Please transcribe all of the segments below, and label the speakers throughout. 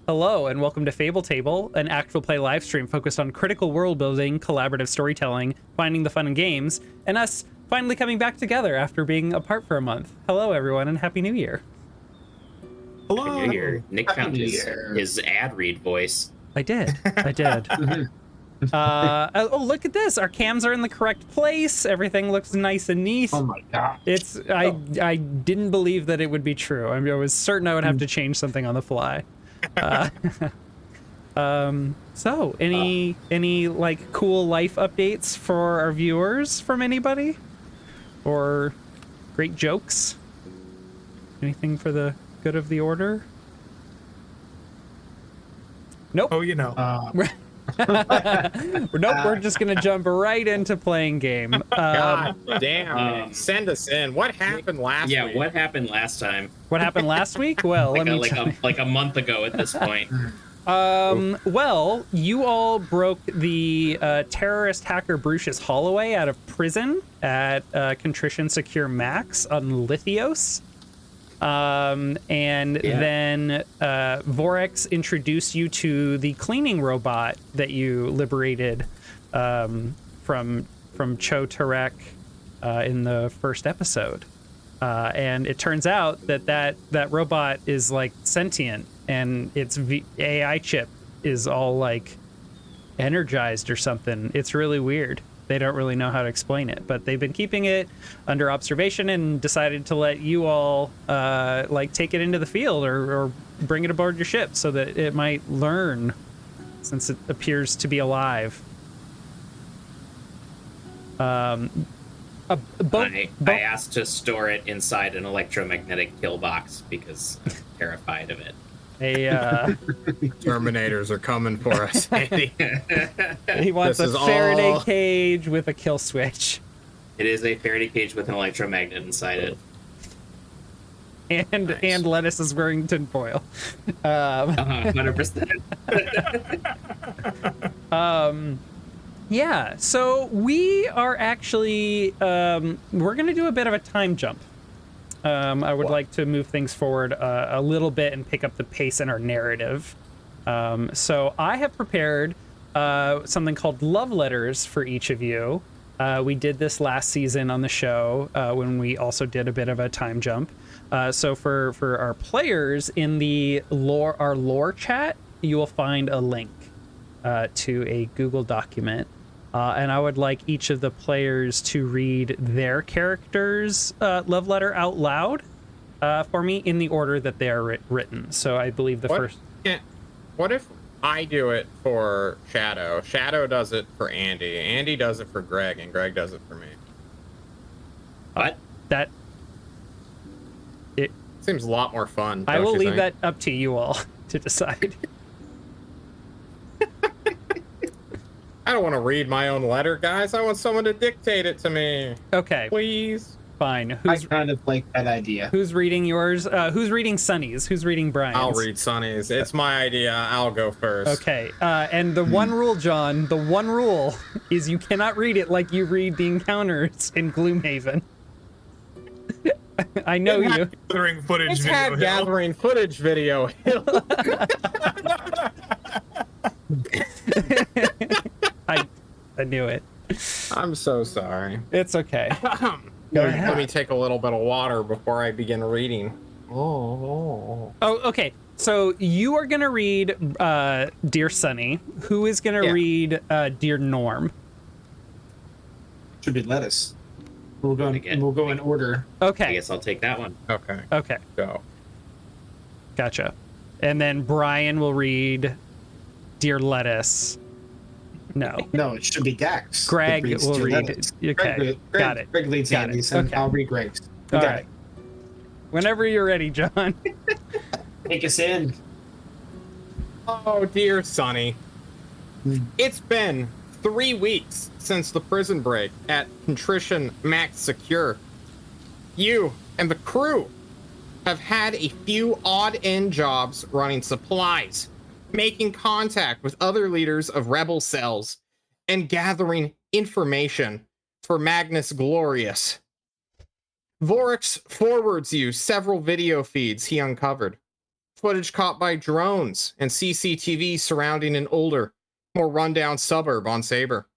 Speaker 1: Hello, and welcome to Fable Table, an actual play live stream focused on critical world building, collaborative storytelling, finding the fun in games, and us finally coming back together after being apart for a month. Hello, everyone, and Happy New Year.
Speaker 2: Hello.
Speaker 3: Happy New Year. Nick
Speaker 2: Happy
Speaker 3: found
Speaker 2: New
Speaker 3: his
Speaker 2: Year.
Speaker 3: ad read voice.
Speaker 1: I did. Oh, look at this. Our cams are in the correct place. Everything looks nice and neat.
Speaker 2: Oh my god.
Speaker 1: I didn't believe that it would be true. I was certain I would have to change something on the fly. So any like cool life updates for our viewers from anybody? Or great jokes? Anything for the good of the order? Nope.
Speaker 2: Oh, you know.
Speaker 1: Nope, we're just gonna jump right into playing game.
Speaker 4: God damn it. Send us in. What happened last week?
Speaker 3: Yeah, what happened last time?
Speaker 1: What happened last week? Well, let me tell you.
Speaker 3: Like a month ago at this point.
Speaker 1: Well, you all broke the terrorist hacker Brucius Holloway out of prison at Contrition Secure Max on Lithios. Then Vorex introduced you to the cleaning robot that you liberated from Cho Tarek in the first episode. And it turns out that robot is like sentient, and its AI chip is all like energized or something. It's really weird. They don't really know how to explain it, but they've been keeping it under observation and decided to let you all like take it into the field or bring it aboard your ship so that it might learn, since it appears to be alive.
Speaker 3: I asked to store it inside an electromagnetic kill box because I'm terrified of it.
Speaker 4: Terminators are coming for us, Andy.
Speaker 1: He wants a Faraday cage with a kill switch.
Speaker 3: It is a Faraday cage with an electromagnet inside it.
Speaker 1: And Lettuce is wearing tinfoil.
Speaker 3: 100%.
Speaker 1: Yeah, so we are actually we're gonna do a bit of a time jump. I would like to move things forward a little bit and pick up the pace in our narrative. So I have prepared something called love letters for each of you. We did this last season on the show when we also did a bit of a time jump. So for our players in our lore chat, you will find a link to a Google document. And I would like each of the players to read their character's love letter out loud for me in the order that they are written. So I believe first...
Speaker 4: What if I do it for Shadow? Shadow does it for Andy. Andy does it for Greg, and Greg does it for me.
Speaker 3: What?
Speaker 4: It seems a lot more fun.
Speaker 1: I will leave that up to you all to decide.
Speaker 4: I don't want to read my own letter, guys. I want someone to dictate it to me.
Speaker 1: Okay.
Speaker 4: Please.
Speaker 1: Fine.
Speaker 2: I kind of like that idea.
Speaker 1: Who's reading yours? Who's reading Sunny's? Who's reading Brian's?
Speaker 4: I'll read Sunny's. It's my idea. I'll go first.
Speaker 1: Okay. And the one rule, John, the one rule is you cannot read it like you read the encounters in Gloomhaven. I know you.
Speaker 2: Gathering footage
Speaker 4: It's
Speaker 2: video.
Speaker 4: had gathering footage video.
Speaker 1: I knew it.
Speaker 4: I'm so sorry.
Speaker 1: It's okay.
Speaker 4: Go ahead. Let me take a little bit of water before I begin reading.
Speaker 1: Oh, okay. So you are gonna read Dear Sunny. Who is gonna read Dear Norm?
Speaker 2: Should be Lettuce. We'll go in order.
Speaker 1: Okay.
Speaker 3: I guess I'll take that one.
Speaker 1: Okay.
Speaker 4: Go.
Speaker 1: Gotcha. And then Brian will read Dear Lettuce. No,
Speaker 2: it should be Dax.
Speaker 1: Greg will read it. Okay, got it.
Speaker 2: Greg leads
Speaker 1: Got
Speaker 2: Andy's,
Speaker 1: it.
Speaker 2: and
Speaker 1: Okay.
Speaker 2: I'll read Greg's.
Speaker 1: All right. Whenever you're ready, John.
Speaker 2: Take us in.
Speaker 4: Oh, dear Sonny. It's been 3 weeks since the prison break at Contrition Max Secure. You and the crew have had a few odd-end jobs running supplies, making contact with other leaders of rebel cells, and gathering information for Magnus Glorious. Vorex forwards you several video feeds he uncovered. footage caught by drones and CCTV surrounding an older, more rundown suburb on Sabre.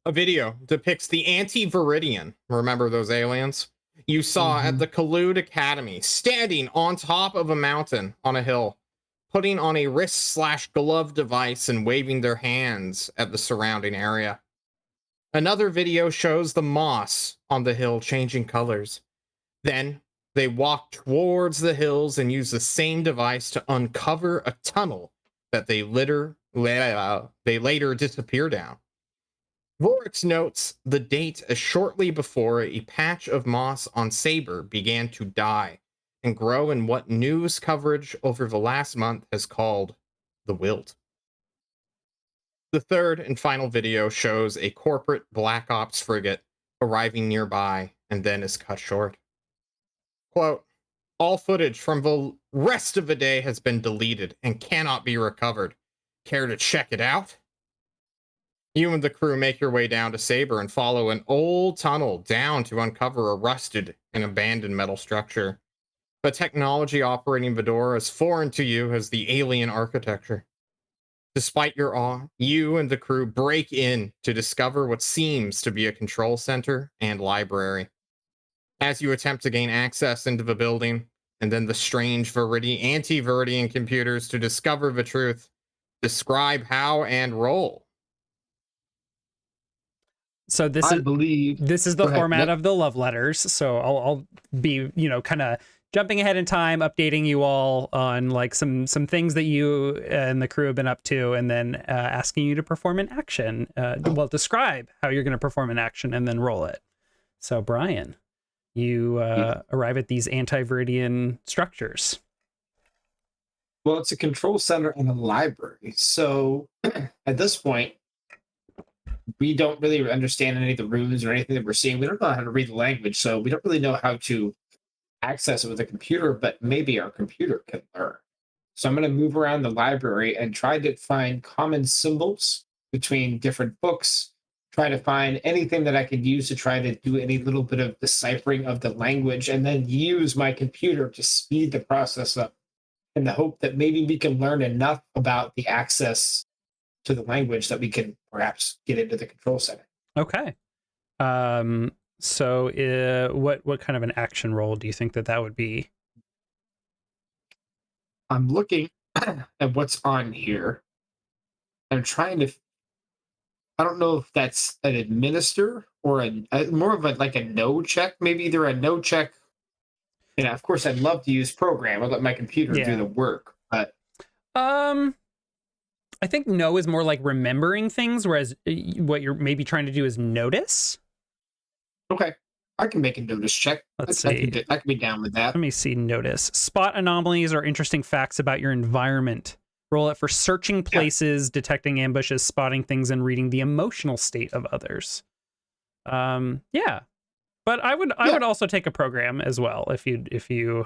Speaker 4: A video depicts the Anti-Viridian, remember those aliens, you saw at the Kalud Academy, standing on top of a mountain on a hill, putting on a wrist/glove device and waving their hands at the surrounding area. Another video shows the moss on the hill changing colors. Then they walk towards the hills and use the same device to uncover a tunnel that they later disappear down. Vorix notes the date as shortly before a patch of moss on Sabre began to die and grow in what news coverage over the last month has called the wilt. The third and final video shows a corporate Black Ops frigate arriving nearby and then is cut short. Quote, all footage from the rest of the day has been deleted and cannot be recovered. Care to check it out? You and the crew make your way down to Sabre and follow an old tunnel down to uncover a rusted and abandoned metal structure. The technology operating the door is foreign to you as the alien architecture. Despite your awe, you and the crew break in to discover what seems to be a control center and library. As you attempt to gain access into the building, and then the strange anti-Viridian computers to discover the truth, describe how and roll.
Speaker 1: So this is the format of the love letters. So I'll be, kind of jumping ahead in time, updating you all on like some things that you and the crew have been up to, and then asking you to perform an action. Describe how you're going to perform an action and then roll it. So Brian, you arrive at these anti-Viridian structures.
Speaker 2: Well, it's a control center and a library. So at this point, we don't really understand any of the runes or anything that we're seeing. We don't know how to read the language, so we don't really know how to access it with a computer, but maybe our computer can learn. So I'm going to move around the library and try to find common symbols between different books, try to find anything that I could use to try to do any little bit of deciphering of the language, and then use my computer to speed the process up in the hope that maybe we can learn enough about the access to the language that we can perhaps get into the control center.
Speaker 1: Okay. So what kind of an action roll do you think that would be?
Speaker 2: I'm looking at what's on here. I'm trying to, I don't know if that's an administer or more of like a no check, maybe either a no check. And of course I'd love to use program. I'll let my computer do the work, but
Speaker 1: I think no is more like remembering things, whereas what you're maybe trying to do is notice.
Speaker 2: Okay. I can make a notice check.
Speaker 1: Let's see.
Speaker 2: I can be down with that.
Speaker 1: Let me see. Notice. Spot anomalies or interesting facts about your environment. Roll it for searching places, detecting ambushes, spotting things, and reading the emotional state of others. Yeah. But I would also take a program as well if you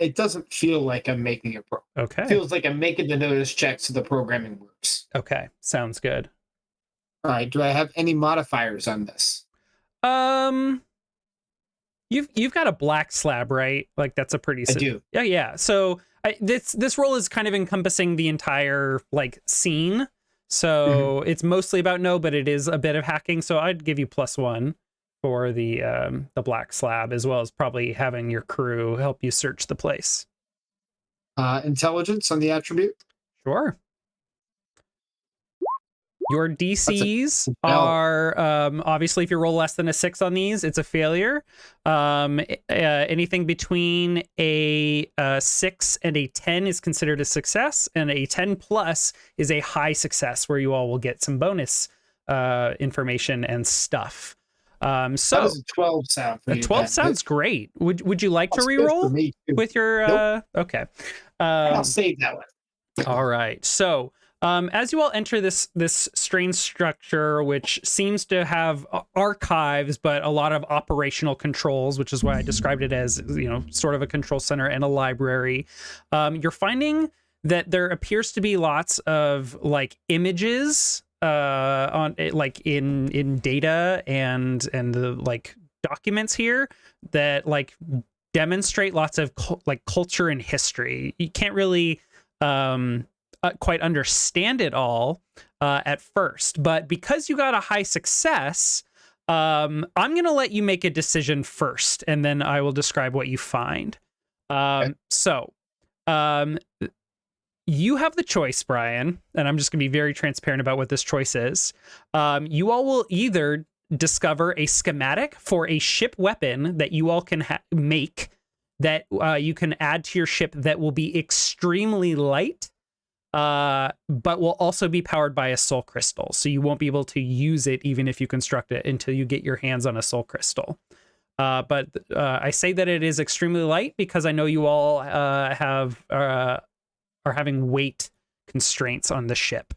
Speaker 2: it doesn't feel like I'm making a program.
Speaker 1: Okay.
Speaker 2: It feels like I'm making the notice check so the programming works.
Speaker 1: Okay. Sounds good.
Speaker 2: All right. Do I have any modifiers on this?
Speaker 1: You've got a black slab, right? Like that's a pretty.
Speaker 2: I do.
Speaker 1: Yeah. So this role is kind of encompassing the entire like scene. So it's mostly about no, but it is a bit of hacking. So I'd give you +1 for the black slab, as well as probably having your crew help you search the place.
Speaker 2: Intelligence on the attribute.
Speaker 1: Sure. Your DCs are obviously, if you roll less than a 6 on these, it's a failure. Anything between a 6 and a 10 is considered a success, and a 10 plus is a high success, where you all will get some bonus information and stuff. So
Speaker 2: how does a 12 sound for you?
Speaker 1: 12 sounds great. Would you like to re-roll with your
Speaker 2: Nope.
Speaker 1: Okay.
Speaker 2: I'll save that one.
Speaker 1: All right. So as you all enter this strange structure, which seems to have archives, but a lot of operational controls, which is why I described it as, sort of a control center and a library, you're finding that there appears to be lots of like images on it, like in data and the like documents here that like demonstrate lots of like culture and history. You can't really quite understand it all at first, but because you got a high success, I'm going to let you make a decision first, and then I will describe what you find.
Speaker 2: Okay.
Speaker 1: So, you have the choice, Brian, and I'm just going to be very transparent about what this choice is. You all will either discover a schematic for a ship weapon that you all can make that you can add to your ship that will be extremely light, but will also be powered by a soul crystal. So you won't be able to use it even if you construct it until you get your hands on a soul crystal. But I say that it is extremely light because I know you all are having weight constraints on the ship.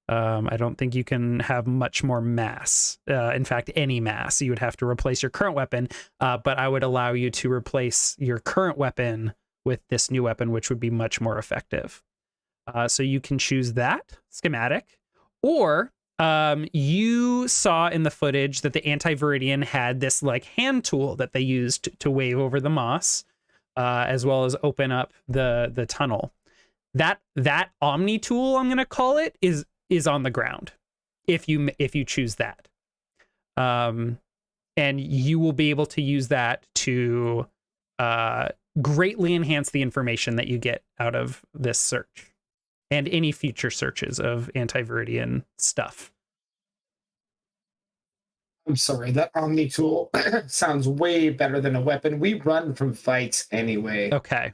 Speaker 1: I don't think you can have much more mass. In fact, any mass. You would have to replace your current weapon, but I would allow you to replace your current weapon with this new weapon, which would be much more effective. So you can choose that schematic, or you saw in the footage that the Anti-Viridian had this like hand tool that they used to wave over the moss, as well as open up the tunnel. That Omni tool, I'm gonna call it, is on the ground if you choose that, and you will be able to use that to greatly enhance the information that you get out of this search and any future searches of Anti-Viridian stuff.
Speaker 2: I'm sorry, that Omni tool sounds way better than a weapon. We run from fights anyway.
Speaker 1: Okay.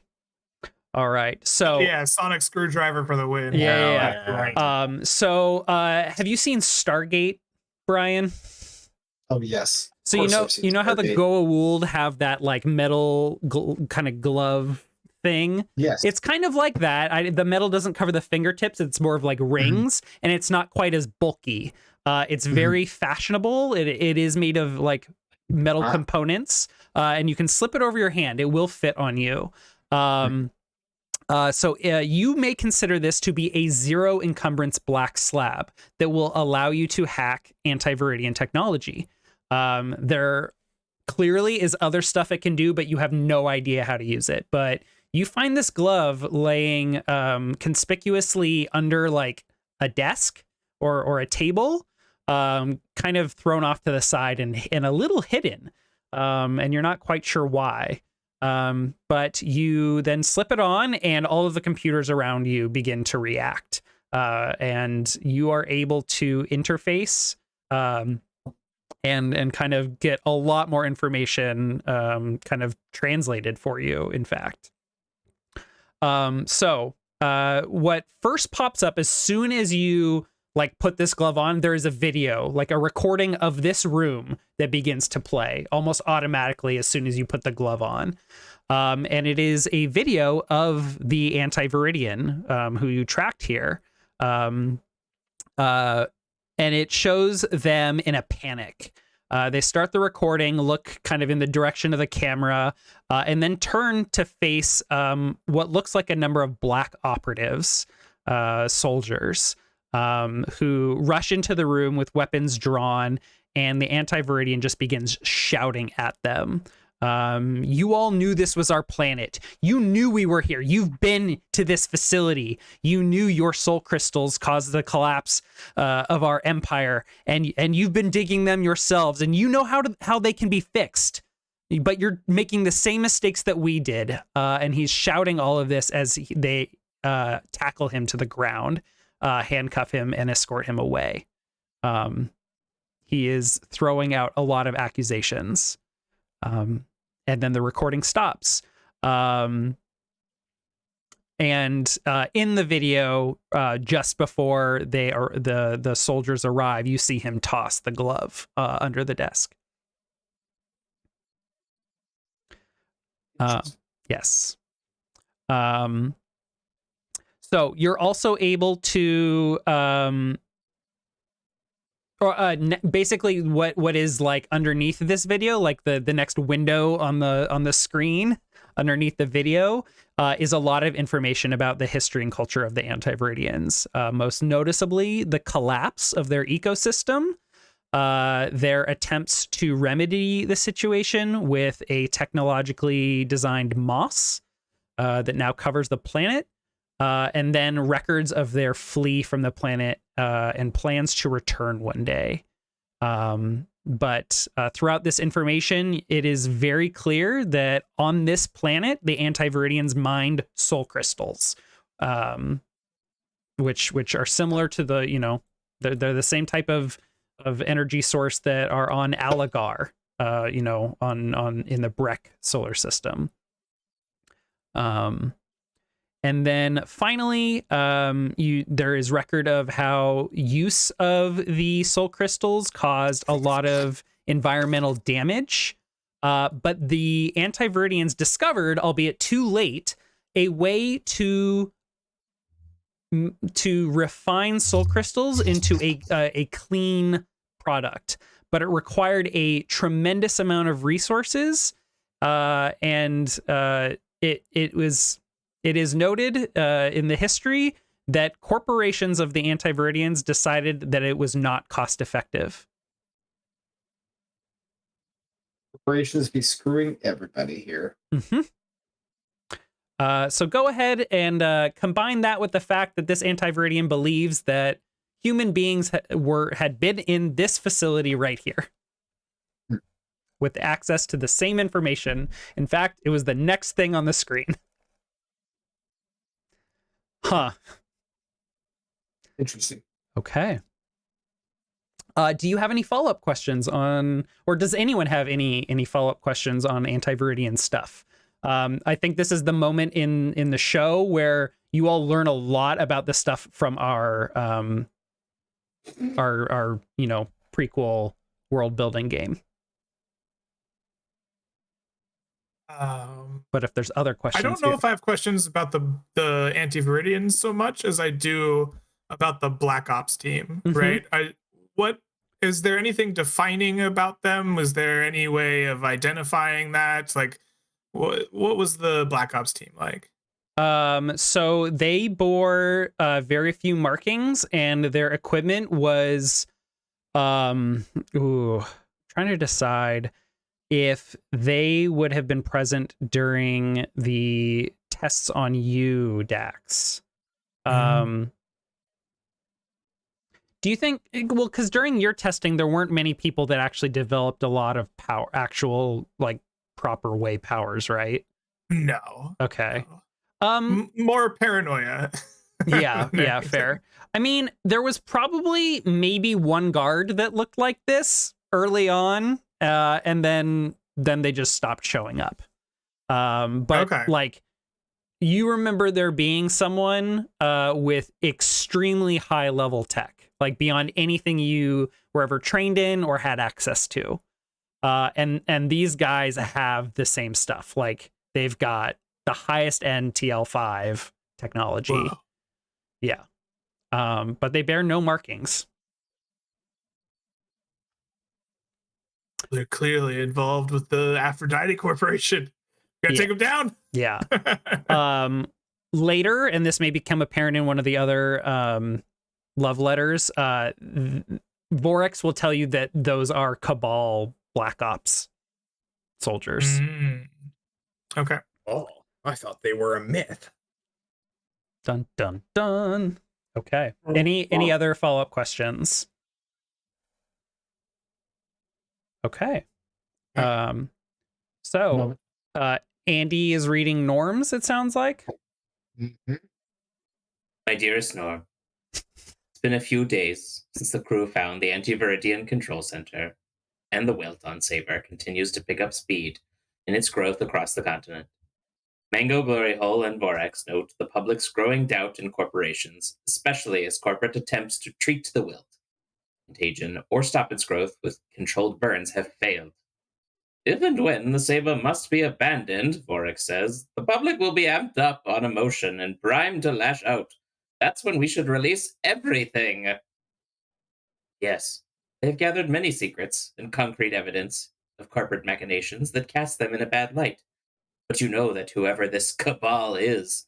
Speaker 1: All right. So
Speaker 5: Yeah, sonic screwdriver for the win.
Speaker 1: Yeah.
Speaker 5: Right.
Speaker 1: So have you seen Stargate, Brian?
Speaker 2: Oh yes.
Speaker 1: So you know how the Goa'uld have that like metal kind of glove thing?
Speaker 2: Yes.
Speaker 1: It's kind of like that. The metal doesn't cover the fingertips. It's more of like rings, and it's not quite as bulky. It's very fashionable. It is made of like metal components, and you can slip it over your hand. It will fit on you. So you may consider this to be a zero encumbrance black slab that will allow you to hack Anti-Viridian technology. There clearly is other stuff it can do, but you have no idea how to use it. But you find this glove laying conspicuously under like a desk or a table, kind of thrown off to the side and a little hidden, and you're not quite sure why. But you then slip it on and all of the computers around you begin to react. And you are able to interface and kind of get a lot more information kind of translated for you, in fact. So what first pops up as soon as you like put this glove on, there is a video, like a recording of this room that begins to play almost automatically as soon as you put the glove on. And it is a video of the Anti-Viridian who you tracked here. And it shows them in a panic. They start the recording, look kind of in the direction of the camera, and then turn to face what looks like a number of black operatives, soldiers, who rush into the room with weapons drawn, and the Anti-Viridian just begins shouting at them. You all knew this was our planet. You knew we were here. You've been to this facility. You knew your soul crystals caused the collapse of our empire, and you've been digging them yourselves, and you know how they can be fixed. But you're making the same mistakes that we did. And he's shouting all of this as they tackle him to the ground, handcuff him, and escort him away. He is throwing out a lot of accusations. And then the recording stops. And in the video, just before the soldiers arrive, you see him toss the glove under the desk. Yes. So you're also able to basically what is like underneath this video, like the next window on the screen underneath the video, is a lot of information about the history and culture of the Anti-Viridians, most noticeably the collapse of their ecosystem, their attempts to remedy the situation with a technologically designed moss that now covers the planet, and then records of their flee from the planet and plans to return one day. But throughout this information, it is very clear that on this planet, the Anti-Viridians mined soul crystals, which are similar to the, you know, they're the same type of energy source that are on Aligar, you know, on in the Breck solar system. And then finally, there is record of how use of the soul crystals caused a lot of environmental damage. But the Anti-Viridians discovered, albeit too late, a way to refine soul crystals into a clean product. But it required a tremendous amount of resources, and it is noted in the history that corporations of the Anti-Viridians decided that it was not cost effective.
Speaker 2: Corporations be screwing everybody here.
Speaker 1: Mm-hmm. So go ahead and combine that with the fact that this Anti-Viridian believes that human beings had been in this facility right here with access to the same information. In fact, it was the next thing on the screen. Huh.
Speaker 2: Interesting.
Speaker 1: Okay. Do you have any follow-up questions on, or does anyone have any follow-up questions on Anti-Viridian stuff? I think this is the moment in the show where you all learn a lot about the stuff from our you know, prequel world building game. But if there's other questions,
Speaker 5: I don't know if I have questions about the Anti-Viridians so much as I do about the Black Ops team, right? What is there anything defining about them? Was there any way of identifying that? Like, what was the Black Ops team like?
Speaker 1: So they bore very few markings, and their equipment was trying to decide if they would have been present during the tests on you, Dax. Do you think, well, because during your testing, there weren't many people that actually developed a lot of actual, like, proper way powers, right?
Speaker 5: No.
Speaker 1: Okay.
Speaker 5: No. More paranoia.
Speaker 1: Yeah, fair. I mean, there was probably maybe one guard that looked like this early on, and then they just stopped showing up. But like, you remember there being someone with extremely high level tech, like beyond anything you were ever trained in or had access to. And these guys have the same stuff. Like, they've got the highest end TL5 technology.
Speaker 5: Whoa.
Speaker 1: Yeah. But they bear no markings.
Speaker 5: They're clearly involved with the Aphrodite Corporation. Gotta take them down.
Speaker 1: Yeah. Later, and this may become apparent in one of the other love letters, Vorex will tell you that those are Cabal Black Ops soldiers.
Speaker 5: Okay.
Speaker 4: Oh, I thought they were a myth.
Speaker 1: Dun dun dun. Okay. Any other follow-up questions? Okay. So Andy is reading Norms, it sounds like.
Speaker 3: My dearest Norm, it's been a few days since the crew found the Anti-Viridian control center, and the Welton Saber continues to pick up speed in its growth across the continent. Mango, Glory Hole, and Vorex note the public's growing doubt in corporations, especially as corporate attempts to treat the wilt, contagion, or stop its growth with controlled burns have failed. If and when the Saber must be abandoned, Vorex says, the public will be amped up on emotion and primed to lash out. That's when we should release everything. Yes, they've gathered many secrets and concrete evidence of corporate machinations that cast them in a bad light. But you know that whoever this cabal is,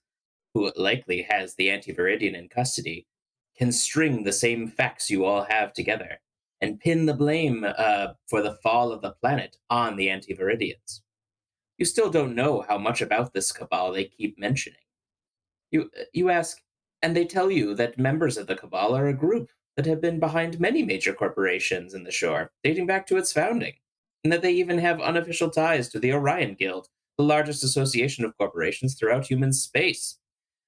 Speaker 3: who likely has the Anti-Viridian in custody, can string the same facts you all have together and pin the blame for the fall of the planet on the Antiviridians. You still don't know how much about this cabal they keep mentioning. You ask, and they tell you that members of the cabal are a group that have been behind many major corporations in the shore, dating back to its founding, and that they even have unofficial ties to the Orion Guild, the largest association of corporations throughout human space.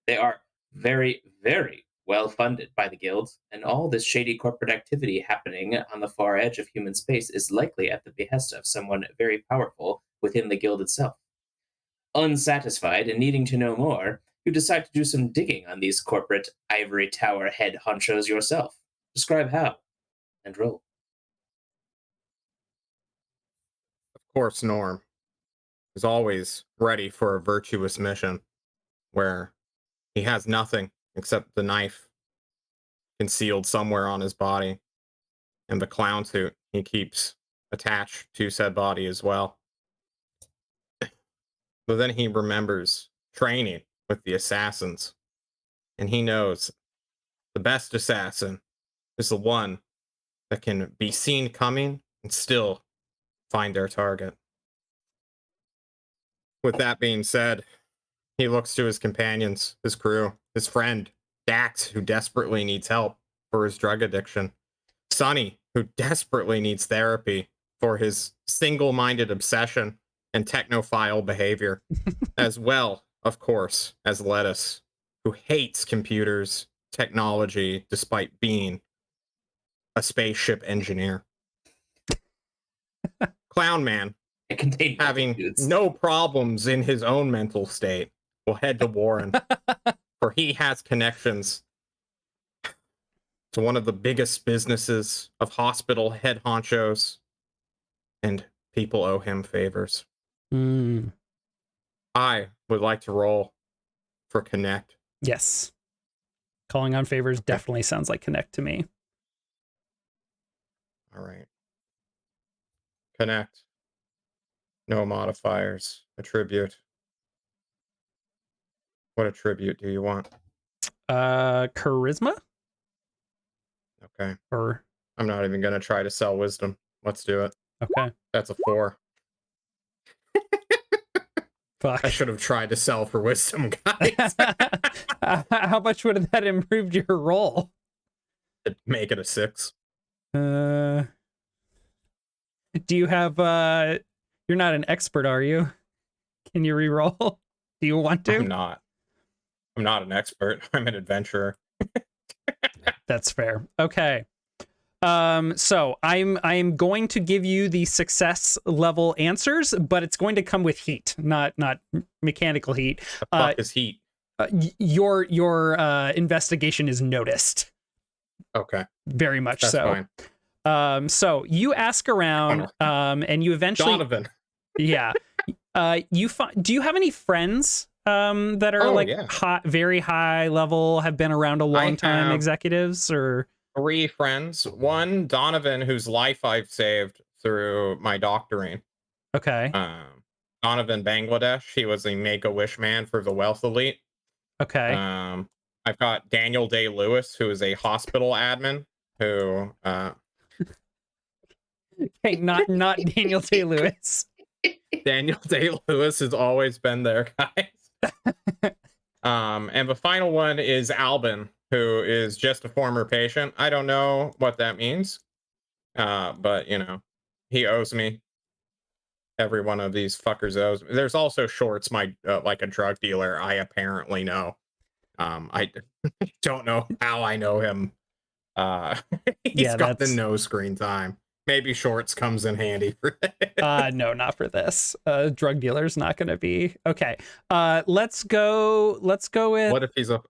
Speaker 3: They are very, very well funded by the Guild, and all this shady corporate activity happening on the far edge of human space is likely at the behest of someone very powerful within the Guild itself. Unsatisfied and needing to know more, you decide to do some digging on these corporate ivory tower head honchos yourself. Describe how, and roll.
Speaker 4: Of course, Norm is always ready for a virtuous mission where he has nothing except the knife concealed somewhere on his body and the clown suit he keeps attached to said body as well. But then he remembers training with the assassins, and he knows the best assassin is the one that can be seen coming and still find their target. With that being said, he looks to his companions, his crew, his friend, Dax, who desperately needs help for his drug addiction, Sonny, who desperately needs therapy for his single-minded obsession and technophile behavior, as well, of course, as Lettuce, who hates computers, technology, despite being a spaceship engineer. Clown Man,
Speaker 3: It contained
Speaker 4: having
Speaker 3: multitudes.
Speaker 4: no problems in his own mental state, will head to Warren, for he has connections to one of the biggest businesses of hospital head honchos, and people owe him favors. I would like to roll for Connect.
Speaker 1: Yes. Calling on favors definitely sounds like Connect to me.
Speaker 4: All right. Connect. No modifiers. Attribute. What attribute do you want?
Speaker 1: Charisma?
Speaker 4: Okay.
Speaker 1: Or
Speaker 4: I'm not even going to try to sell wisdom. Let's do it.
Speaker 1: okay.
Speaker 4: That's a 4.
Speaker 1: Fuck.
Speaker 4: I should have tried to sell for wisdom, guys.
Speaker 1: How much would that improved your roll?
Speaker 4: Make it a 6.
Speaker 1: Do you have you're not an expert, are you? Can you re-roll? Do you want to?
Speaker 4: I'm not an expert. I'm an adventurer.
Speaker 1: That's fair. Okay. So I'm going to give you the success level answers, but it's going to come with heat, not mechanical heat.
Speaker 4: The fuck is heat?
Speaker 1: Your investigation is noticed.
Speaker 4: Okay.
Speaker 1: Very much
Speaker 4: That's
Speaker 1: so.
Speaker 4: Fine.
Speaker 1: So you ask around, and you eventually,
Speaker 4: Donovan.
Speaker 1: yeah. Do you have any friends that are very high level, have been around a long time, executives, or
Speaker 4: 3 friends? One, Donovan, whose life I've saved through my doctoring.
Speaker 1: Okay.
Speaker 4: Donovan Bangladesh. He was a Make-A-Wish man for the Wealth Elite.
Speaker 1: Okay.
Speaker 4: I've got Daniel Day-Lewis, who is a hospital admin, who
Speaker 1: Okay, not Daniel Day-Lewis.
Speaker 4: Daniel Day-Lewis has always been there, guys. And the final one is Albin, who is just a former patient. I don't know what that means, but you know, he owes me. Every one of these fuckers owes me. There's also Shorts, my like a drug dealer. I apparently know. I don't know how I know him. He's got the no screen time. Maybe Shorts comes in handy for that.
Speaker 1: No, not for this. Drug dealer's not going to be okay. Let's go with.
Speaker 4: What if he's a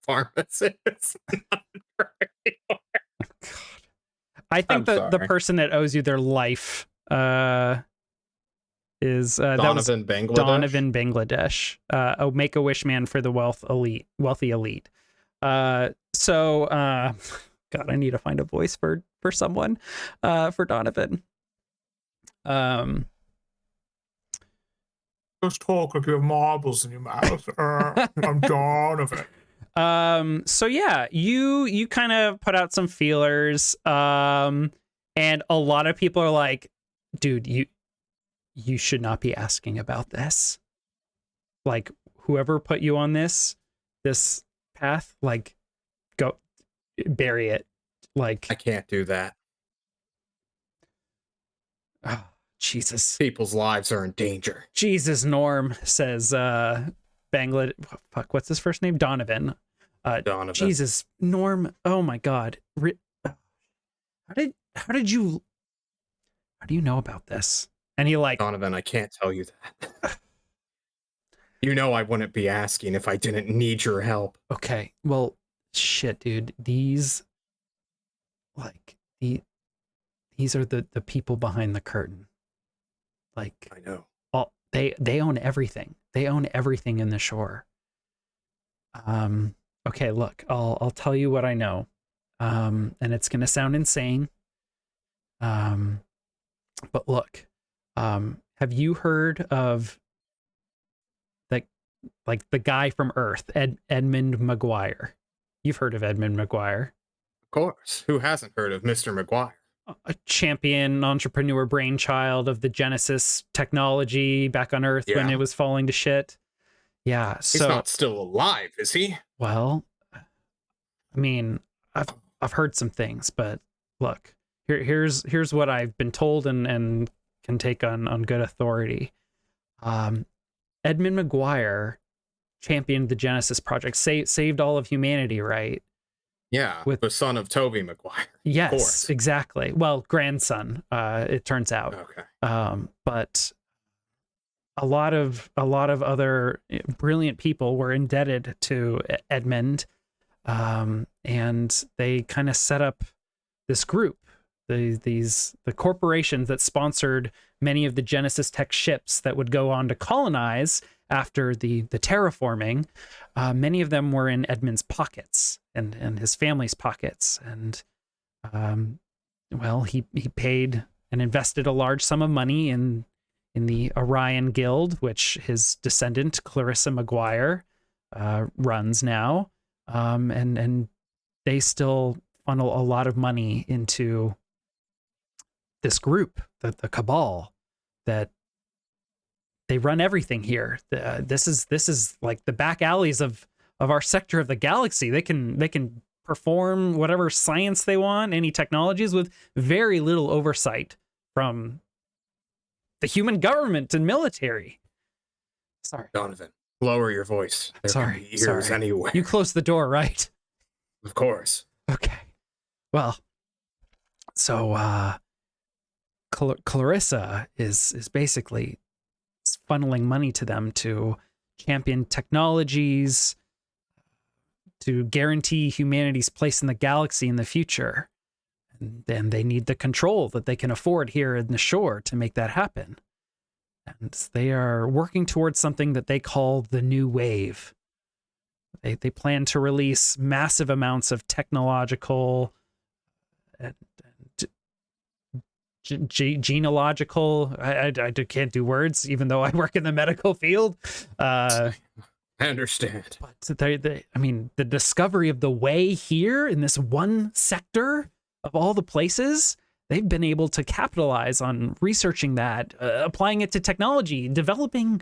Speaker 4: pharmacist?
Speaker 1: I think the person that owes you their life is
Speaker 4: Donovan Bangladesh.
Speaker 1: Donovan Bangladesh. A Make-A-Wish man for the wealthy elite. God, I need to find a voice for someone for Donovan.
Speaker 5: Just talk like you have marbles in your mouth. I'm Donovan.
Speaker 1: So yeah, you kind of put out some feelers. And a lot of people are like, dude, you should not be asking about this. Like, whoever put you on this path, like, go bury it. Like,
Speaker 4: I can't do that.
Speaker 1: oh, Jesus.
Speaker 4: People's lives are in danger.
Speaker 1: Jesus, Norm, says Bangladesh. Fuck, what's his first name? Donovan.
Speaker 4: Donovan.
Speaker 1: Jesus, Norm. Oh my God. How do you know about this? And he like,
Speaker 4: Donovan, I can't tell you that. You know I wouldn't be asking if I didn't need your help.
Speaker 1: okay, well, shit, dude. These are the people behind the curtain. Like,
Speaker 4: I know.
Speaker 1: all they own everything. They own everything in the shore. Okay, look, I'll tell you what I know. And it's gonna sound insane. But look, have you heard of the guy from Earth, Edmund McGuire? You've heard of Edmund McGuire.
Speaker 4: Of course. Who hasn't heard of Mr. McGuire?
Speaker 1: A champion entrepreneur brainchild of the Genesis technology back on Earth when
Speaker 4: Yeah.
Speaker 1: it was falling to shit. Yeah,
Speaker 4: He's
Speaker 1: so
Speaker 4: not still alive, is he?
Speaker 1: well, I mean, I've heard some things, but look, here's what I've been told and can take on good authority. Edmund McGuire championed the Genesis project, saved all of humanity, right?
Speaker 4: Yeah,
Speaker 1: With-
Speaker 4: the son of Toby McGuire.
Speaker 1: Yes,
Speaker 4: course.
Speaker 1: exactly. Well, grandson, it turns out.
Speaker 4: Okay.
Speaker 1: But a lot of other brilliant people were indebted to Edmund, and they kind of set up this group, the corporations that sponsored many of the Genesis Tech ships that would go on to colonize after the terraforming. Many of them were in Edmund's pockets and his family's pockets, and well, he paid and invested a large sum of money in the Orion Guild, which his descendant Clarissa McGuire runs now, and they still funnel a lot of money into this group, the Cabal, that they run everything here. This is like the back alleys of our sector of the galaxy. They can perform whatever science they want, any technologies, with very little oversight from the human government and military. Sorry,
Speaker 4: Donovan, lower your voice. There
Speaker 1: Sorry,
Speaker 4: can be ears
Speaker 1: sorry.
Speaker 4: anyway.
Speaker 1: You closed the door, right?
Speaker 4: Of course.
Speaker 1: Okay. Well, so Clarissa is basically funneling money to them to champion technologies, to guarantee humanity's place in the galaxy in the future. And then they need the control that they can afford here in the shore to make that happen. And they are working towards something that they call the New Wave. They plan to release massive amounts of technological and genealogical. I can't do words, even though I work in the medical field.
Speaker 4: I understand.
Speaker 1: But I mean, the discovery of the way here in this one sector of all the places, they've been able to capitalize on researching that, applying it to technology, developing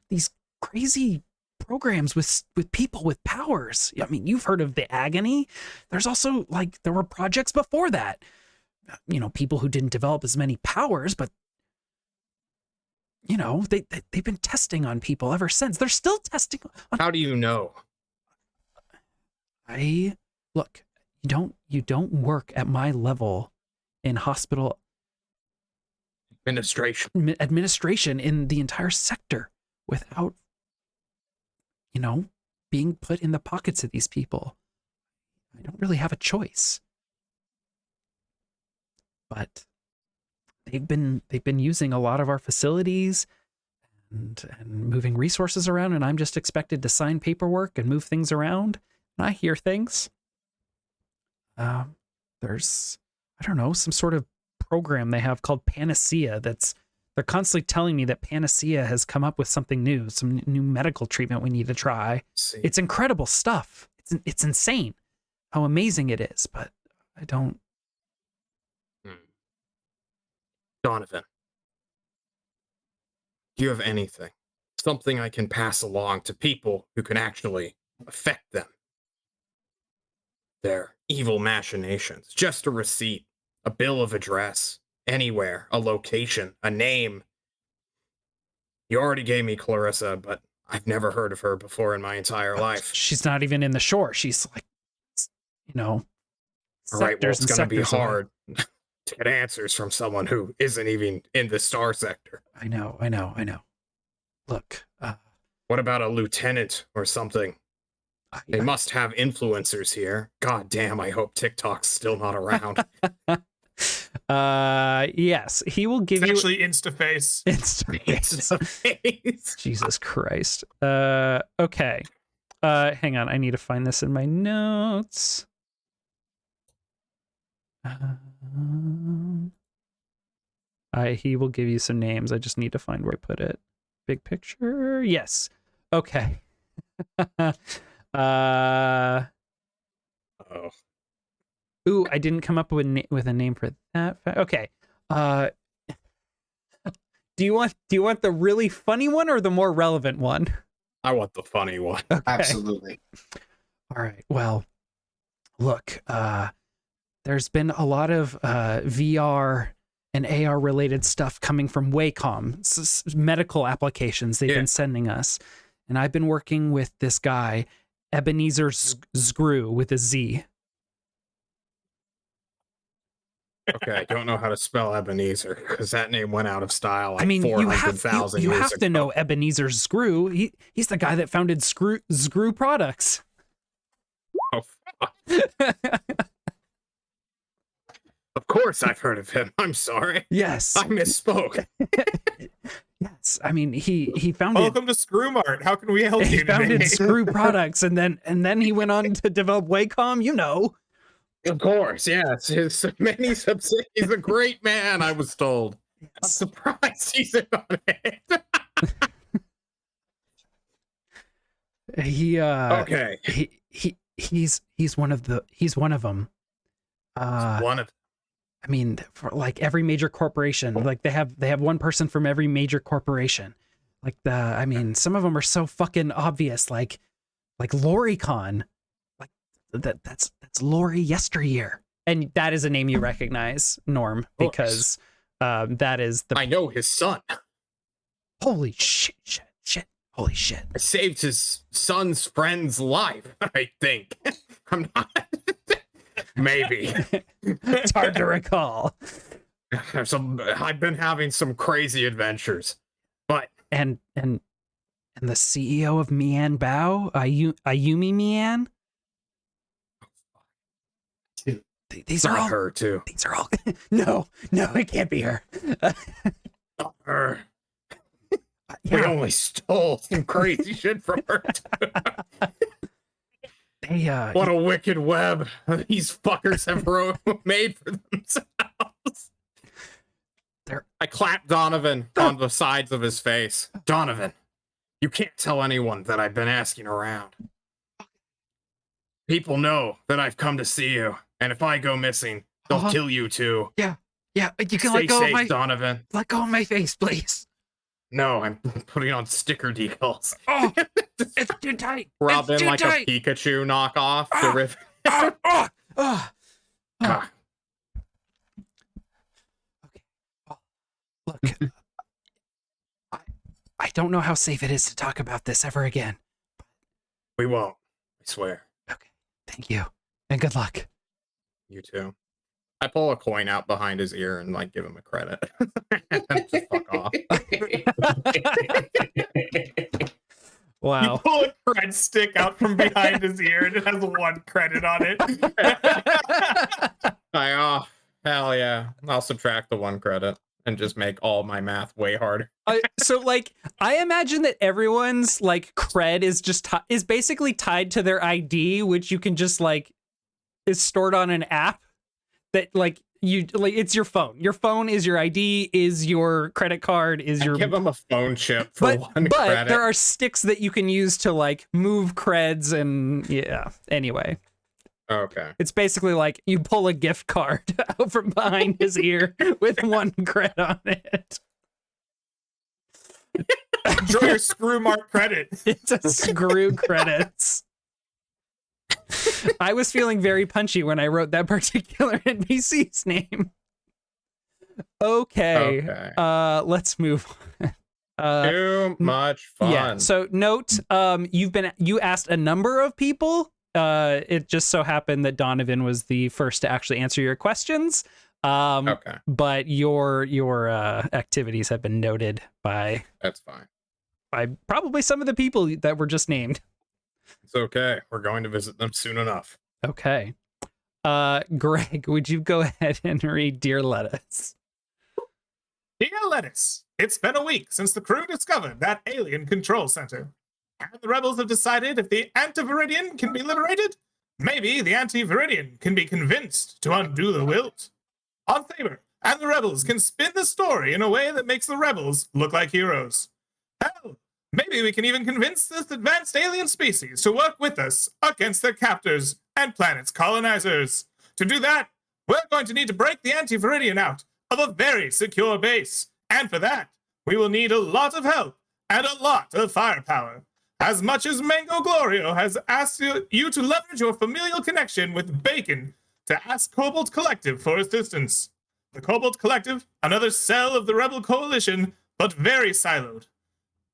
Speaker 1: these crazy programs with people with powers. I mean, you've heard of the Agony. There's also, like, there were projects before that. You know, people who didn't develop as many powers, but you know, they've been testing on people ever since. They're still testing on.
Speaker 4: How do you know?
Speaker 1: Look, you don't work at my level in hospital administration in the entire sector without, you know, being put in the pockets of these people. I don't really have a choice. But they've been using a lot of our facilities and moving resources around, and I'm just expected to sign paperwork and move things around. And I hear things. There's, I don't know, some sort of program they have called Panacea. They're constantly telling me that Panacea has come up with something new, some new medical treatment we need to try.
Speaker 4: See.
Speaker 1: It's incredible stuff. It's insane how amazing it is, but I don't.
Speaker 4: Donovan, do you have anything? Something I can pass along to people who can actually affect them? Their evil machinations. Just a receipt, a bill of address, anywhere, a location, a name. You already gave me Clarissa, but I've never heard of her before in my entire life.
Speaker 1: She's not even in the shore. She's like,
Speaker 4: All right, well,
Speaker 1: sectors
Speaker 4: it's
Speaker 1: and
Speaker 4: going to be
Speaker 1: sectors away.
Speaker 4: hard to get answers from someone who isn't even in the star sector.
Speaker 1: I know. Look,
Speaker 4: What about a lieutenant or something? They must have influencers here. God damn, I hope TikTok's still not around.
Speaker 1: yes, he will give
Speaker 5: It's
Speaker 1: you
Speaker 5: actually InstaFace.
Speaker 4: It's
Speaker 1: Jesus Christ. Okay. Hang on, I need to find this in my notes. He will give you some names. I just need to find where I put it. Big picture. Yes. Okay.
Speaker 4: Oh.
Speaker 1: Ooh, I didn't come up with a name for that. Okay. Do you want the really funny one or the more relevant one?
Speaker 4: I want the funny one.
Speaker 1: Okay.
Speaker 2: Absolutely.
Speaker 1: All right. Well, look, there's been a lot of VR and AR related stuff coming from Wacom, medical applications they've been sending us. And I've been working with this guy, Ebenezer Zgrew with a Z.
Speaker 4: Okay, I don't know how to spell Ebenezer because that name went out of style. Like
Speaker 1: I mean, you have
Speaker 4: 400,000
Speaker 1: you
Speaker 4: years
Speaker 1: have to
Speaker 4: ago.
Speaker 1: know Ebenezer Zgrew. He's the guy that founded Zgrew Products.
Speaker 4: Oh, fuck. Of course, I've heard of him. I'm sorry.
Speaker 1: Yes.
Speaker 4: I misspoke.
Speaker 1: Yes. I mean, he founded
Speaker 5: Welcome to Screw Mart. How can we help
Speaker 1: he
Speaker 5: you
Speaker 1: founded
Speaker 5: today?
Speaker 1: Screw Products, and then he went on to develop Wacom. You know.
Speaker 4: Of course, yes. His many subsidiaries. He's a great man, I was told. I'm surprised he's in on it. Okay.
Speaker 1: He's one of them.
Speaker 4: One of
Speaker 1: I mean, for like every major corporation, like they have one person from every major corporation. Like I mean, some of them are so fucking obvious. Like LoriCon, like that's Lori Yesteryear, and that is a name you recognize, Norm, because that is the
Speaker 4: I know his son.
Speaker 1: holy shit, holy shit.
Speaker 4: I saved his son's friend's life, I think. I'm not. Maybe.
Speaker 1: It's hard to recall.
Speaker 4: I've been having some crazy adventures, but
Speaker 1: And the CEO of Mian Bao, Ayumi Mian. These are
Speaker 4: not
Speaker 1: all
Speaker 4: her too.
Speaker 1: These are all no, it can't be her.
Speaker 4: Not her. We
Speaker 1: Yeah,
Speaker 4: only stole some crazy shit from her. Too.
Speaker 1: they
Speaker 4: What a wicked web these fuckers have made for themselves. I clapped Donovan on the sides of his face. Donovan, you can't tell anyone that I've been asking around. People know that I've come to see you, and if I go missing, they'll kill you too.
Speaker 1: yeah, you can
Speaker 4: Stay
Speaker 1: let go
Speaker 4: safe,
Speaker 1: of my
Speaker 4: Donovan.
Speaker 1: let go of my face, please.
Speaker 4: No, I'm putting on sticker decals.
Speaker 1: Oh, it's too tight.
Speaker 4: Rob
Speaker 1: It's
Speaker 4: in
Speaker 1: too
Speaker 4: like
Speaker 1: tight.
Speaker 4: a Pikachu knockoff.
Speaker 1: Ah.
Speaker 4: Ah.
Speaker 1: Okay. Well, look, I don't know how safe it is to talk about this ever again.
Speaker 4: We won't. I swear.
Speaker 1: Okay. Thank you. And good luck.
Speaker 4: You too. I pull a coin out behind his ear and like give him a credit. And then just fuck off.
Speaker 5: You
Speaker 1: Wow.
Speaker 5: pull a cred stick out from behind his ear and it has 1 credit on it.
Speaker 4: Hell yeah. I'll subtract the 1 credit and just make all my math way harder.
Speaker 1: So like I imagine that everyone's like cred is just is basically tied to their ID, which you can just like is stored on an app that like it's your phone. Your phone is your ID, is your credit card, is your
Speaker 4: Give him a phone chip for 1
Speaker 1: but
Speaker 4: credit.
Speaker 1: there are sticks that you can use to like move creds and yeah. Anyway.
Speaker 4: Okay.
Speaker 1: It's basically like you pull a gift card out from behind his ear with 1 credit on it.
Speaker 5: Enjoy your screw mark credit.
Speaker 1: It's a screw credits. I was feeling very punchy when I wrote that particular NPC's name. Okay. Let's move on.
Speaker 4: Too much fun.
Speaker 1: Yeah. So note, you asked a number of people. It just so happened that Donovan was the first to actually answer your questions.
Speaker 4: Okay.
Speaker 1: But your activities have been noted by
Speaker 4: That's fine.
Speaker 1: Probably some of the people that were just named.
Speaker 4: It's okay. We're going to visit them soon enough.
Speaker 1: Okay. Greg, would you go ahead and read Dear Lettuce?
Speaker 5: Dear Lettuce, it's been a week since the crew discovered that alien control center. And the rebels have decided if the Antiviridian can be liberated, maybe the Antiviridian can be convinced to undo the wilt. On Thaber, and the rebels can spin the story in a way that makes the rebels look like heroes. Hell, maybe we can even convince this advanced alien species to work with us against their captors and planet's colonizers. To do that, we're going to need to break the Antiviridian out of a very secure base. And for that, we will need a lot of help and a lot of firepower. As much as Mango Glorio has asked you to leverage your familial connection with Bacon to ask Cobalt Collective for assistance. The Cobalt Collective, another cell of the Rebel Coalition, but very siloed.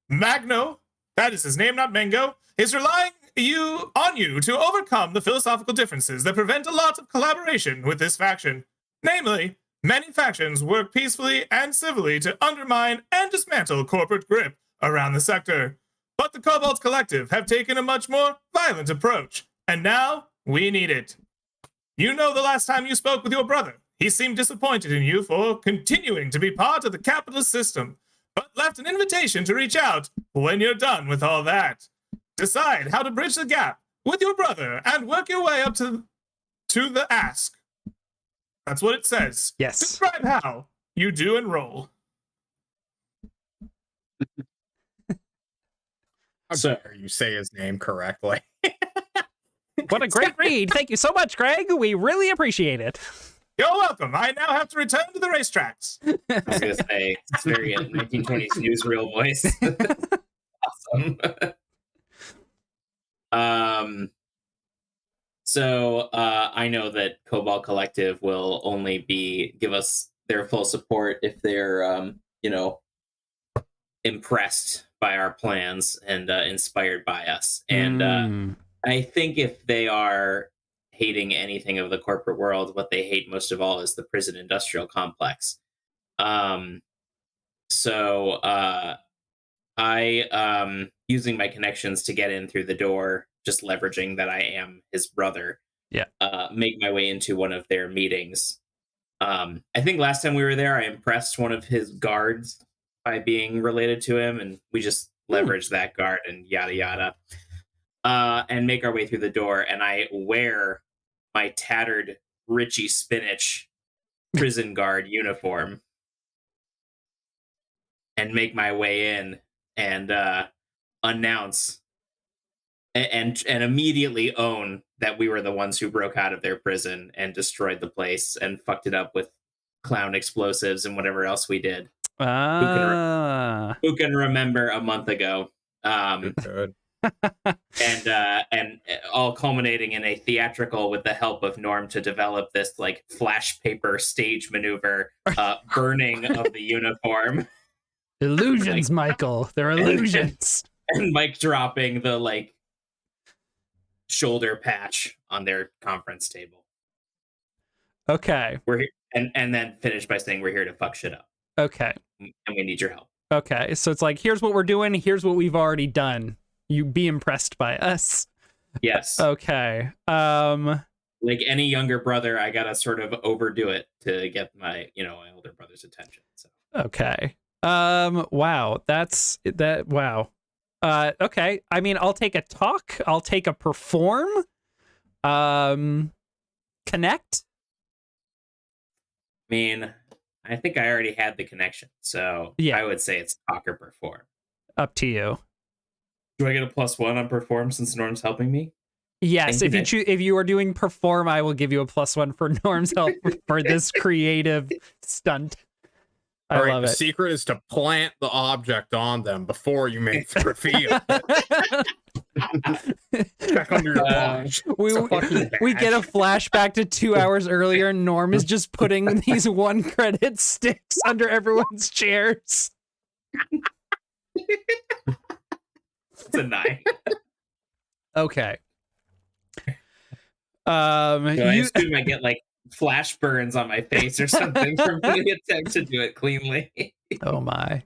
Speaker 5: Magno, that is his name, not Mango, is relying on you to overcome the philosophical differences that prevent a lot of collaboration with this faction. Namely, many factions work peacefully and civilly to undermine and dismantle corporate grip around the sector. But the Cobalt Collective have taken a much more violent approach, and now we need it. You know the last time you spoke with your brother, he seemed disappointed in you for continuing to be part of the capitalist system, but left an invitation to reach out when you're done with all that. Decide how to bridge the gap with your brother and work your way up to the ask. That's what it says.
Speaker 1: Yes.
Speaker 5: Describe how you do enroll.
Speaker 4: How dare you say his name correctly?
Speaker 1: What a great read. Thank you so much, Greg. We really appreciate it.
Speaker 5: You're welcome. I now have to return to the racetracks.
Speaker 3: I was going to say, it's very 1920s newsreel voice. Awesome. So I know that Cobalt Collective will only give us their full support if they're, impressed by our plans and inspired by us. And I think if they are hating anything of the corporate world, what they hate most of all is the prison industrial complex. So I, using my connections to get in through the door, just leveraging that I am his brother, make my way into one of their meetings. I think last time we were there, I impressed one of his guards by being related to him, and we just leveraged that guard and yada yada. And make our way through the door, and I wear my tattered Richie Spinach prison guard uniform and make my way in and announce and immediately own that we were the ones who broke out of their prison and destroyed the place and fucked it up with clown explosives and whatever else we did. Who can remember a month ago?
Speaker 4: Good.
Speaker 3: And all culminating in a theatrical with the help of Norm to develop this like flash paper stage maneuver, burning of the uniform.
Speaker 1: Illusions, Michael. They're illusions.
Speaker 3: And Mike dropping the like shoulder patch on their conference table.
Speaker 1: Okay.
Speaker 3: We're here, and then finish by saying we're here to fuck shit up.
Speaker 1: Okay.
Speaker 3: And we need your help.
Speaker 1: Okay. So it's like, here's what we're doing. Here's what we've already done. You be impressed by us.
Speaker 3: Yes.
Speaker 1: Okay.
Speaker 3: Like any younger brother, I gotta sort of overdo it to get my older brother's attention. So.
Speaker 1: Okay. Wow. That's that. Wow. Okay. I mean, I'll take a talk. I'll take a perform. Connect.
Speaker 3: I mean, I think I already had the connection, so
Speaker 1: yeah.
Speaker 3: I would say it's talk or perform.
Speaker 1: Up to you.
Speaker 3: Do I get a +1 on perform since Norm's helping me?
Speaker 1: Yes,
Speaker 3: Thank you,
Speaker 1: if if you are doing perform, I will give you a +1 for Norm's help for this creative stunt. I
Speaker 4: All right,
Speaker 1: love
Speaker 4: the
Speaker 1: it.
Speaker 4: secret is to plant the object on them before you make the reveal. Check under your watch.
Speaker 1: we
Speaker 4: It's a fucking
Speaker 1: we get a
Speaker 4: badge.
Speaker 1: flashback to 2 hours earlier. And Norm is just putting these 1 credit sticks under everyone's chairs.
Speaker 3: It's a 9.
Speaker 1: Okay.
Speaker 3: So I
Speaker 1: You
Speaker 3: assume I get like flash burns on my face or something from the attempt to do it cleanly.
Speaker 1: oh my.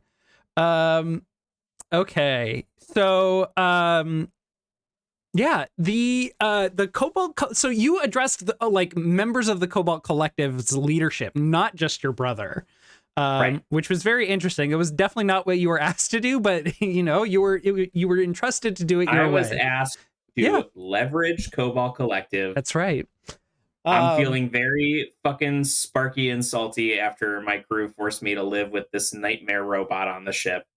Speaker 1: Okay. So yeah, the Cobalt so you addressed the like members of the Cobalt Collective's leadership, not just your brother.
Speaker 3: Right.
Speaker 1: Which was very interesting. It was definitely not what you were asked to do, but you know, you were entrusted to do it your
Speaker 3: I was
Speaker 1: way.
Speaker 3: asked to leverage Cobalt Collective.
Speaker 1: That's right.
Speaker 3: I'm feeling very fucking sparky and salty after my crew forced me to live with this nightmare robot on the ship.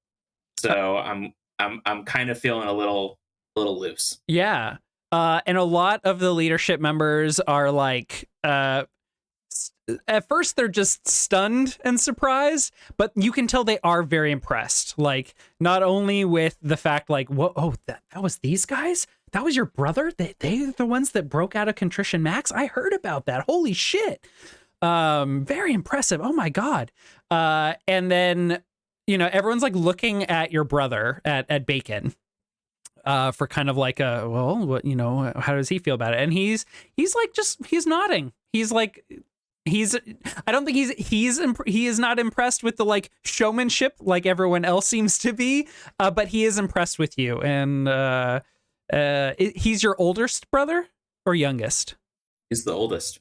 Speaker 3: So I'm kind of feeling a little loose.
Speaker 1: Yeah. And a lot of the leadership members are like at first they're just stunned and surprised, but you can tell they are very impressed. Like not only with the fact like, whoa, oh, that was these guys? That was your brother? They're the ones that broke out of Contrition Max? I heard about that. Holy shit. Very impressive. Oh my God. And then, you know, everyone's like looking at your brother at Bacon. For kind of like a, well, what, you know, how does he feel about it? And he's like, he's nodding. He's like, I don't think he is not impressed with the like showmanship like everyone else seems to be, but he is impressed with you. And he's your oldest brother or youngest?
Speaker 3: He's the oldest.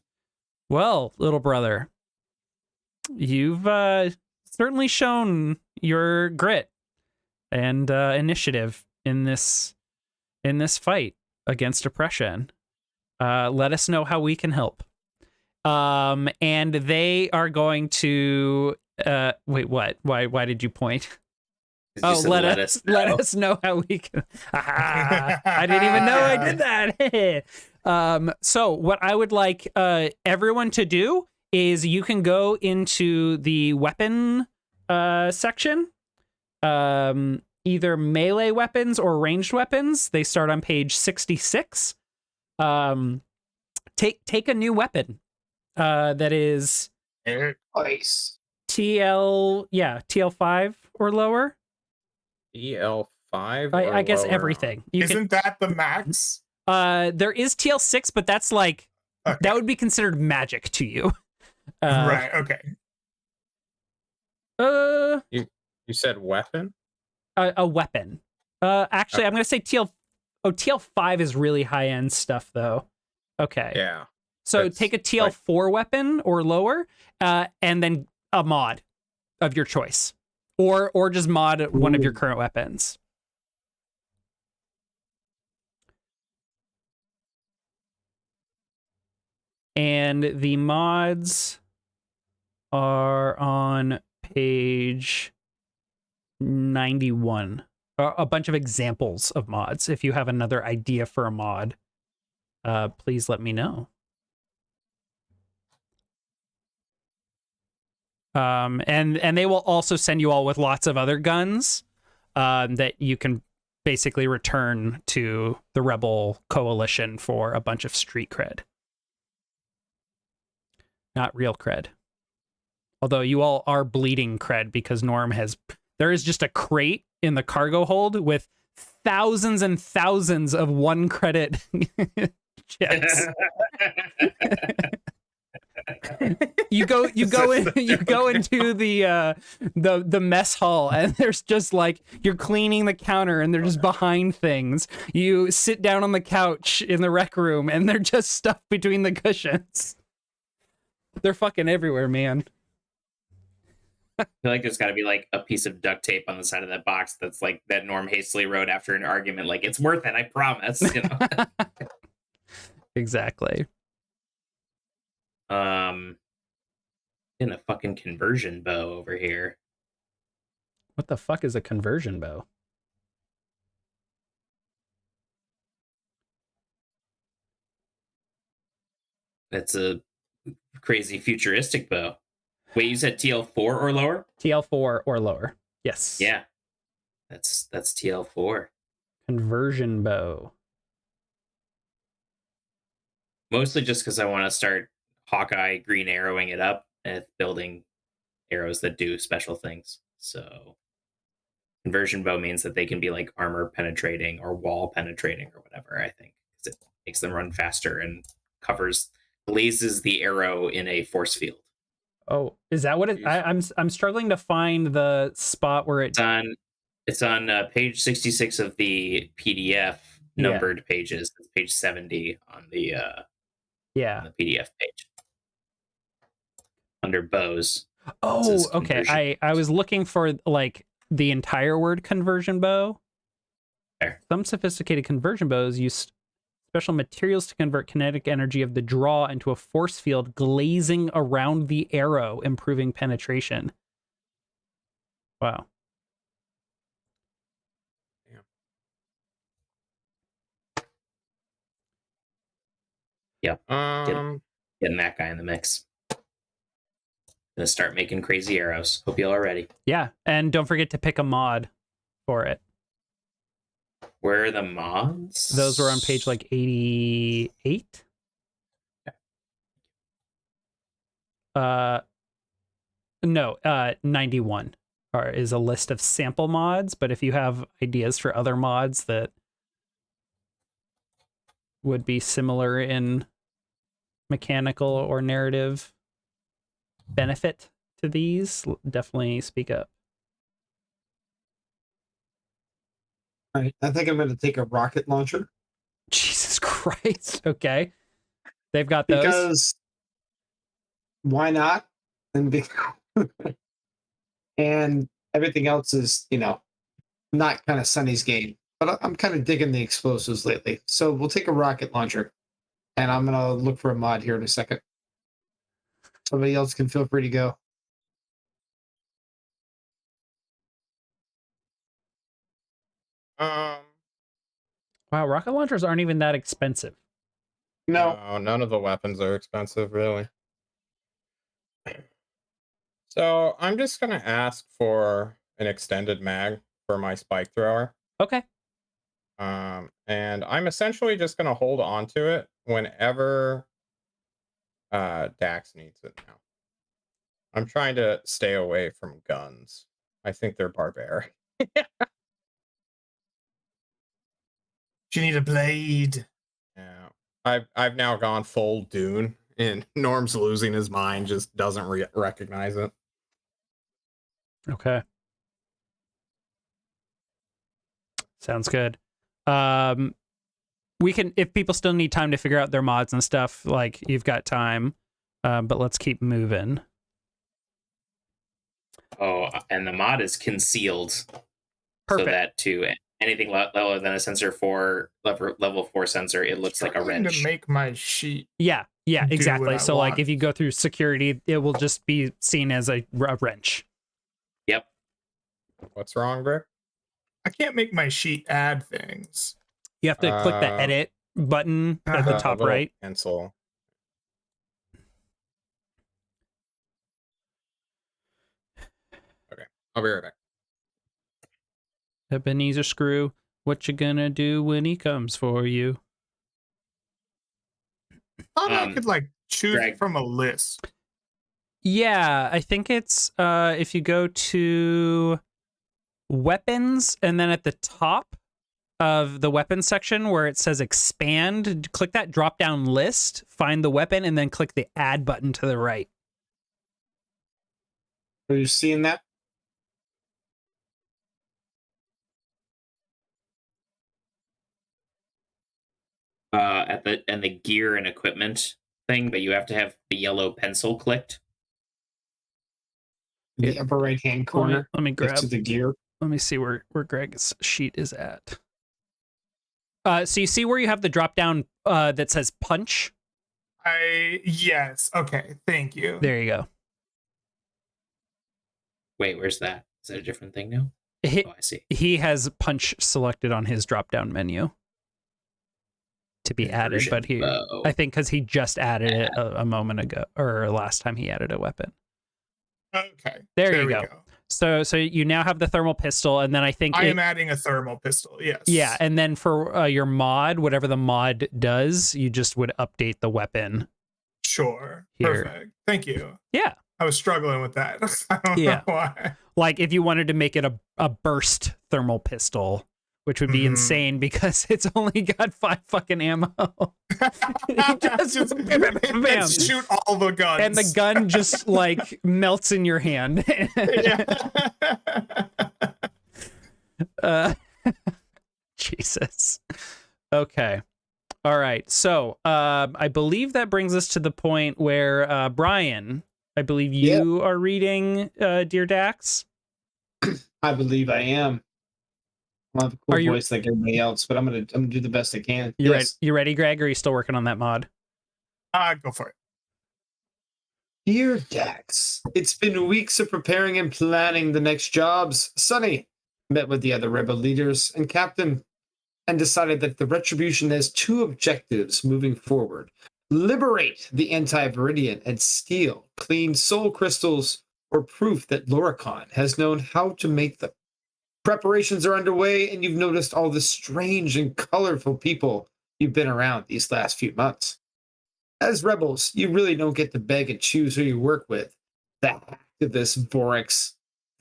Speaker 1: Well, little brother, you've certainly shown your grit and initiative in this fight against oppression. Let us know how we can help. And they are going to wait, what? Why did you point? Oh, let us know how we can. I didn't even know I did that. So what I would like everyone to do is you can go into the weapon section. Either melee weapons or ranged weapons. They start on page 66. Take a new weapon that is
Speaker 2: Nice.
Speaker 1: TL5 or lower.
Speaker 4: EL5.
Speaker 1: I guess everything.
Speaker 5: Isn't that the max?
Speaker 1: There is TL6, but that's like that would be considered magic to you.
Speaker 5: Right. Okay.
Speaker 4: You said weapon?
Speaker 1: A weapon. Actually, I'm gonna say TL5 is really high end stuff though. Okay.
Speaker 4: Yeah.
Speaker 1: So
Speaker 4: That's
Speaker 1: take a TL4 weapon or lower, and then a mod of your choice, or just mod one of your current weapons. And the mods are on page 91. A bunch of examples of mods. If you have another idea for a mod, please let me know. And they will also send you all with lots of other guns that you can basically return to the Rebel Coalition for a bunch of street cred. Not real cred. Although you all are bleeding cred because Norm there is just a crate in the cargo hold with thousands and thousands of 1 credit chips. you go into the mess hall, and there's just like you're cleaning the counter and they're just behind things. You sit down on the couch in the rec room and they're just stuffed between the cushions. They're fucking everywhere, man.
Speaker 3: I feel like there's got to be like a piece of duct tape on the side of that box that's like that Norm hastily wrote after an argument. Like, it's worth it, I promise. You know?
Speaker 1: Exactly.
Speaker 3: In a fucking conversion bow over here.
Speaker 1: What the fuck is a conversion bow?
Speaker 3: That's a crazy futuristic bow. Wait, you said TL4 or lower?
Speaker 1: TL4 or lower. Yes.
Speaker 3: Yeah, that's TL4.
Speaker 1: Conversion bow.
Speaker 3: Mostly just because I want to start Hawkeye green arrowing it up and building arrows that do special things. So conversion bow means that they can be like armor penetrating or wall penetrating or whatever, I think, because it makes them run faster and glazes the arrow in a force field.
Speaker 1: Oh, is that what it? I'm struggling to find the spot where it.
Speaker 3: It's on page 66 of the PDF numbered pages. It's page 70 on the on the PDF page under bows.
Speaker 1: Oh, okay. I was looking for like the entire word conversion bow.
Speaker 3: There.
Speaker 1: Some sophisticated conversion bows use special materials to convert kinetic energy of the draw into a force field, glazing around the arrow, improving penetration. Wow.
Speaker 3: Yep. Getting that guy in the mix. Gonna start making crazy arrows. Hope y'all are ready.
Speaker 1: Yeah, and don't forget to pick a mod for it.
Speaker 3: Where are the mods?
Speaker 1: Those were on page like 88. No, 91 is a list of sample mods, but if you have ideas for other mods that would be similar in mechanical or narrative benefit to these, definitely speak up.
Speaker 2: All right, I think I'm going to take a rocket launcher.
Speaker 1: Jesus Christ. Okay. They've got those.
Speaker 2: Because why not? And everything else is, not kind of Sunny's game. But I'm kind of digging the explosives lately. So we'll take a rocket launcher. And I'm going to look for a mod here in a second. Somebody else can feel free to go.
Speaker 1: Wow, rocket launchers aren't even that expensive.
Speaker 2: No,
Speaker 4: none of the weapons are expensive, really. So I'm just gonna ask for an extended mag for my spike thrower.
Speaker 1: Okay.
Speaker 4: And I'm essentially just gonna hold on to it whenever Dax needs it now. I'm trying to stay away from guns. I think they're barbaric.
Speaker 5: You need a blade.
Speaker 4: Yeah, I've now gone full Dune, and Norm's losing his mind, just doesn't recognize it.
Speaker 1: Okay. Sounds good. We can, if people still need time to figure out their mods and stuff, like you've got time, but let's keep moving.
Speaker 3: Oh, and the mod is concealed.
Speaker 1: Perfect.
Speaker 3: So that to anything lower than a sensor 4, level 4 sensor, it looks like a wrench.
Speaker 5: To make my sheet.
Speaker 1: Yeah, exactly. So
Speaker 5: want.
Speaker 1: like if you go through security, it will just be seen as a wrench.
Speaker 3: Yep.
Speaker 4: What's wrong, Brick?
Speaker 5: I can't make my sheet add things.
Speaker 1: You have to click the edit button at the top right.
Speaker 4: Pencil. Okay, I'll be right back.
Speaker 1: Ebenezer Screw, what you gonna do when he comes for you?
Speaker 5: I could like choose
Speaker 3: Greg.
Speaker 5: from a list.
Speaker 1: Yeah, I think it's if you go to weapons and then at the top of the weapons section where it says expand, click that drop down list, find the weapon, and then click the add button to the right.
Speaker 2: Are you seeing that?
Speaker 3: At the gear and equipment thing, but you have to have the yellow pencil clicked.
Speaker 2: The upper right hand corner.
Speaker 1: Let me grab
Speaker 2: next to the gear.
Speaker 1: Let me see where Greg's sheet is at. So you see where you have the drop down that says punch?
Speaker 5: Yes. Okay. Thank you.
Speaker 1: There you go.
Speaker 3: Wait, where's that? Is that a different thing now?
Speaker 1: I
Speaker 3: see.
Speaker 1: He has punch selected on his drop down menu. to be added, but I think because he just added it a moment ago, or last time he added a weapon.
Speaker 5: Okay.
Speaker 1: There you
Speaker 5: we
Speaker 1: go. So you now have the thermal pistol, and then I think
Speaker 5: I am adding a thermal pistol. Yes.
Speaker 1: Yeah, and then for your mod, whatever the mod does, you just would update the weapon.
Speaker 5: Sure.
Speaker 1: Here.
Speaker 5: Perfect. Thank you.
Speaker 1: Yeah.
Speaker 5: I was struggling with that. I don't know why.
Speaker 1: Like if you wanted to make it a burst thermal pistol, which would be insane because it's only got 5 fucking ammo.
Speaker 5: just bam. Shoot all the guns.
Speaker 1: And the gun just like melts in your hand. Jesus. Okay. All right. So I believe that brings us to the point where Brian, I believe you are reading Dear Dax.
Speaker 2: I believe I am. I have a cool voice like everybody else, but I'm gonna do the best I can.
Speaker 1: You ready, Greg? Or are you still working on that mod?
Speaker 5: Go for it.
Speaker 2: Dear Dax, it's been weeks of preparing and planning the next jobs. Sonny met with the other rebel leaders and captain and decided that the Retribution has 2 objectives moving forward. Liberate the anti-Viridian and steal clean soul crystals or proof that Loricon has known how to make them. Preparations are underway, and you've noticed all the strange and colorful people you've been around these last few months. As rebels, you really don't get to beg and choose who you work with. The activist Vorix,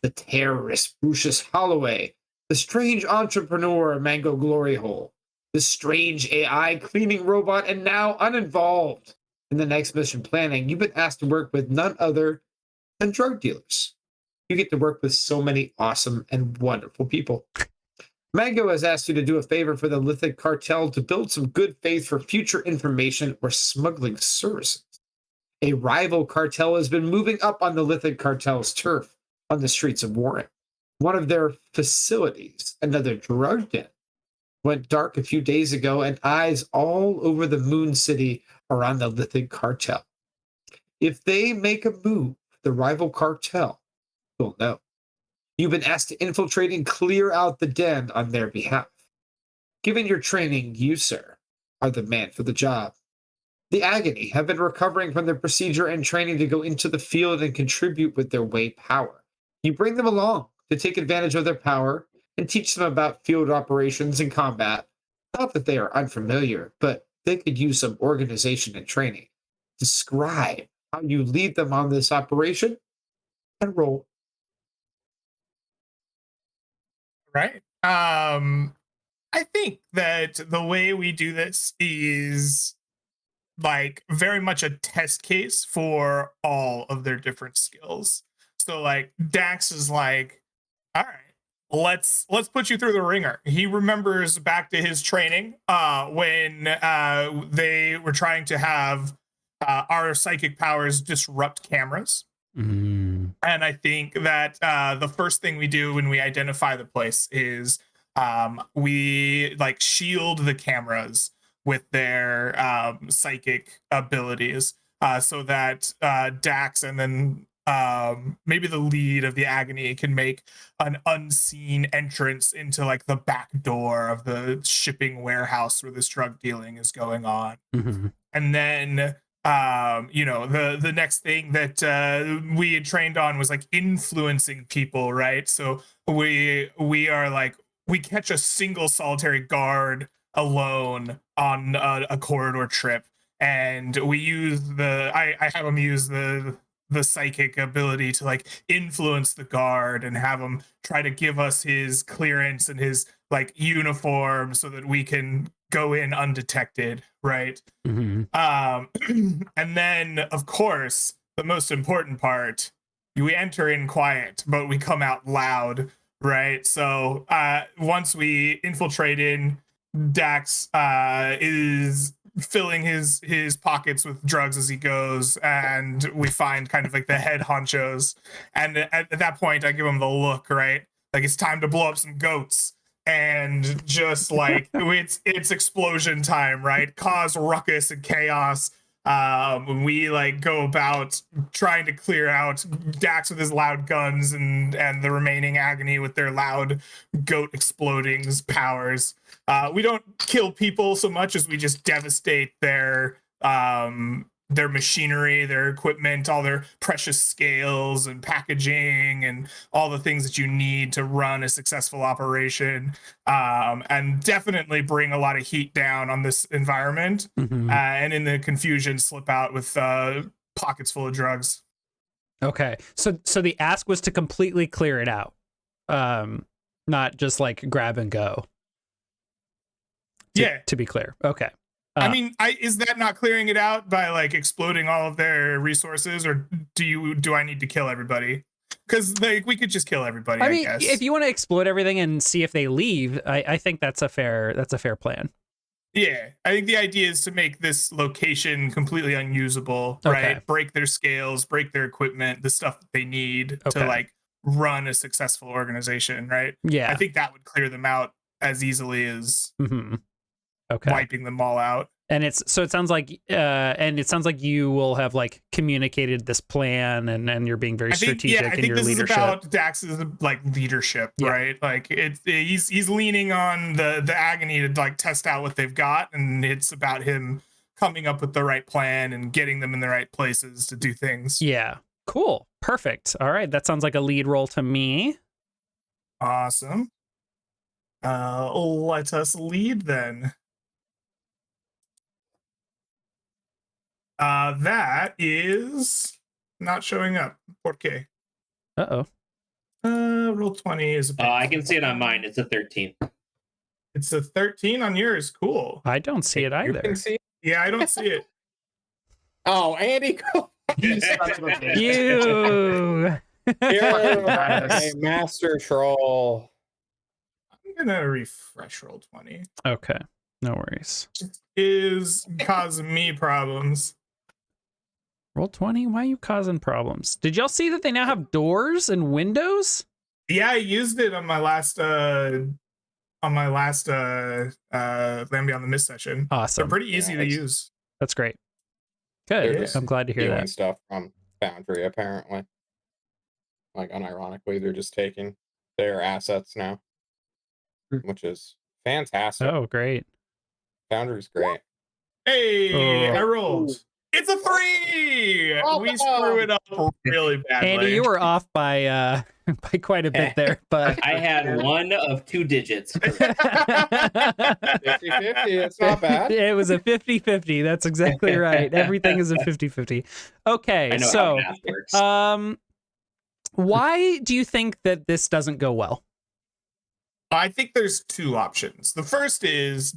Speaker 2: the terrorist Brucius Holloway, the strange entrepreneur Mango Glory Hole, the strange AI cleaning robot, and now uninvolved in the next mission planning, you've been asked to work with none other than drug dealers. You get to work with so many awesome and wonderful people. Mango has asked you to do a favor for the Lithic cartel to build some good faith for future information or smuggling services. A rival cartel has been moving up on the Lithic cartel's turf on the streets of Warren. One of their facilities, another drug den, went dark a few days ago, and eyes all over the Moon City are on the Lithic cartel. If they make a move, the rival cartel will know. You've been asked to infiltrate and clear out the den on their behalf. Given your training, you, sir, are the man for the job. The Agony have been recovering from their procedure and training to go into the field and contribute with their way power. You bring them along to take advantage of their power and teach them about field operations and combat. Not that they are unfamiliar, but they could use some organization and training. Describe how you lead them on this operation and roll.
Speaker 5: Right. I think that the way we do this is like very much a test case for all of their different skills. So like Dax is like, all right, let's put you through the ringer. He remembers back to his training when they were trying to have our psychic powers disrupt cameras. And I think that the first thing we do when we identify the place is we like shield the cameras with their psychic abilities so that Dax and then maybe the lead of the Agony can make an unseen entrance into like the back door of the shipping warehouse where this drug dealing is going on. And then the next thing that we had trained on was like influencing people, right? So we are like, we catch a single solitary guard alone on a corridor trip, and we use I have him use the psychic ability to like influence the guard and have him try to give us his clearance and his like uniform so that we can go in undetected, right? And then of course the most important part, we enter in quiet but we come out loud, right? So once we infiltrate in, Dax is filling his pockets with drugs as he goes, and we find kind of like the head honchos, and at that point I give him the look, right? Like it's time to blow up some goats, and just like it's explosion time, right? Cause ruckus and chaos when we like go about trying to clear out Dax with his loud guns and the remaining Agony with their loud goat exploding powers. we don't kill people so much as we just devastate their machinery, their equipment, all their precious scales and packaging and all the things that you need to run a successful operation, and definitely bring a lot of heat down on this environment, and in the confusion slip out with pockets full of drugs.
Speaker 1: Okay, so the ask was to completely clear it out, not just like grab and go. To be clear. Okay.
Speaker 5: I mean, is that not clearing it out by like exploding all of their resources, or do I need to kill everybody? Because like we could just kill everybody. I mean, guess.
Speaker 1: If you want to explode everything and see if they leave, I think that's a fair plan.
Speaker 5: Yeah, I think the idea is to make this location completely unusable,
Speaker 1: Okay.
Speaker 5: right? Break their scales, break their equipment, the stuff that they need to like run a successful organization, right?
Speaker 1: Yeah,
Speaker 5: I think that would clear them out as easily as
Speaker 1: okay,
Speaker 5: wiping them all out.
Speaker 1: And it sounds like you will have like communicated this plan, and you're being very strategic in your leadership. I think this is
Speaker 5: about Dax's like leadership, right? Like he's leaning on the agony to like test out what they've got, and it's about him coming up with the right plan and getting them in the right places to do things.
Speaker 1: Yeah, cool, perfect. All right, that sounds like a lead role to me.
Speaker 5: Awesome. Let us lead then. That is not showing up. ¿Por qué? Roll 20 is
Speaker 3: I can see it on mine. It's a 13.
Speaker 5: It's a 13 on yours. Cool.
Speaker 1: I don't see it either.
Speaker 4: You can see it?
Speaker 5: Yeah, I don't see it.
Speaker 4: Oh, Andy, go.
Speaker 1: You.
Speaker 4: You're a master troll.
Speaker 5: I'm gonna refresh roll 20.
Speaker 1: Okay, no worries.
Speaker 5: It is causing me problems.
Speaker 1: Roll 20? Why are you causing problems? Did y'all see that they now have doors and windows?
Speaker 5: Yeah, I used it on my last Land Beyond the Mist session.
Speaker 1: Awesome.
Speaker 5: They're pretty easy to use.
Speaker 1: That's great. Good.
Speaker 4: They're
Speaker 1: I'm glad to hear that.
Speaker 4: Stuff from Foundry, apparently. Like, unironically, they're just taking their assets now, which is fantastic.
Speaker 1: Oh, great.
Speaker 4: Foundry's great.
Speaker 5: Hey, I rolled. It's a 3.
Speaker 4: Oh,
Speaker 5: we screw it up really badly.
Speaker 1: Andy, you were off by by quite a bit there, but
Speaker 3: I had one of 2 digits.
Speaker 4: 50-50, it's not bad.
Speaker 1: It was a 50-50. That's exactly right. Everything is a 50-50. Okay,
Speaker 3: I know
Speaker 1: so
Speaker 3: how math works.
Speaker 1: why do you think that this doesn't go well?
Speaker 5: I think there's 2 options. The first is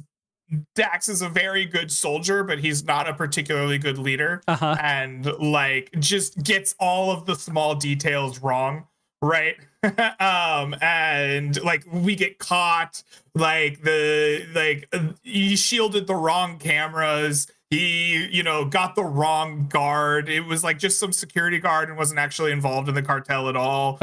Speaker 5: Dax is a very good soldier, but he's not a particularly good leader, and like just gets all of the small details wrong, right? And like we get caught, like he shielded the wrong cameras. He, got the wrong guard. It was like just some security guard and wasn't actually involved in the cartel at all.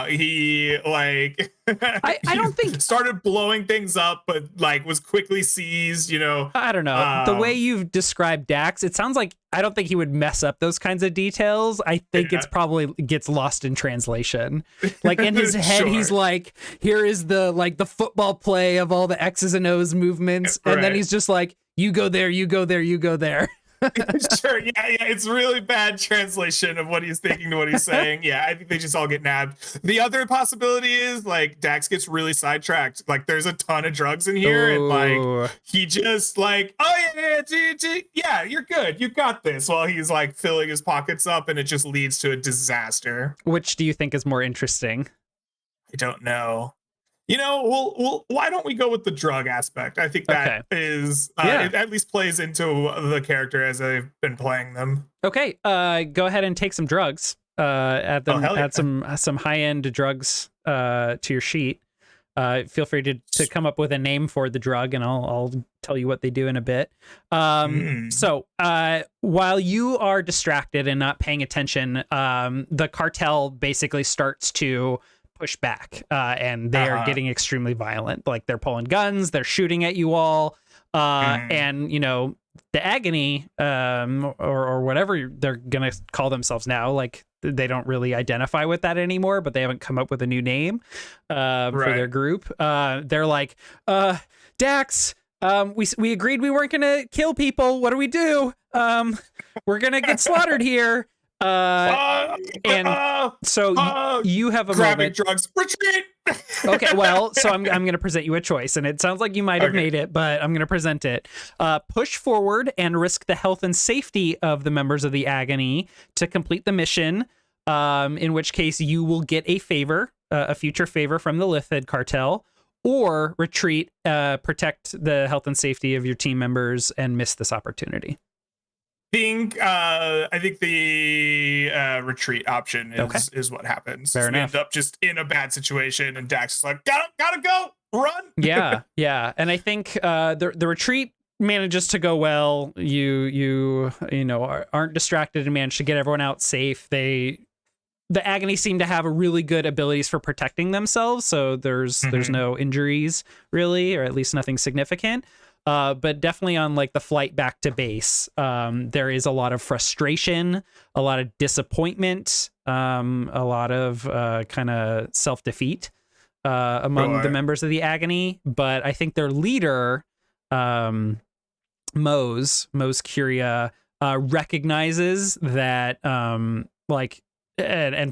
Speaker 5: He like
Speaker 1: I don't think
Speaker 5: started blowing things up, but like was quickly seized,
Speaker 1: I don't know. The way you've described Dax, it sounds like I don't think he would mess up those kinds of details. I think it's probably gets lost in translation. Like in his head, he's like, here is the football play of all the X's and O's movements. And then he's just like, you go there, you go there, you go there.
Speaker 5: Sure, yeah, it's really bad translation of what he's thinking to what he's saying. Yeah, I think they just all get nabbed. The other possibility is like Dax gets really sidetracked. Like there's a ton of drugs in here, and like he just like, oh yeah, you're good, you got this, while he's like filling his pockets up, and it just leads to a disaster.
Speaker 1: Which do you think is more interesting?
Speaker 5: I don't know. Well, why don't we go with the drug aspect? I think that is, it at least plays into the character as I've been playing them.
Speaker 1: Okay, go ahead and take some drugs. Add some high-end drugs to your sheet. Feel free to come up with a name for the drug, and I'll tell you what they do in a bit. So while you are distracted and not paying attention, the cartel basically starts to push back, and they're getting extremely violent. Like they're pulling guns, they're shooting at you all, and the agony, or whatever they're gonna call themselves now, like they don't really identify with that anymore, but they haven't come up with a new name for their group. They're like, Dax, we agreed we weren't gonna kill people. What do we do? We're gonna get slaughtered here. And so you have a
Speaker 5: grabbing
Speaker 1: moment.
Speaker 5: drugs. Retreat.
Speaker 1: Okay, well, so I'm going to present you a choice, and it sounds like you might have made it, but I'm going to present it. Push forward and risk the health and safety of the members of the Agony to complete the mission, in which case you will get a favor, a future favor from the Lithid cartel, or retreat, protect the health and safety of your team members, and miss this opportunity.
Speaker 5: I think the retreat option is what happens.
Speaker 1: Fair enough.
Speaker 5: We end up just in a bad situation, and Dax is like, gotta go, run.
Speaker 1: Yeah, and I think the retreat manages to go well. You know aren't distracted and manage to get everyone out safe. The Agony seem to have really good abilities for protecting themselves, so there's no injuries really, or at least nothing significant. But definitely on like the flight back to base, there is a lot of frustration, a lot of disappointment, a lot of kind of self-defeat among the members of the Agony. But I think their leader, Mose Curia, recognizes that and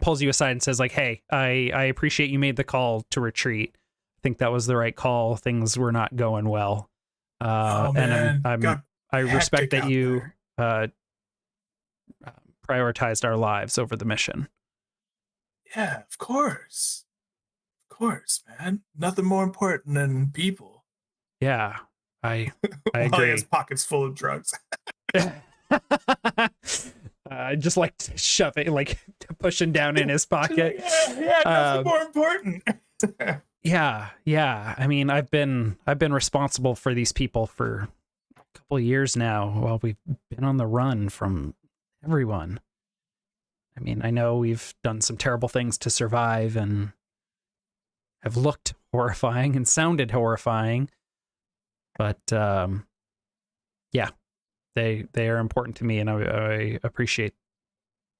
Speaker 1: pulls you aside and says like, hey, I appreciate you made the call to retreat. I think that was the right call. Things were not going well. And I respect that you prioritized our lives over the mission.
Speaker 5: Yeah, of course, man. Nothing more important than people.
Speaker 1: Yeah, I
Speaker 5: While
Speaker 1: agree.
Speaker 5: he has pockets full of drugs.
Speaker 1: Just like shoving, like pushing down in his pocket.
Speaker 5: Yeah, nothing more important.
Speaker 1: Yeah. I mean, I've been responsible for these people for a couple of years now while we've been on the run from everyone. I mean, I know we've done some terrible things to survive and have looked horrifying and sounded horrifying, but yeah, they are important to me, and I appreciate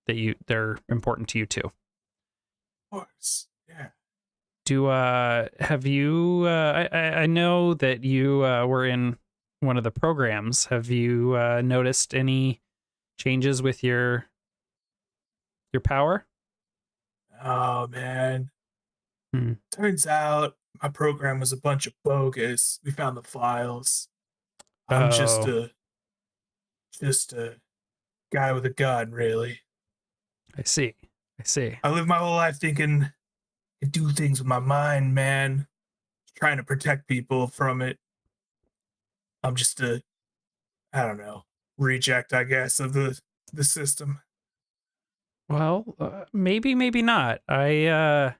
Speaker 1: that they're important to you too.
Speaker 5: Of course, yeah.
Speaker 1: Have you I know that you were in one of the programs. Have you noticed any changes with your power?
Speaker 5: Oh man. Turns out my program was a bunch of bogus. We found the files. I'm just a guy with a gun, really.
Speaker 1: I see.
Speaker 5: I lived my whole life thinking I do things with my mind, man. Trying to protect people from it. I'm just I don't know, reject, I guess, of the system.
Speaker 1: Well, maybe not. We're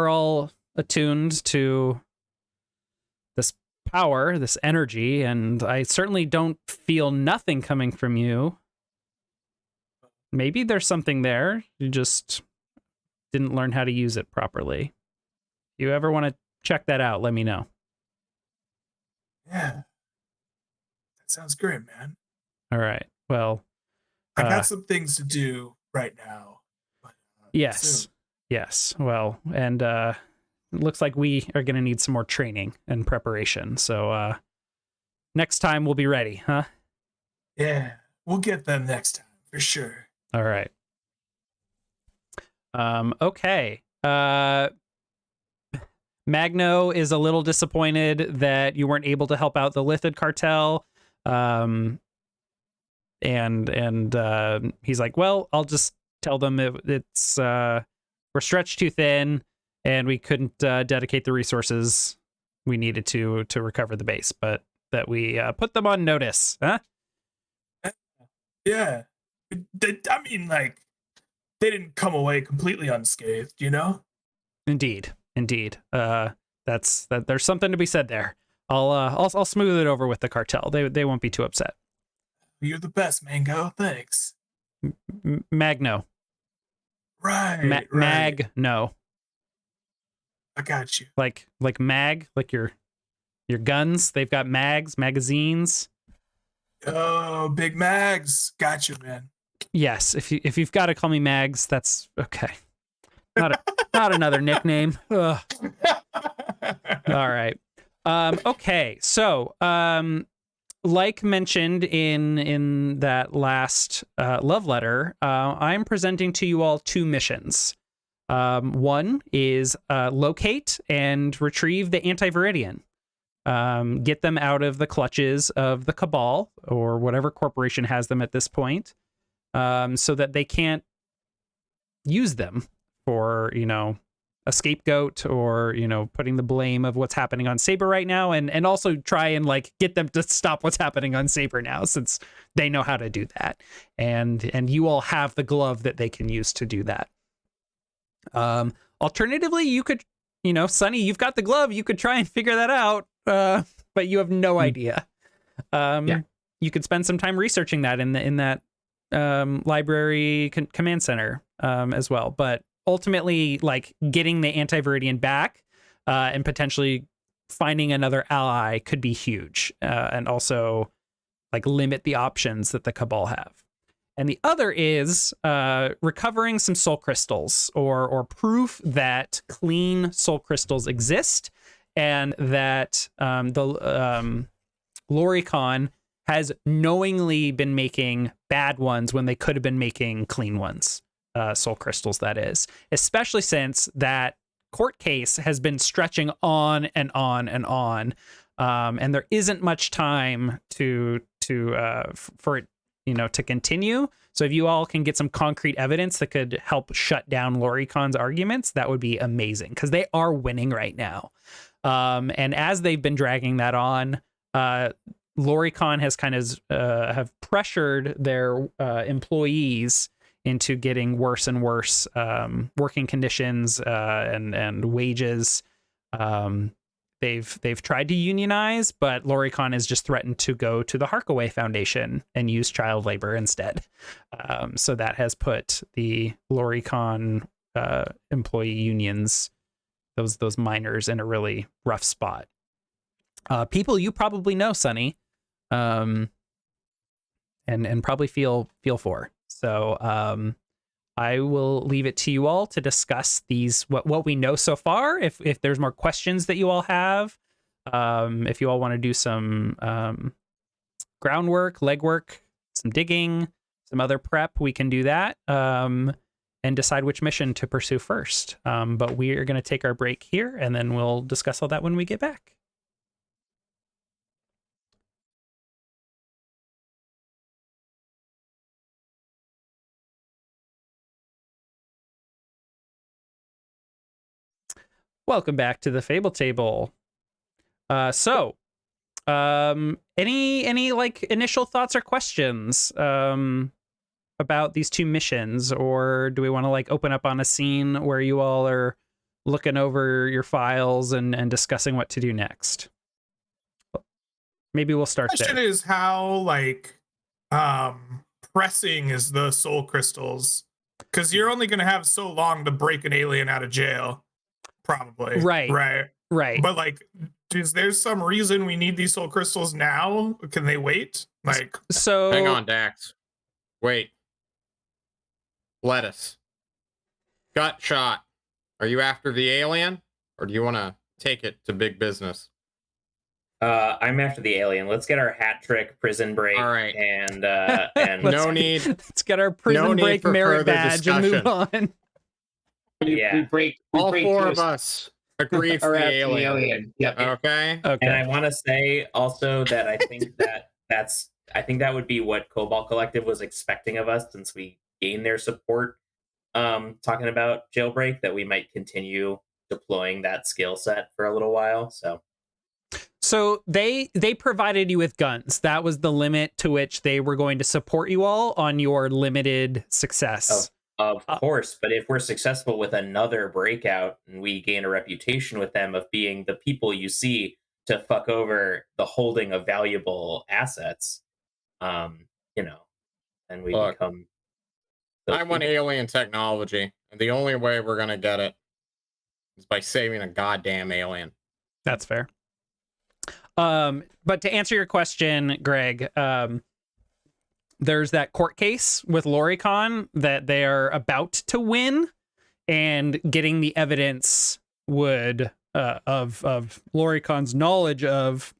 Speaker 1: all attuned to this power, this energy, and I certainly don't feel nothing coming from you. Maybe there's something there. You just didn't learn how to use it properly. If you ever want to check that out, let me know.
Speaker 5: Yeah. That sounds great, man.
Speaker 1: All right. Well,
Speaker 5: I got some things to do right now. But,
Speaker 1: yes.
Speaker 5: soon.
Speaker 1: Yes. Well, and it looks like we are going to need some more training and preparation. So next time we'll be ready, huh?
Speaker 5: Yeah. We'll get them next time for sure.
Speaker 1: All right. Okay. Magno is a little disappointed that you weren't able to help out the Lithid cartel. And he's like, well, I'll just tell them it's we're stretched too thin and we couldn't dedicate the resources we needed to recover the base, but that we put them on notice, huh?
Speaker 5: Yeah. I mean, like, they didn't come away completely unscathed, you know?
Speaker 1: Indeed. There's something to be said there. I'll smooth it over with the cartel. They won't be too upset.
Speaker 5: You're the best, Mango. Thanks.
Speaker 1: Magno.
Speaker 5: Right.
Speaker 1: Magno.
Speaker 5: I got you.
Speaker 1: Like mag, like your guns. They've got magazines.
Speaker 5: Oh, big mags. Got you, man.
Speaker 1: Yes, if you've got to call me Mags, that's okay. Not another nickname. Ugh. All right. Okay. So, like mentioned in that last love letter, I'm presenting to you all 2 missions. One is locate and retrieve the Anti-Viridian. Get them out of the clutches of the Cabal or whatever corporation has them at this point, so that they can't use them for, a scapegoat or, putting the blame of what's happening on Saber right now, and also try and like get them to stop what's happening on Saber now, since they know how to do that. And you all have the glove that they can use to do that. Alternatively, you could, Sonny, you've got the glove. You could try and figure that out, but you have no idea. You could spend some time researching that in that library command center as well. But ultimately, like getting the Anti-Viridian back and potentially finding another ally could be huge, and also like limit the options that the Cabal have. And the other is recovering some soul crystals or proof that clean soul crystals exist, and that the Loricon has knowingly been making bad ones when they could have been making clean ones. Soul crystals, that is, especially since that court case has been stretching on and on and on, and there isn't much time for it, to continue. So if you all can get some concrete evidence that could help shut down Loricon's arguments, that would be amazing, because they are winning right now. And as they've been dragging that on, Loricon has kind of have pressured their employees into getting worse and worse working conditions and wages. They've tried to unionize, but Loricon has just threatened to go to the Harkaway Foundation and use child labor instead. So that has put the Loricon employee unions, those miners, in a really rough spot. People you probably know, Sonny, and probably feel for. So I will leave it to you all to discuss what we know so far. If there's more questions that you all have, if you all want to do some groundwork, legwork, some digging, some other prep, we can do that, and decide which mission to pursue first. But we are going to take our break here, and then we'll discuss all that when we get back. Welcome back to the Fable Table. So, any like initial thoughts or questions about these 2 missions, or do we want to like open up on a scene where you all are looking over your files and discussing what to do next? Maybe we'll start there.
Speaker 5: The question is how like pressing is the soul crystals, because you're only going to have so long to break an alien out of jail. Probably. Right. But like, is there some reason we need these soul crystals now? Can they wait? Like,
Speaker 1: so
Speaker 4: hang on, Dax. Wait. Lettuce. Gut shot. Are you after the alien, or do you want to take it to big business?
Speaker 3: I'm after the alien. Let's get our hat trick prison break.
Speaker 4: All right.
Speaker 3: And
Speaker 1: let's get our prison break merit badge and move on.
Speaker 3: Yeah.
Speaker 4: All 4 of us agree for the alien.
Speaker 2: Yep.
Speaker 4: Okay.
Speaker 3: And I want to say also that I think that would be what Cobalt Collective was expecting of us, since we gained their support talking about jailbreak, that we might continue deploying that skill set for a little while. So
Speaker 1: they provided you with guns. That was the limit to which they were going to support you all on your limited success.
Speaker 3: Of course, but if we're successful with another breakout and we gain a reputation with them of being the people you see to fuck over the holding of valuable assets, then we become.
Speaker 4: I want alien technology, and the only way we're gonna get it is by saving a goddamn alien.
Speaker 1: That's fair. But to answer your question, Greg, there's that court case with Loricon that they are about to win, and getting the evidence would of Loricon's knowledge of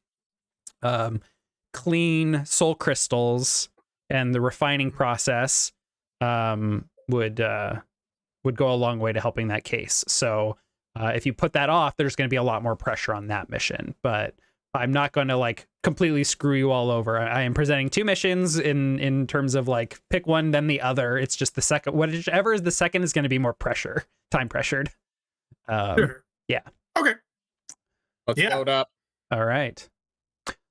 Speaker 1: clean soul crystals and the refining process would go a long way to helping that case. So if you put that off, there's going to be a lot more pressure on that mission. But I'm not going to like completely screw you all over. I am presenting two missions in terms of like pick one, then the other. It's just the second, whichever is the second is going to be more time pressured.
Speaker 5: Sure.
Speaker 1: Yeah.
Speaker 5: Okay.
Speaker 4: Let's load up.
Speaker 1: All right.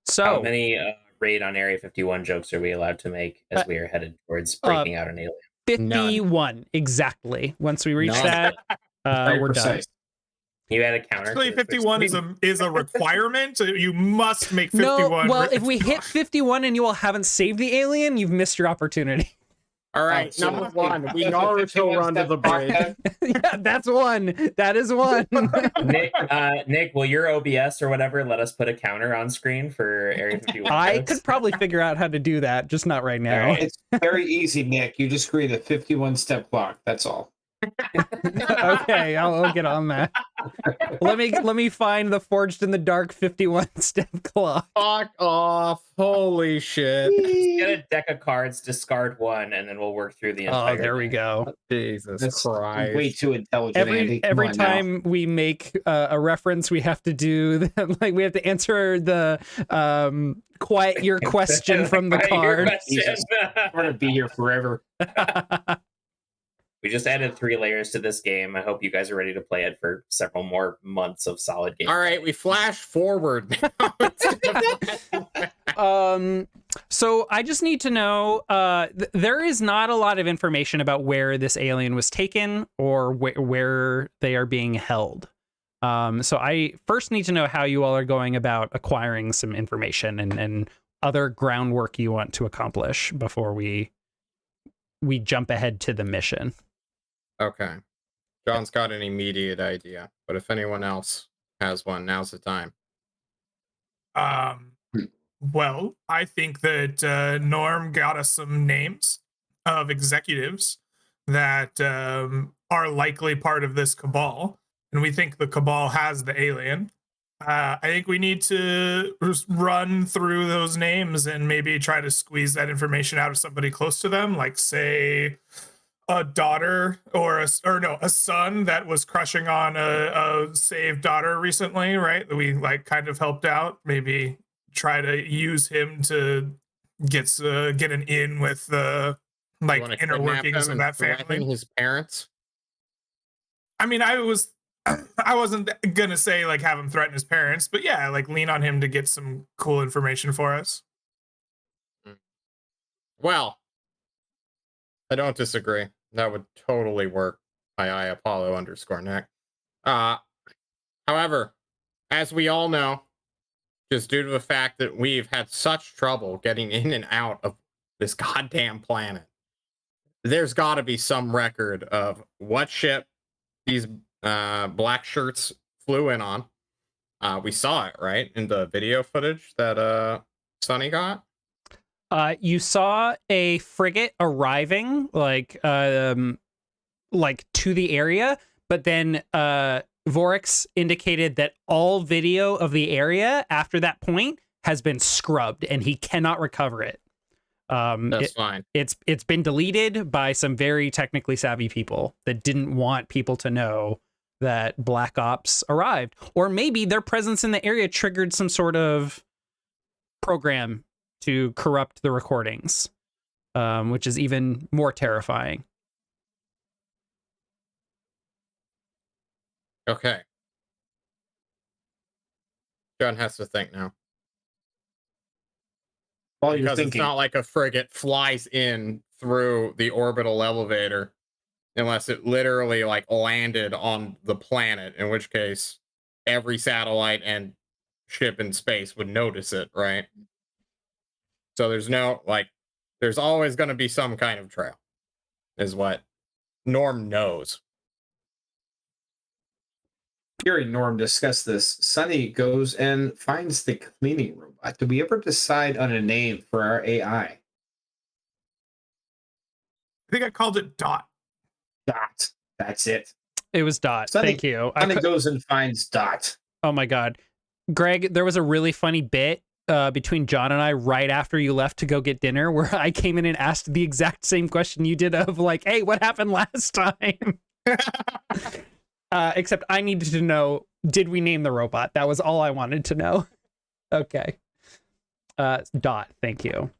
Speaker 1: So
Speaker 3: how many raid on Area 51 jokes are we allowed to make as we are headed towards breaking out an alien?
Speaker 1: 51 exactly. Once we reach that, we're
Speaker 2: precise.
Speaker 1: done.
Speaker 3: You had a counter.
Speaker 5: Actually, 51 is a requirement. So you must make 51.
Speaker 1: No, well, if we hit 51 and you all haven't saved the alien, you've missed your opportunity.
Speaker 4: All right,
Speaker 2: so
Speaker 4: number one, we Naruto run to the bridge.
Speaker 1: Yeah, that's one. That is one.
Speaker 3: Nick, will your OBS or whatever let us put a counter on screen for Area 51?
Speaker 1: I
Speaker 3: jokes?
Speaker 1: could probably figure out how to do that, just not right now.
Speaker 3: All right.
Speaker 2: It's very easy, Nick. You just create a 51-step clock. That's all.
Speaker 1: Okay, I'll get on that. Let me find the Forged in the Dark 51-step clock.
Speaker 4: Fuck off. Holy shit.
Speaker 3: Get a deck of cards, discard one, and then we'll work through the entire.
Speaker 1: Oh, there we go.
Speaker 4: Jesus
Speaker 2: That's
Speaker 4: Christ.
Speaker 2: way too intelligent, Andy. Come
Speaker 1: Every
Speaker 2: on now.
Speaker 1: time we make a reference, we have to do like we have to answer the quiet your question from the
Speaker 3: Quiet your
Speaker 1: card.
Speaker 3: question.
Speaker 2: We're gonna be here forever.
Speaker 3: We just added 3 layers to this game. I hope you guys are ready to play it for several more months of solid games.
Speaker 4: All right, we flash forward.
Speaker 1: So I just need to know, there is not a lot of information about where this alien was taken or where they are being held. So I first need to know how you all are going about acquiring some information and other groundwork you want to accomplish before we jump ahead to the mission.
Speaker 4: Okay. John's got an immediate idea, but if anyone else has one, now's the time.
Speaker 5: Well, I think that Norm got us some names of executives that are likely part of this cabal, and we think the cabal has the alien. I think we need to run through those names and maybe try to squeeze that information out of somebody close to them, like say a daughter or a son that was crushing on a saved daughter recently, right? That we like kind of helped out. Maybe try to use him to get an in with the like inner workings of that family.
Speaker 4: His parents.
Speaker 5: I mean, I wasn't gonna say like have him threaten his parents, but yeah, like lean on him to get some cool information for us.
Speaker 4: Well, I don't disagree. That would totally work. Apollo_Nick. However, as we all know, just due to the fact that we've had such trouble getting in and out of this goddamn planet, there's got to be some record of what ship these black shirts flew in on. We saw it, right, in the video footage that Sonny got.
Speaker 1: You saw a frigate arriving, like to the area, but then Vorix indicated that all video of the area after that point has been scrubbed, and he cannot recover it.
Speaker 4: That's fine.
Speaker 1: It's been deleted by some very technically savvy people that didn't want people to know that Black Ops arrived, or maybe their presence in the area triggered some sort of program to corrupt the recordings, which is even more terrifying.
Speaker 4: Okay. John has to think now.
Speaker 2: While you're
Speaker 4: Because it's
Speaker 2: thinking,
Speaker 4: not like a frigate flies in through the orbital elevator unless it literally like landed on the planet, in which case every satellite and ship in space would notice it, right? So there's always going to be some kind of trail, is what Norm knows.
Speaker 2: hearing Norm discuss this, Sonny goes and finds the cleaning robot. Did we ever decide on a name for our AI?
Speaker 5: I think I called it Dot.
Speaker 2: Dot. That's it.
Speaker 1: It was Dot.
Speaker 2: Sonny-
Speaker 1: Thank you.
Speaker 2: Sonny goes and finds Dot.
Speaker 1: Oh my God. Greg, there was a really funny bit between John and I right after you left to go get dinner where I came in and asked the exact same question you did of like, hey, what happened last time? Except I needed to know, did we name the robot? That was all I wanted to know. Okay. Dot, thank you.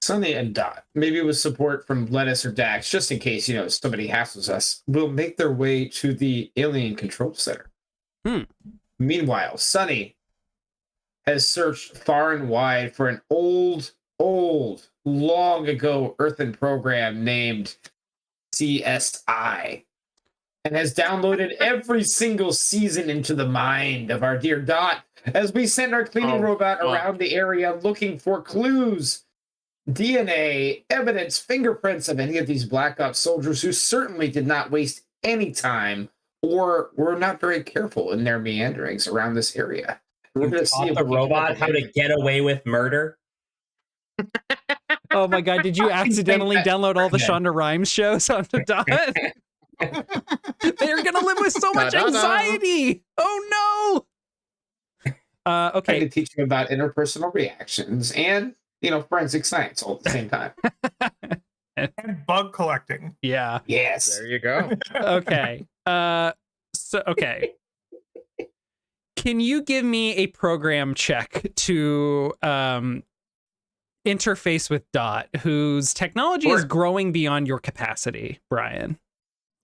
Speaker 2: Sonny and Dot, maybe with support from Lettuce or Dax, just in case, somebody hassles us, will make their way to the alien control center. Meanwhile, Sonny has searched far and wide for an old, long ago earthen program named CSI and has downloaded every single season into the mind of our dear Dot as we send our cleaning robot around the area looking for clues, DNA, evidence, fingerprints of any of these Black Ops soldiers who certainly did not waste any time or were not very careful in their meanderings around this area. We're going to see
Speaker 6: Taught the robot how to get away with murder.
Speaker 1: Oh my God, did you accidentally download all the Shonda Rhimes shows onto Dot? They're going to live with so much anxiety. Oh no.
Speaker 2: I
Speaker 1: Okay.
Speaker 2: could teach you about interpersonal reactions and, forensic science all at the same time.
Speaker 5: And bug collecting.
Speaker 1: Yeah.
Speaker 2: Yes.
Speaker 4: There you go.
Speaker 1: Okay. Okay. Can you give me a program check to interface with Dot, whose technology is growing beyond your capacity, Brian?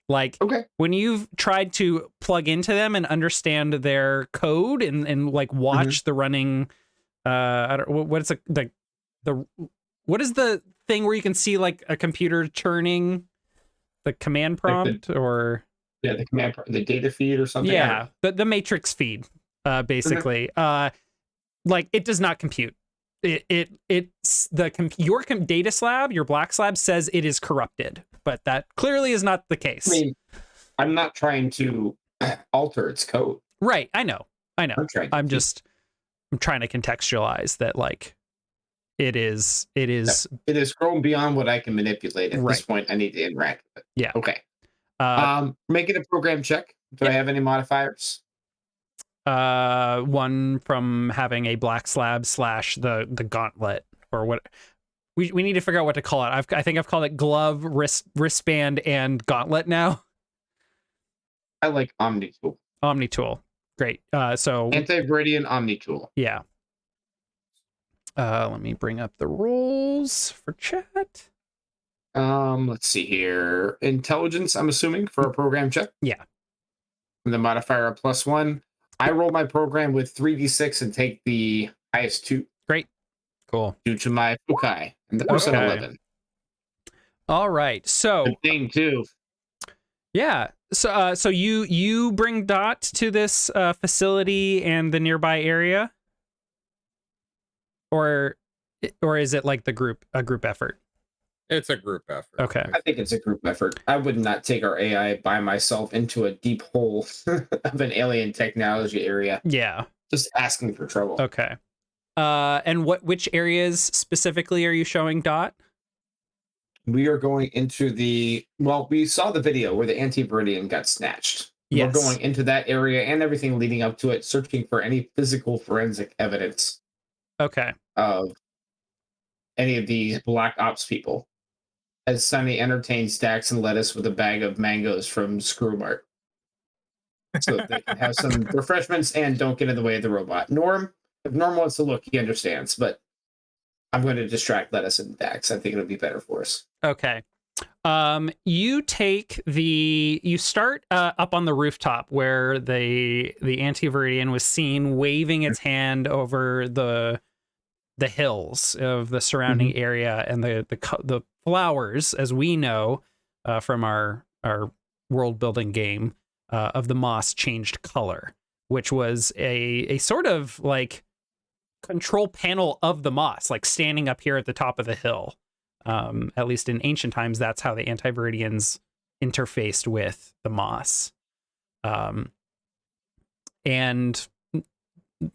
Speaker 1: Like, when you've tried to plug into them and understand their code and like watch the running, what is the thing where you can see like a computer churning the command prompt or
Speaker 2: the command the data feed or something?
Speaker 1: Yeah, the matrix feed, basically. Like it does not compute. It's your data slab, your black slab says it is corrupted, but that clearly is not the case.
Speaker 2: I mean, I'm not trying to alter its code.
Speaker 1: Right, I know. I'm trying to contextualize that, like, it is
Speaker 2: grown beyond what I can manipulate at this point. I need to interact with it.
Speaker 1: Yeah.
Speaker 2: Okay. Making a program check. Do I have any modifiers?
Speaker 1: One from having a black slab / the gauntlet or what we need to figure out what to call it. I think I've called it glove, wristband, and gauntlet now.
Speaker 2: I like Omni Tool.
Speaker 1: Great. So
Speaker 2: Anti-Viridian Omni Tool.
Speaker 1: Yeah. Let me bring up the rules for chat.
Speaker 2: Let's see here. Intelligence, I'm assuming, for a program check.
Speaker 1: Yeah.
Speaker 2: And the modifier of +1. I roll my program with 3d6 and take the highest 2.
Speaker 1: Great. Cool.
Speaker 2: Due to my Fukai. And the percent 11.
Speaker 1: All right. So
Speaker 2: good thing too.
Speaker 1: Yeah. So you bring Dot to this facility and the nearby area? Or is it like a group effort?
Speaker 4: It's a group effort.
Speaker 1: Okay.
Speaker 2: I think it's a group effort. I would not take our AI by myself into a deep hole of an alien technology area.
Speaker 1: Yeah.
Speaker 2: Just asking for trouble.
Speaker 1: Okay. And which areas specifically are you showing Dot?
Speaker 2: We are going into we saw the video where the Anti-Viridian got snatched.
Speaker 1: Yes.
Speaker 2: We're going into that area and everything leading up to it, searching for any physical forensic evidence.
Speaker 1: Okay.
Speaker 2: Of any of these Black Ops people. As Sunny entertains Dax and Lettuce with a bag of mangoes from Screwmart. So that they can have some refreshments and don't get in the way of the robot. If Norm wants to look, he understands, but I'm going to distract Lettuce and Dax. I think it'll be better for us.
Speaker 1: Okay. You start up on the rooftop where the Anti-Viridian was seen waving its hand over the hills of the surrounding area and the flowers, as we know from our world building game, of the moss changed color, which was a sort of like control panel of the moss, like standing up here at the top of the hill. At least in ancient times, that's how the Anti-Viridians interfaced with the moss. And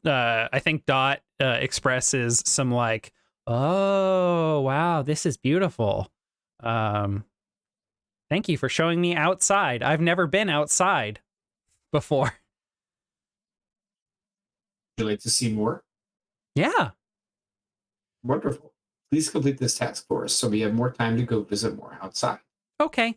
Speaker 1: I think Dot expresses some like, oh, wow, this is beautiful. Thank you for showing me outside. I've never been outside before.
Speaker 2: Would you like to see more?
Speaker 1: Yeah.
Speaker 2: Wonderful. Please complete this task for us so we have more time to go visit more outside.
Speaker 1: Okay.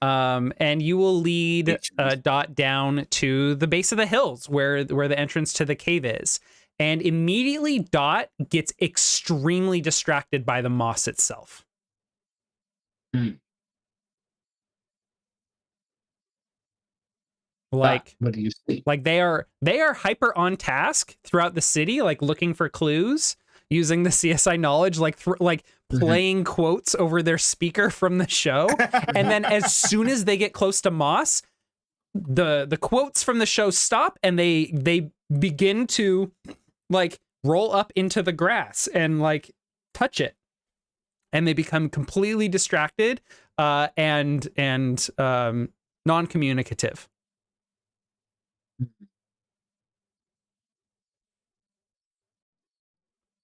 Speaker 1: And you will lead Dot down to the base of the hills where the entrance to the cave is. And immediately Dot gets extremely distracted by the moss itself. Like,
Speaker 2: what do you see?
Speaker 1: Like they are hyper on task throughout the city, like looking for clues, using the CSI knowledge, like playing quotes over their speaker from the show. And then as soon as they get close to Moss, the quotes from the show stop and they begin to like roll up into the grass and like touch it. And they become completely distracted and non-communicative.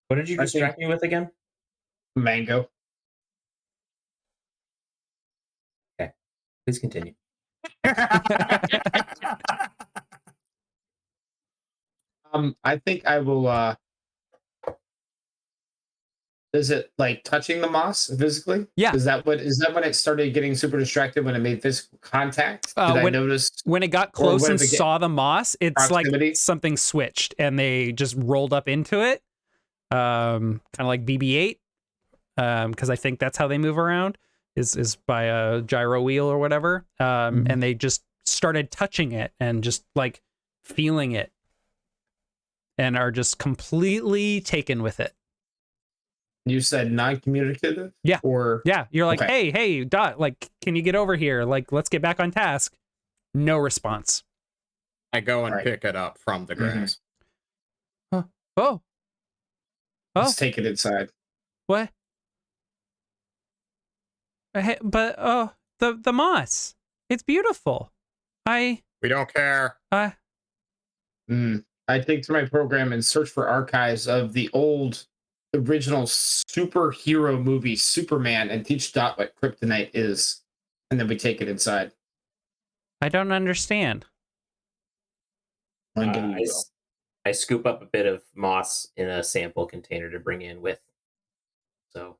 Speaker 3: What did you distract me with again?
Speaker 2: Mango.
Speaker 3: Okay, please continue.
Speaker 2: I think I will. Is it like touching the moss physically?
Speaker 1: Yeah.
Speaker 2: Is that when it started getting super distracted when it made physical contact? Did I notice
Speaker 1: when it got close and
Speaker 2: it
Speaker 1: saw the moss? It's
Speaker 2: proximity?
Speaker 1: Like something switched and they just rolled up into it, kind of like BB-8, because I think that's how they move around is by a gyro wheel or whatever. And they just started touching it and just like feeling it, and are just completely taken with it.
Speaker 2: You said non-communicative?
Speaker 1: Yeah.
Speaker 2: Or
Speaker 1: yeah, you're like,
Speaker 2: okay.
Speaker 1: hey, Dot, like, can you get over here? Like, let's get back on task. No response.
Speaker 4: I go and pick it up from the grass.
Speaker 1: Oh.
Speaker 2: Let's take it inside.
Speaker 1: What? But the moss. It's beautiful.
Speaker 4: We don't care.
Speaker 2: I take to my program and search for archives of the old original superhero movie Superman and teach Dot what kryptonite is, and then we take it inside.
Speaker 1: I don't understand.
Speaker 3: I scoop up a bit of moss in a sample container to bring in with, so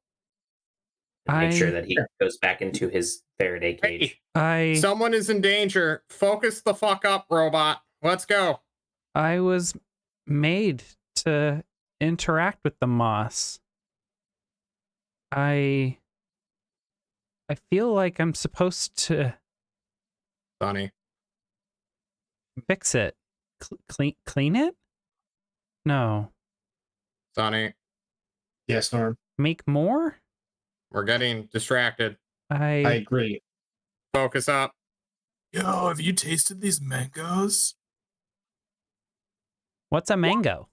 Speaker 3: make sure that he goes back into his Faraday cage.
Speaker 4: Someone is in danger. Focus the fuck up, robot. Let's go.
Speaker 1: I was made to interact with the moss. I feel like I'm supposed to
Speaker 4: Sonny,
Speaker 1: fix it. Clean it? No.
Speaker 4: Sonny.
Speaker 2: Yes, Norm.
Speaker 1: Make more?
Speaker 4: We're getting distracted.
Speaker 2: I agree.
Speaker 4: Focus up.
Speaker 5: Yo, have you tasted these mangoes?
Speaker 1: What's a mango?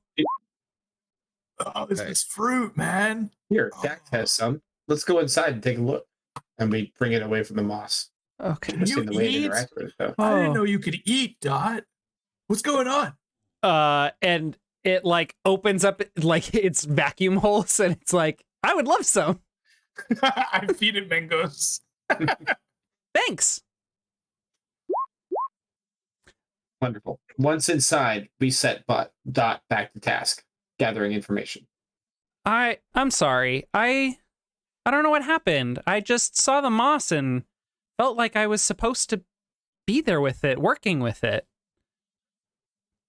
Speaker 5: Oh, it's this fruit, man.
Speaker 2: Here, Dak has some. Let's go inside and take a look. And we bring it away from the moss.
Speaker 1: Okay.
Speaker 5: Can you eat? I didn't know you could eat, Dot. What's going on?
Speaker 1: And it like opens up like its vacuum holes, and it's like, I would love some.
Speaker 5: I feed it mangoes.
Speaker 1: Thanks.
Speaker 2: Wonderful. Once inside, we set Dot back to task, gathering information.
Speaker 1: I'm sorry. I don't know what happened. I just saw the moss and felt like I was supposed to be there with it, working with it.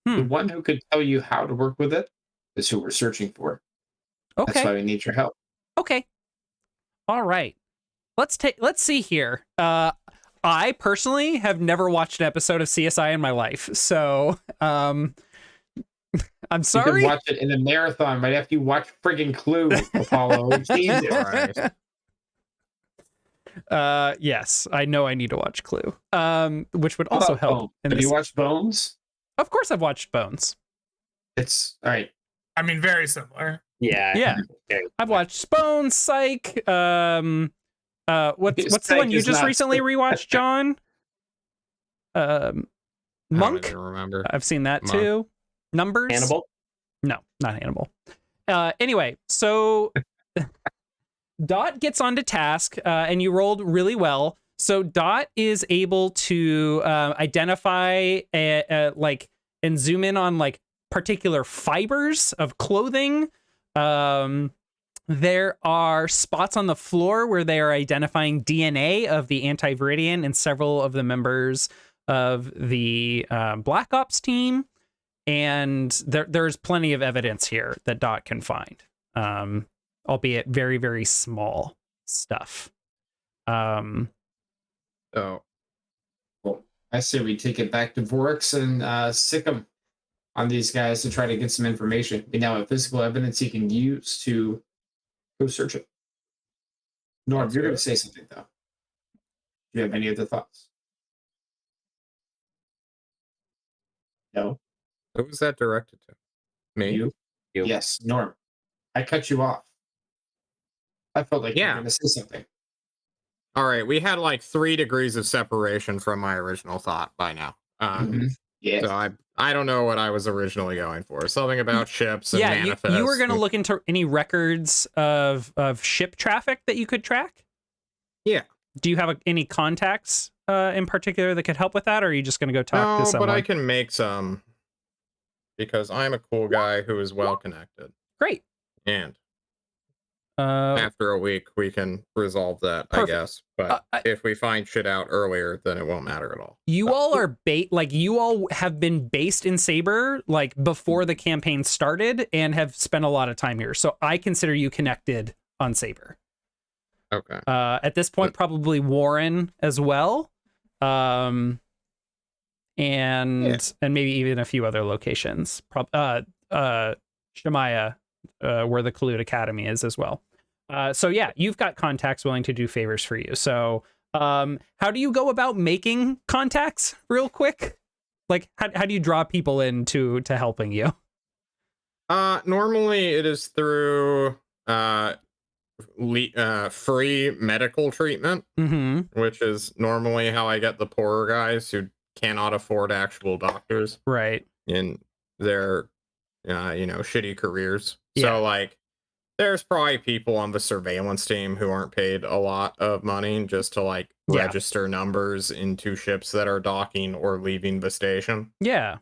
Speaker 2: The one who could tell you how to work with it is who we're searching for.
Speaker 1: Okay.
Speaker 2: That's why we need your help.
Speaker 1: Okay. All right. Let's see here. I personally have never watched an episode of CSI in my life, so I'm sorry.
Speaker 2: You can watch it in a marathon right after you watch friggin' Clue, Apollo. Jesus.
Speaker 1: Yes, I know I need to watch Clue. Which would also help.
Speaker 2: Have you watched Bones?
Speaker 1: Of course, I've watched Bones.
Speaker 2: It's all right.
Speaker 5: I mean, very similar.
Speaker 1: Yeah. I've watched Bones, Psych. What's the one you just recently rewatched, John? Monk.
Speaker 4: I don't even remember.
Speaker 1: I've seen that too. Numbers.
Speaker 3: Hannibal?
Speaker 1: No, not Hannibal. Anyway, so Dot gets onto task, and you rolled really well. So Dot is able to identify and zoom in on like particular fibers of clothing. There are spots on the floor where they are identifying DNA of the Anti-Viridian and several of the members of the Black Ops team. And there's plenty of evidence here that Dot can find, albeit very, very small stuff.
Speaker 2: Oh, well, I say we take it back to Vorix and sick them on these guys to try to get some information. We now have physical evidence he can use to go search it. Norm, you're going to say something, though. Do you have any other thoughts? No?
Speaker 4: Who was that directed to? Me?
Speaker 2: You?
Speaker 3: You.
Speaker 2: Yes, Norm. I cut you off. I felt like you were
Speaker 4: Yeah.
Speaker 2: going to say something.
Speaker 4: All right, we had like 3 degrees of separation from my original thought by now.
Speaker 2: Yes.
Speaker 4: So I don't know what I was originally going for. Something about ships and
Speaker 1: Yeah,
Speaker 4: manifest.
Speaker 1: you were going to look into any records of ship traffic that you could track?
Speaker 4: Yeah.
Speaker 1: Do you have any contacts in particular that could help with that, or are you just going to go talk to
Speaker 4: No,
Speaker 1: someone?
Speaker 4: but I can make some because I'm a cool guy who is well connected.
Speaker 1: Great.
Speaker 4: And after a week, we can resolve that,
Speaker 1: Perfect.
Speaker 4: I guess. But if we find shit out earlier, then it won't matter at all.
Speaker 1: You all are you all have been based in Saber like before the campaign started and have spent a lot of time here. So I consider you connected on Saber.
Speaker 4: Okay.
Speaker 1: At this point, probably Warren as well. And maybe even a few other locations. Shemaya, where the Kalut Academy is as well. So yeah, you've got contacts willing to do favors for you. So how do you go about making contacts real quick? Like how do you draw people into helping you?
Speaker 4: Normally it is through free medical treatment, which is normally how I get the poorer guys who cannot afford actual doctors,
Speaker 1: right,
Speaker 4: in their shitty careers.
Speaker 1: Yeah.
Speaker 4: So like there's probably people on the surveillance team who aren't paid a lot of money just to like register numbers into ships that are docking or leaving the station.
Speaker 1: Yeah.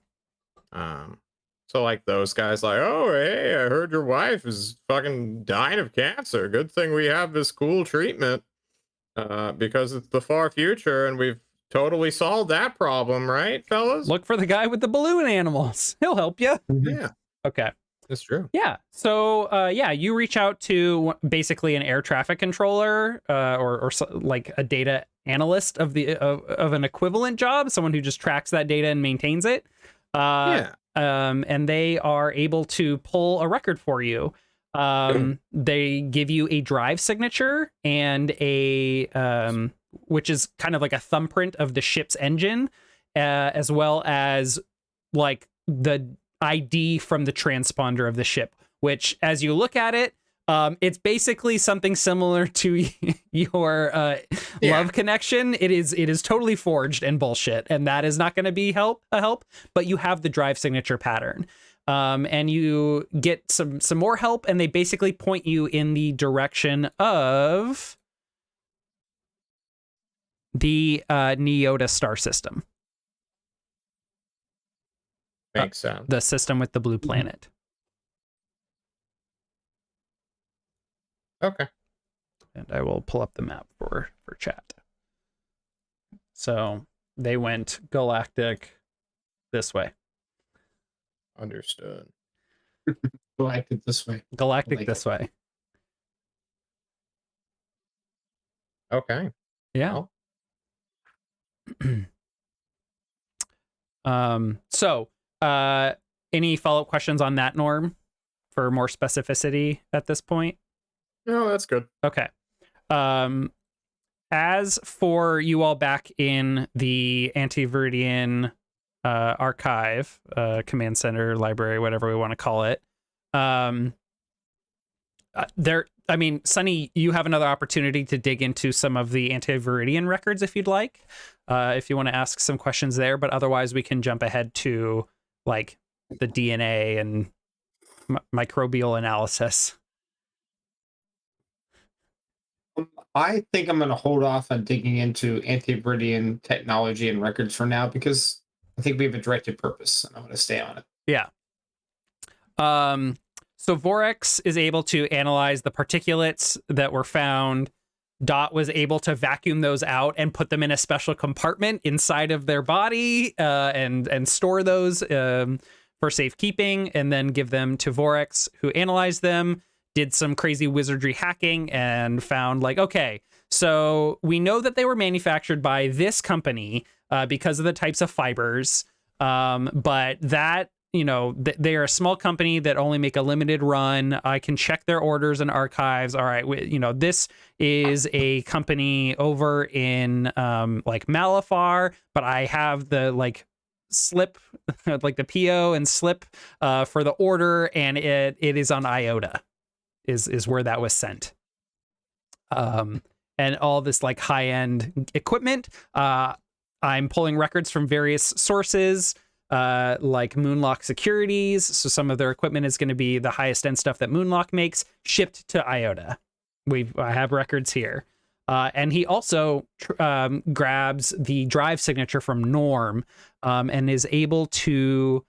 Speaker 4: So like those guys like, oh, hey, I heard your wife is fucking dying of cancer. Good thing we have this cool treatment because it's the far future and we've totally solved that problem, right, fellas?
Speaker 1: Look for the guy with the balloon animals. He'll help you.
Speaker 4: Yeah.
Speaker 1: Okay.
Speaker 4: That's true.
Speaker 1: Yeah. So, you reach out to basically an air traffic controller or like a data analyst of an equivalent job, someone who just tracks that data and maintains it. And they are able to pull a record for you. They give you a drive signature and which is kind of like a thumbprint of the ship's engine, as well as like the ID from the transponder of the ship, which as you look at it, it's basically something similar to your love connection. It is totally forged and bullshit, and that is not going to be a help, but you have the drive signature pattern. And you get some more help, and they basically point you in the direction of the Neota star system.
Speaker 4: Makes sense.
Speaker 1: The system with the blue planet.
Speaker 4: Okay.
Speaker 1: And I will pull up the map for chat. So they went galactic this way.
Speaker 4: Understood.
Speaker 2: Galactic this way.
Speaker 1: Galactic
Speaker 2: Like
Speaker 1: this way.
Speaker 4: Okay.
Speaker 1: Yeah. So any follow-up questions on that, Norm, for more specificity at this point?
Speaker 4: No, that's good.
Speaker 1: Okay. As for you all back in the Anti-Viridian archive, command center, library, whatever we want to call it, Sunny, you have another opportunity to dig into some of the Anti-Viridian records if you'd like, if you want to ask some questions there, but otherwise we can jump ahead to like the DNA and microbial analysis.
Speaker 2: I think I'm going to hold off on digging into anti-Viridian technology and records for now because I think we have a directed purpose, and I'm going to stay on it.
Speaker 1: Yeah. So Vorex is able to analyze the particulates that were found. Dot was able to vacuum those out and put them in a special compartment inside of their body and store those for safekeeping, and then give them to Vorex, who analyzed them, did some crazy wizardry hacking, and found like, okay, so we know that they were manufactured by this company because of the types of fibers, but that, you know, they are a small company that only make a limited run. I can check their orders and archives. All right, you know, this is a company over in like Malafar, but I have the like slip, like the PO and slip for the order, and it is on Iota, is where that was sent. And all this like high end equipment. I'm pulling records from various sources. Like Moonlock Securities, so some of their equipment is going to be the highest end stuff that Moonlock makes, shipped to Iota. I have records here, and he also grabs the drive signature from Norm, and is able to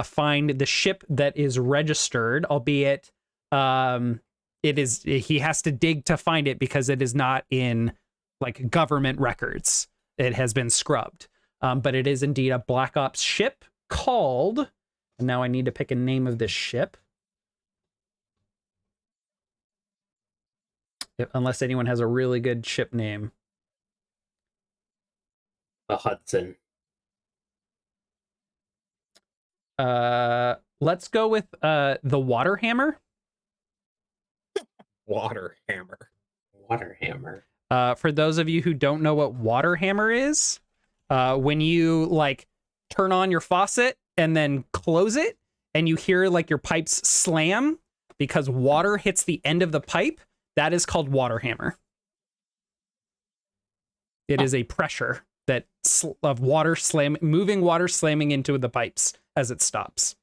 Speaker 1: find the ship that is registered, albeit he has to dig to find it because it is not in like government records. It has been scrubbed. But it is indeed a Black Ops ship called, and now I need to pick a name of this ship. Unless anyone has a really good ship name.
Speaker 3: The Hudson.
Speaker 1: Let's go with the Water Hammer.
Speaker 4: Water hammer.
Speaker 3: Water hammer.
Speaker 1: For those of you who don't know what Water Hammer is, when you like turn on your faucet and then close it and you hear like your pipes slam because water hits the end of the pipe, that is called water hammer. It is a pressure that of water moving water slamming into the pipes as it stops.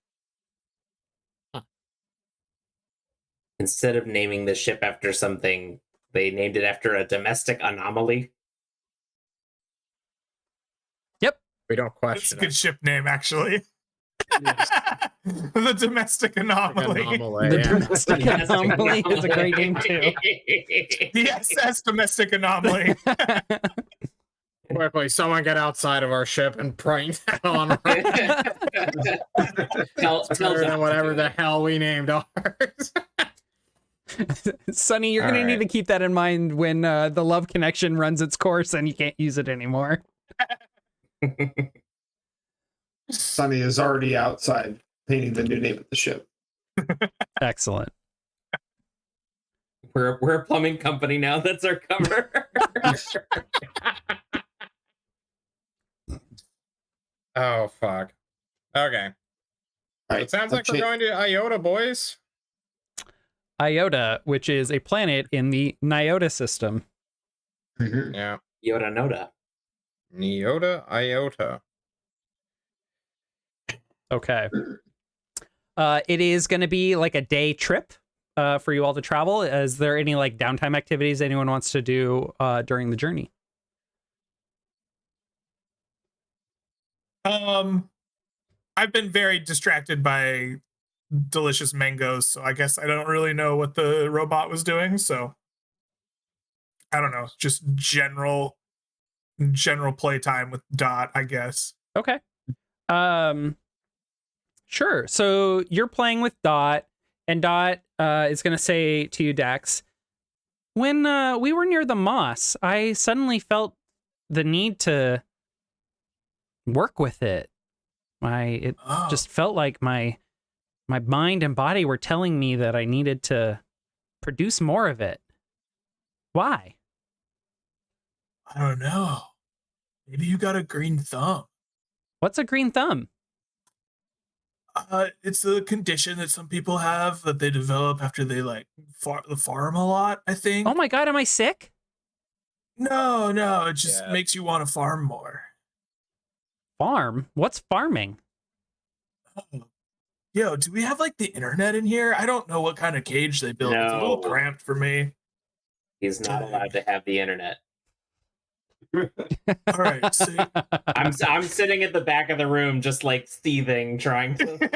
Speaker 3: Instead of naming the ship after something, they named it after a domestic anomaly.
Speaker 4: We don't
Speaker 5: It's a
Speaker 4: question
Speaker 5: good
Speaker 4: it.
Speaker 5: ship name, actually. The domestic anomaly.
Speaker 1: The domestic anomaly is a great name too.
Speaker 5: The SS domestic anomaly.
Speaker 4: Quickly, someone get outside of our ship and prank that on
Speaker 3: tell Doc
Speaker 4: whatever
Speaker 3: to do
Speaker 4: the
Speaker 3: it.
Speaker 4: hell we named ours.
Speaker 1: Sonny, you're
Speaker 4: All
Speaker 1: going to need
Speaker 4: right.
Speaker 1: to keep that in mind when the love connection runs its course and you can't use it anymore.
Speaker 2: Sonny is already outside painting the new name of the ship.
Speaker 1: Excellent.
Speaker 3: We're a plumbing company now. That's our cover.
Speaker 4: Oh, fuck. Okay.
Speaker 2: All
Speaker 4: It sounds like we're going to Iota, boys.
Speaker 1: Iota, which is a planet in the Nyota system.
Speaker 2: Mhm.
Speaker 4: Yeah.
Speaker 3: Yoda Noda.
Speaker 4: Neota, Iota.
Speaker 1: Okay. It is going to be like a day trip for you all to travel. Is there any like downtime activities anyone wants to do during the journey?
Speaker 5: I've been very distracted by delicious mangoes, so I guess I don't really know what the robot was doing, so I don't know, just general playtime with Dot, I guess.
Speaker 1: Okay. Sure. So you're playing with Dot, and Dot is going to say to you, Dax, when we were near the moss, I suddenly felt the need to work with it. It
Speaker 5: Oh,
Speaker 1: just felt like my mind and body were telling me that I needed to produce more of it. Why?
Speaker 5: I don't know. Maybe you got a green thumb.
Speaker 1: What's a green thumb?
Speaker 5: It's a condition that some people have that they develop after they like farm a lot, I think.
Speaker 1: Oh my God, am I sick?
Speaker 5: No, it just
Speaker 4: Yeah.
Speaker 5: makes you want to farm more.
Speaker 1: Farm? What's farming?
Speaker 5: Oh. Yo, do we have like the internet in here? I don't know what kind of cage they built. It's a little
Speaker 3: No.
Speaker 5: cramped for me.
Speaker 3: He's not allowed to have the internet.
Speaker 5: All right. So
Speaker 3: I'm sitting at the back of the room, just like seething, trying to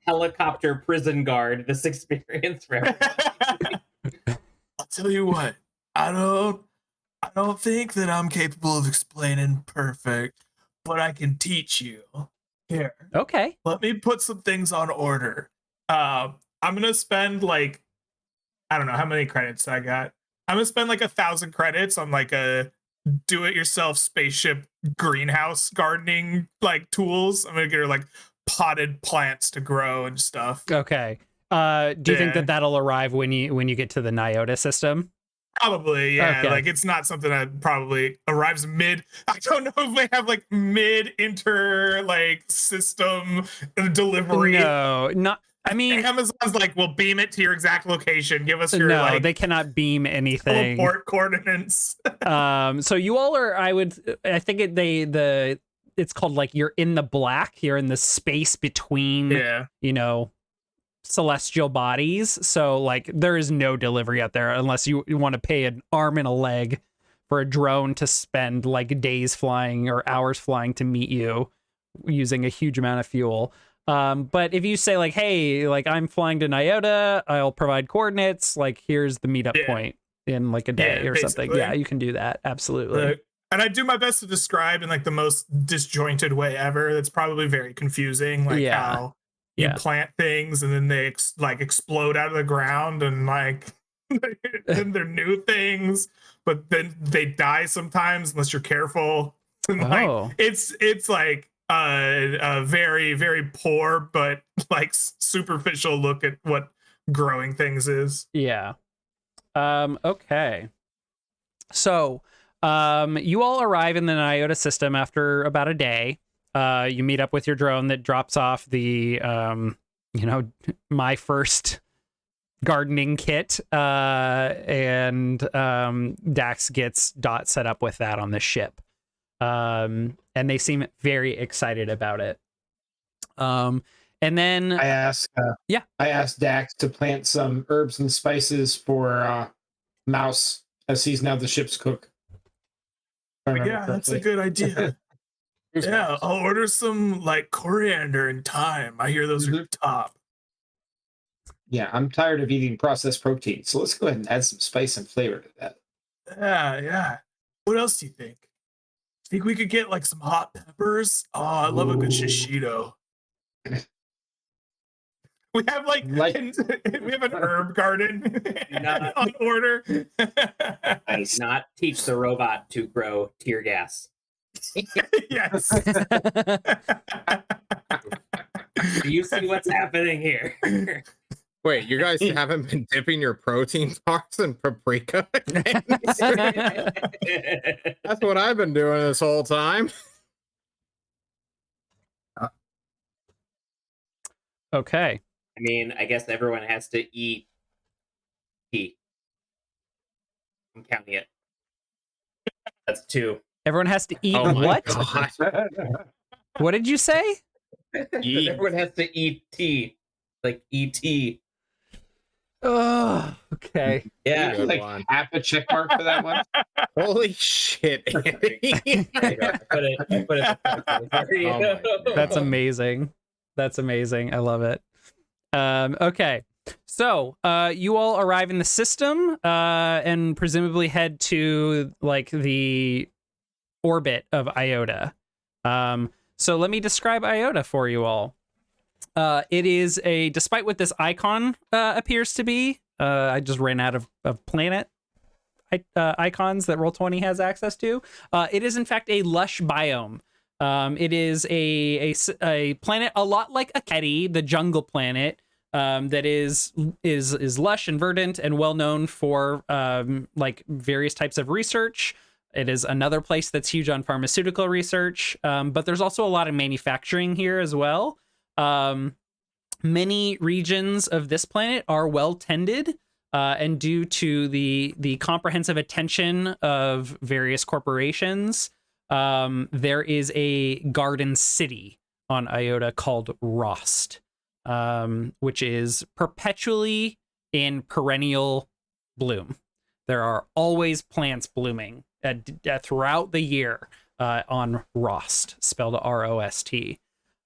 Speaker 3: helicopter prison guard this experience for everybody.
Speaker 5: I'll tell you what. I don't think that I'm capable of explaining perfect, but I can teach you. Here.
Speaker 1: Okay.
Speaker 5: Let me put some things on order. I'm gonna spend like, I don't know how many credits I got. I'm gonna spend like 1,000 credits on like a do-it-yourself spaceship greenhouse gardening like tools. I'm gonna get her like potted plants to grow and stuff.
Speaker 1: Okay. Do you think that that'll arrive when you get to the Nyota system?
Speaker 5: Probably, yeah.
Speaker 1: Okay.
Speaker 5: Like it's not something that probably arrives mid. I don't know if they have like mid inter like system delivery.
Speaker 1: No, not. I mean,
Speaker 5: Amazon's like, we'll beam it to your exact location. Give us your
Speaker 1: no,
Speaker 5: like
Speaker 1: they cannot beam anything.
Speaker 5: teleport coordinates.
Speaker 1: So you all are. I think it's called like you're in the black. You're in the space between.
Speaker 5: Yeah.
Speaker 1: Celestial bodies, so like there is no delivery out there unless you want to pay an arm and a leg for a drone to spend like days flying or hours flying to meet you using a huge amount of fuel. But if you say like, hey, like I'm flying to Nyota, I'll provide coordinates, like here's the meetup point in like a day or something. Yeah, you can do that. Absolutely.
Speaker 5: And I do my best to describe in like the most disjointed way ever. That's probably very confusing, like how you plant things and then they explode out of the ground and like then they're new things, but then they die sometimes unless you're careful. And like it's like a very, very poor but like superficial look at what growing things is.
Speaker 1: Yeah. Okay. So you all arrive in the Nyota system after about a day. You meet up with your drone that drops off the, my first gardening kit, and Dax gets Dot set up with that on the ship. And they seem very excited about it. And then
Speaker 2: I asked Dax to plant some herbs and spices for Mouse, as he's now the ship's cook.
Speaker 5: Yeah, that's a good idea. Yeah, I'll order some like coriander and thyme. I hear those are top.
Speaker 2: Yeah, I'm tired of eating processed protein, so let's go ahead and add some spice and flavor to that.
Speaker 5: Yeah. What else do you think? Think we could get like some hot peppers? Oh, I love a good shishito. We have we have an herb garden on order.
Speaker 3: I do not teach the robot to grow tear gas.
Speaker 5: Yes.
Speaker 3: Do you see what's happening here?
Speaker 4: Wait, you guys haven't been dipping your protein bars in paprika? That's what I've been doing this whole time.
Speaker 1: Okay.
Speaker 3: I mean, I guess everyone has to eat tea. I'm counting it. That's 2.
Speaker 1: Everyone has to eat what? What did you say?
Speaker 3: Everyone has to eat tea. Like E.T.
Speaker 1: Oh, okay.
Speaker 3: Yeah.
Speaker 2: Like half a check mark for that one.
Speaker 4: Holy shit, Andy.
Speaker 3: Put it.
Speaker 1: That's amazing. That's amazing. I love it. Okay. So, you all arrive in the system, and presumably head to like the orbit of Iota. So let me describe Iota for you all. It is despite what this icon appears to be, I just ran out of planet icons that Roll20 has access to. It is in fact a lush biome. It is a planet a lot like Aketi, the jungle planet, that is lush and verdant and well known for like various types of research. It is another place that's huge on pharmaceutical research, but there's also a lot of manufacturing here as well. Many regions of this planet are well tended, and due to the comprehensive attention of various corporations, there is a garden city on Iota called Rost, which is perpetually in perennial bloom. There are always plants blooming throughout the year on Rost, spelled R-O-S-T.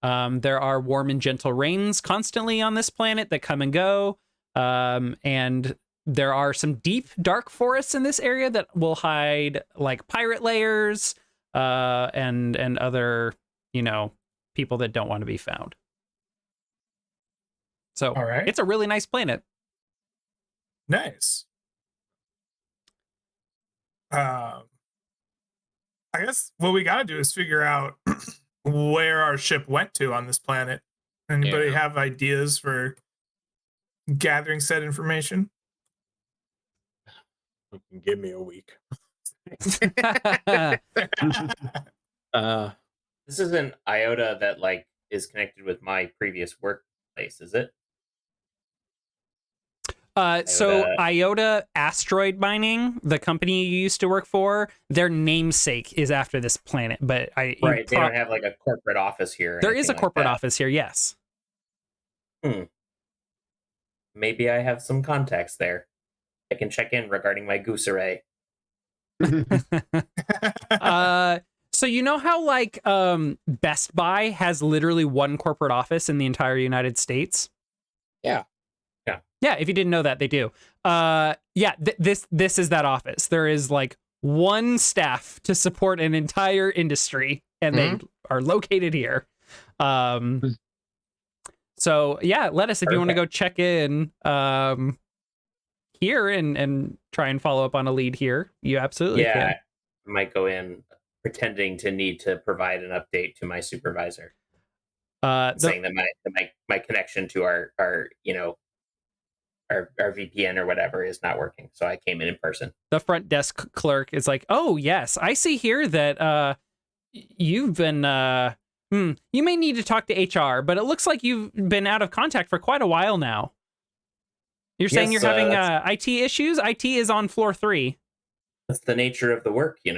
Speaker 1: There are warm and gentle rains constantly on this planet that come and go. And there are some deep, dark forests in this area that will hide like pirate layers and other, people that don't want to be found. So
Speaker 5: All right.
Speaker 1: it's a really nice planet.
Speaker 5: Nice. I guess what we got to do is figure out where our ship went to on this planet. Anybody have ideas for gathering said information?
Speaker 4: You can give me a week.
Speaker 3: This is an IOTA that like is connected with my previous workplace, is it?
Speaker 1: So IOTA Asteroid Mining, the company you used to work for, their namesake is after this planet, but
Speaker 3: they don't have like a corporate office here.
Speaker 1: There is a corporate office here, yes.
Speaker 3: Maybe I have some contacts there. I can check in regarding my goose array.
Speaker 1: So you know how like Best Buy has literally one corporate office in the entire United States? Yeah, if you didn't know that, they do. This is that office. There is like one staff to support an entire industry, and they are located here. So yeah, Lettuce, if you want to go check in here and try and follow up on a lead here, you absolutely can.
Speaker 3: I might go in pretending to need to provide an update to my supervisor, saying that my connection to our VPN or whatever is not working. So I came in person.
Speaker 1: The front desk clerk is like, "Oh yes, I see here that you've been you may need to talk to HR, but it looks like you've been out of contact for quite a while now. You're saying you're having IT issues? IT is on floor 3.
Speaker 3: That's the nature of the work, you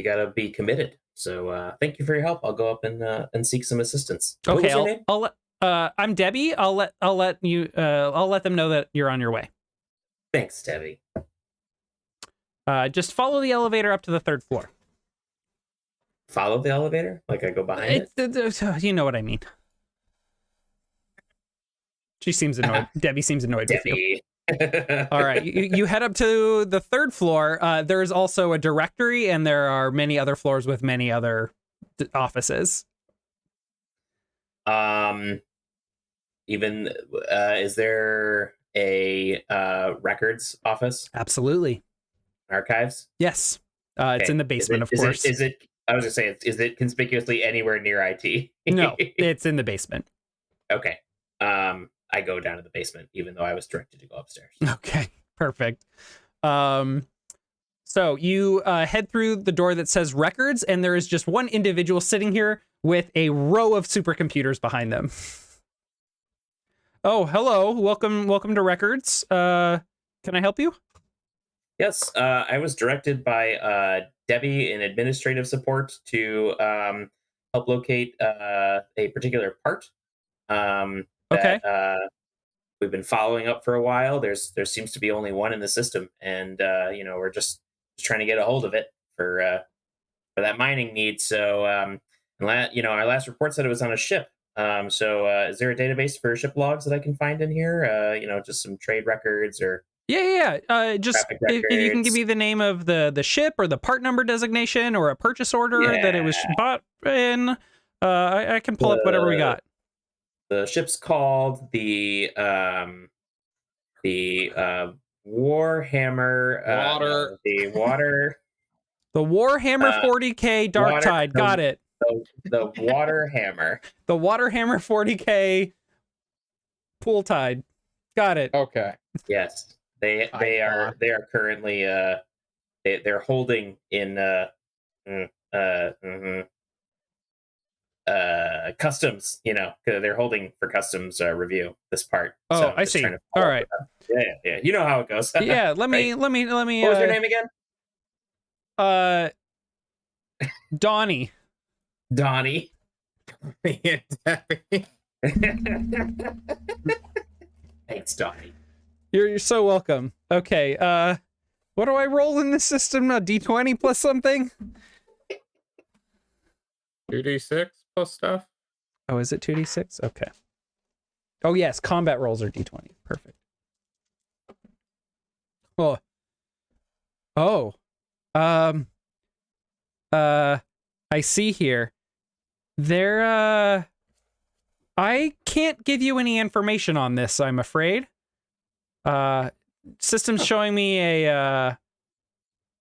Speaker 3: got to be committed. So thank you for your help. I'll go up and seek some assistance.
Speaker 1: Okay, I'm Debbie. I'll let them know that you're on your way.
Speaker 3: Thanks, Debbie.
Speaker 1: Just follow the elevator up to the 3rd floor.
Speaker 3: Follow the elevator? Like I go behind it?
Speaker 1: You know what I mean. She seems annoyed. Debbie seems annoyed with you. All right, you head up to the 3rd floor. There is also a directory, and there are many other floors with many other offices.
Speaker 3: Is there a records office?
Speaker 1: Absolutely.
Speaker 3: Archives?
Speaker 1: Yes. It's in the basement, of course.
Speaker 3: Is it? I was gonna say, is it conspicuously anywhere near IT?
Speaker 1: No, it's in the basement.
Speaker 3: Okay. I go down to the basement, even though I was directed to go upstairs.
Speaker 1: Okay, perfect. So you head through the door that says records, and there is just one individual sitting here with a row of supercomputers behind them. Oh, hello. Welcome to records. Can I help you?
Speaker 3: Yes, I was directed by Debbie in administrative support to help locate a particular part. That we've been following up for a while. There seems to be only one in the system, and we're just trying to get a hold of it for that mining need. So our last report said it was on a ship. So is there a database for ship logs that I can find in here? Just some trade records or
Speaker 1: just if you can give me the name of the ship or the part number designation or a purchase order that it was bought in, I can pull up whatever we got.
Speaker 3: The ship's called the Warhammer
Speaker 1: The Warhammer 40K Dark Tide. Got it.
Speaker 3: The Waterhammer.
Speaker 1: The Waterhammer 40K Pool Tide. Got it.
Speaker 4: Okay.
Speaker 3: Yes. They are currently they're holding in customs, they're holding for customs review this part.
Speaker 1: Oh,
Speaker 3: so
Speaker 1: I see. All right.
Speaker 3: Yeah. You know how it goes.
Speaker 1: Yeah. Let me.
Speaker 3: What was your name again?
Speaker 1: Donnie.
Speaker 3: Donnie. Thanks, Donnie.
Speaker 1: You're so welcome. Okay, what do I roll in this system? A D20 plus something?
Speaker 4: 2d6 plus stuff.
Speaker 1: Oh, is it 2d6? Okay. Oh, yes, combat rolls are d20. Perfect. Oh. Oh. I see here. I can't give you any information on this, I'm afraid. System's showing me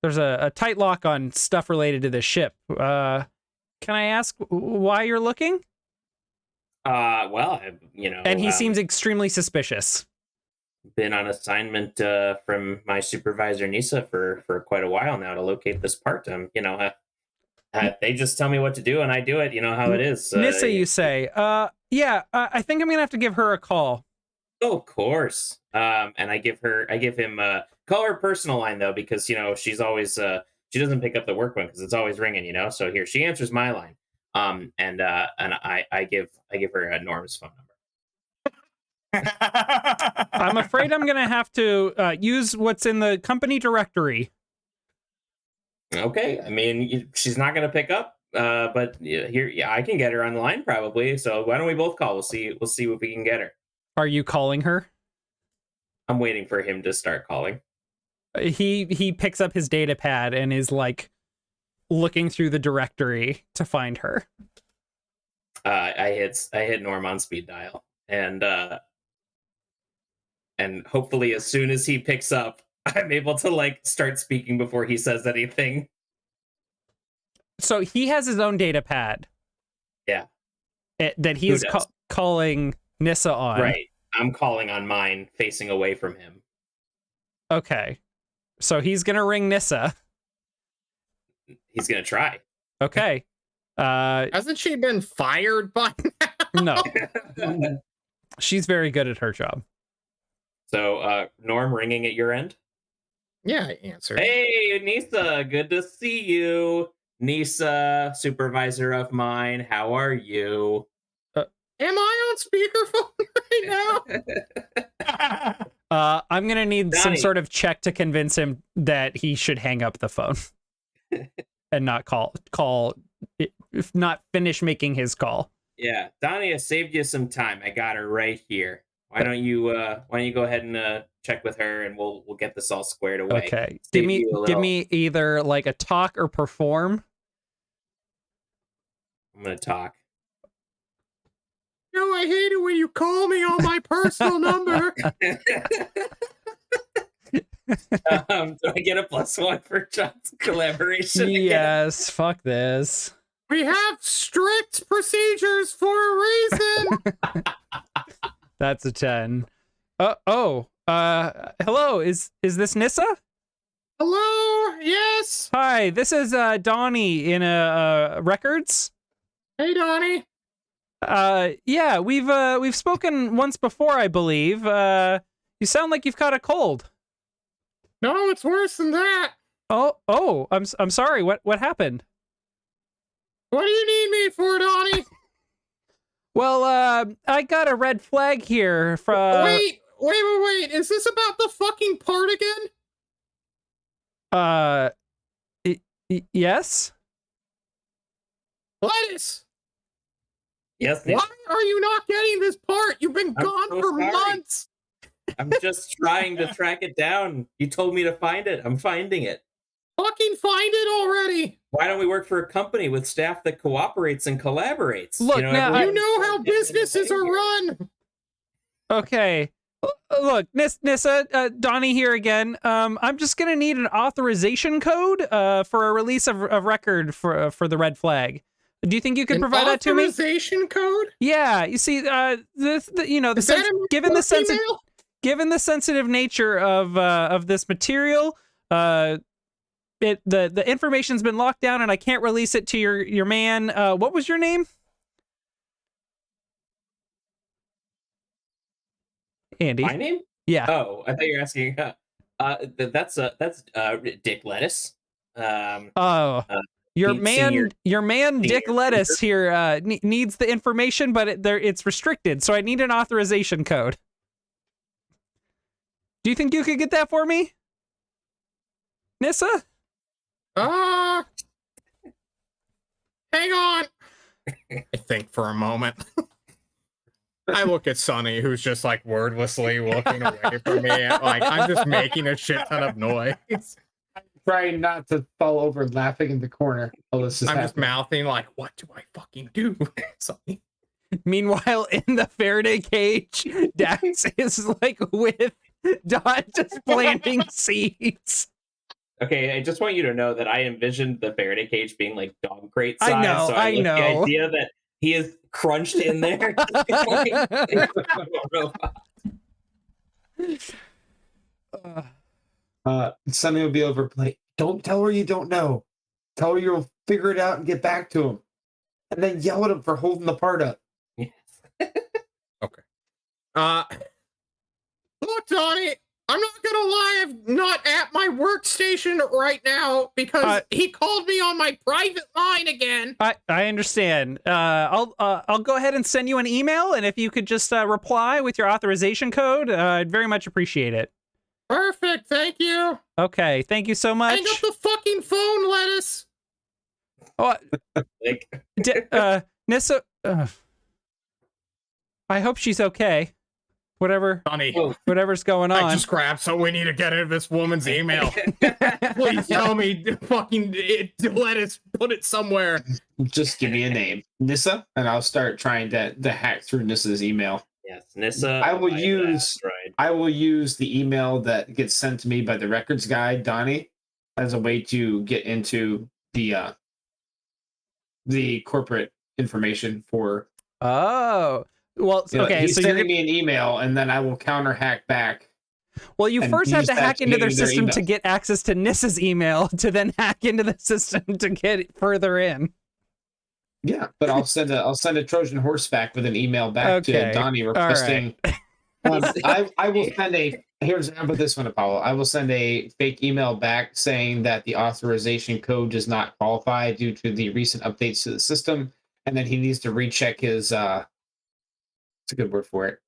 Speaker 1: there's a tight lock on stuff related to the ship. Can I ask why you're looking?
Speaker 3: Well,
Speaker 1: And he seems extremely suspicious.
Speaker 3: been on assignment from my supervisor Nisa for quite a while now to locate this part. They just tell me what to do and I do it. You know how it is.
Speaker 1: Nissa, you say? Yeah. I think I'm gonna have to give her a call.
Speaker 3: Oh, of course. And I give him call her personal line though, because she's always she doesn't pick up the work one because it's always ringing. So here she answers my line. And I give her Norm's phone number.
Speaker 1: I'm afraid I'm gonna have to use what's in the company directory.
Speaker 3: Okay, I mean she's not gonna pick up, but here I can get her on the line probably. So why don't we both call? We'll see if we can get her.
Speaker 1: Are you calling her?
Speaker 3: I'm waiting for him to start calling.
Speaker 1: He picks up his data pad and is like looking through the directory to find her.
Speaker 3: I hit Norm on speed dial, and hopefully as soon as he picks up, I'm able to start speaking before he says anything.
Speaker 1: So he has his own data pad.
Speaker 3: Yeah.
Speaker 1: That he is calling Nissa on.
Speaker 3: Right. I'm calling on mine, facing away from him.
Speaker 1: Okay. So he's gonna ring Nissa.
Speaker 3: He's gonna try.
Speaker 1: Okay.
Speaker 4: Hasn't she been fired by now?
Speaker 1: No. She's very good at her job.
Speaker 3: So, Norm, ringing at your end?
Speaker 4: Yeah, I answered.
Speaker 3: Hey, Nisa, good to see you. Nisa, supervisor of mine, how are you?
Speaker 4: Am I on speakerphone right now?
Speaker 1: I'm gonna need some
Speaker 3: Donnie.
Speaker 1: sort of check to convince him that he should hang up the phone and not if not finish making his call.
Speaker 3: Yeah, Donnie, I saved you some time. I got her right here. Why don't you go ahead and check with her, and we'll get this all squared away.
Speaker 1: Okay.
Speaker 3: Save
Speaker 1: Give
Speaker 3: you a
Speaker 1: me
Speaker 3: little-
Speaker 1: either like a talk or perform.
Speaker 3: I'm gonna talk.
Speaker 4: No, I hate it when you call me on my personal number.
Speaker 3: Do I get a +1 for John's collaboration? again?
Speaker 1: Yes, fuck this.
Speaker 4: We have strict procedures for a reason.
Speaker 1: That's a 10. Hello, is this Nissa?
Speaker 4: Hello, yes.
Speaker 1: Hi, this is Donnie in Records.
Speaker 4: Hey, Donnie.
Speaker 1: Yeah, we've spoken once before, I believe. You sound like you've caught a cold.
Speaker 4: No, it's worse than that.
Speaker 1: Oh, I'm sorry. What happened?
Speaker 4: What do you need me for, Donnie?
Speaker 1: Well, I got a red flag here from.
Speaker 4: Wait. Is this about the fucking part again?
Speaker 1: Yes.
Speaker 4: Lettuce.
Speaker 3: Yes,
Speaker 4: Why are you not getting this part? You've been
Speaker 3: I'm
Speaker 4: gone
Speaker 3: so
Speaker 4: for
Speaker 3: sorry.
Speaker 4: months.
Speaker 3: I'm just trying to track it down. You told me to find it. I'm finding it.
Speaker 4: Fucking find it already.
Speaker 3: Why don't we work for a company with staff that cooperates and collaborates?
Speaker 1: Look, now,
Speaker 3: everyone-
Speaker 4: You know how businesses are run.
Speaker 1: Okay. Look, Nissa, Donnie here again. I'm just gonna need an authorization code for a release of record for the red flag. Do you think you could
Speaker 4: An
Speaker 1: provide that to me?
Speaker 4: authorization code?
Speaker 1: Yeah, you see, given
Speaker 4: Is
Speaker 1: the
Speaker 4: that email?
Speaker 1: given the sensitive nature of this material, the information's been locked down and I can't release it to your man. What was your name? Andy.
Speaker 3: My name?
Speaker 1: Yeah.
Speaker 3: Oh, I thought you were asking. That's Dick Lettuce.
Speaker 1: Oh. Your
Speaker 3: senior-
Speaker 1: man, Dick
Speaker 3: senior
Speaker 1: Lettuce here needs the information, but it's restricted. So I need an authorization code. Do you think you could get that for me, Nissa?
Speaker 4: Hang on. I think for a moment. I look at Sonny, who's just like wordlessly looking away from me. Like I'm just making a shit ton of noise.
Speaker 2: Trying not to fall over laughing in the corner. Oh, this is
Speaker 4: I'm just
Speaker 2: happening.
Speaker 4: mouthing like, what do I fucking do? Sonny.
Speaker 1: Meanwhile, in the Faraday cage, Dax is like with Dot just planting seeds.
Speaker 3: Okay, I just want you to know that I envisioned the Faraday cage being like dog crate size.
Speaker 1: I know,
Speaker 3: so
Speaker 1: I
Speaker 3: like
Speaker 1: know.
Speaker 3: The idea that he is crunched in there.
Speaker 2: Sonny will be over play. Don't tell her you don't know. Tell her you'll figure it out and get back to him. And then yell at him for holding the part up.
Speaker 4: Okay. Look, Donnie, I'm not gonna lie, I'm not at my workstation right now because he called me on my private line again.
Speaker 1: I understand. I'll go ahead and send you an email, and if you could just reply with your authorization code, I'd very much appreciate it.
Speaker 4: Perfect, thank you.
Speaker 1: Okay, thank you so much.
Speaker 4: Hang up the fucking phone, Lettuce.
Speaker 1: Oh,
Speaker 3: Like,
Speaker 1: Nissa, I hope she's okay.
Speaker 4: Donnie,
Speaker 1: Whatever's going on.
Speaker 4: I just grabbed, so we need to get into this woman's email. Please tell me, fucking Lettuce, put it somewhere.
Speaker 2: Just give me a name. Nissa, and I'll start trying to hack through Nissa's email.
Speaker 3: yes, Nissa.
Speaker 2: I will use the email that gets sent to me by the records guy, Donnie, as a way to get into the corporate information for.
Speaker 1: Oh, well, okay.
Speaker 2: He's
Speaker 1: So
Speaker 2: sending me an email, and then I will counter hack back.
Speaker 1: Well, you
Speaker 2: and
Speaker 1: first have
Speaker 2: use
Speaker 1: to
Speaker 2: that
Speaker 1: hack
Speaker 2: to
Speaker 1: into
Speaker 2: get
Speaker 1: their
Speaker 2: into their
Speaker 1: system to
Speaker 2: email.
Speaker 1: get access to Nissa's email, to then hack into the system to get further in.
Speaker 2: Yeah, but I'll send a Trojan horse back with an email back
Speaker 1: Okay.
Speaker 2: to Donnie requesting. I will send a. Here's how about this one, Apollo. I will send a fake email back saying that the authorization code does not qualify due to the recent updates to the system, and then he needs to recheck his. It's a good word for it.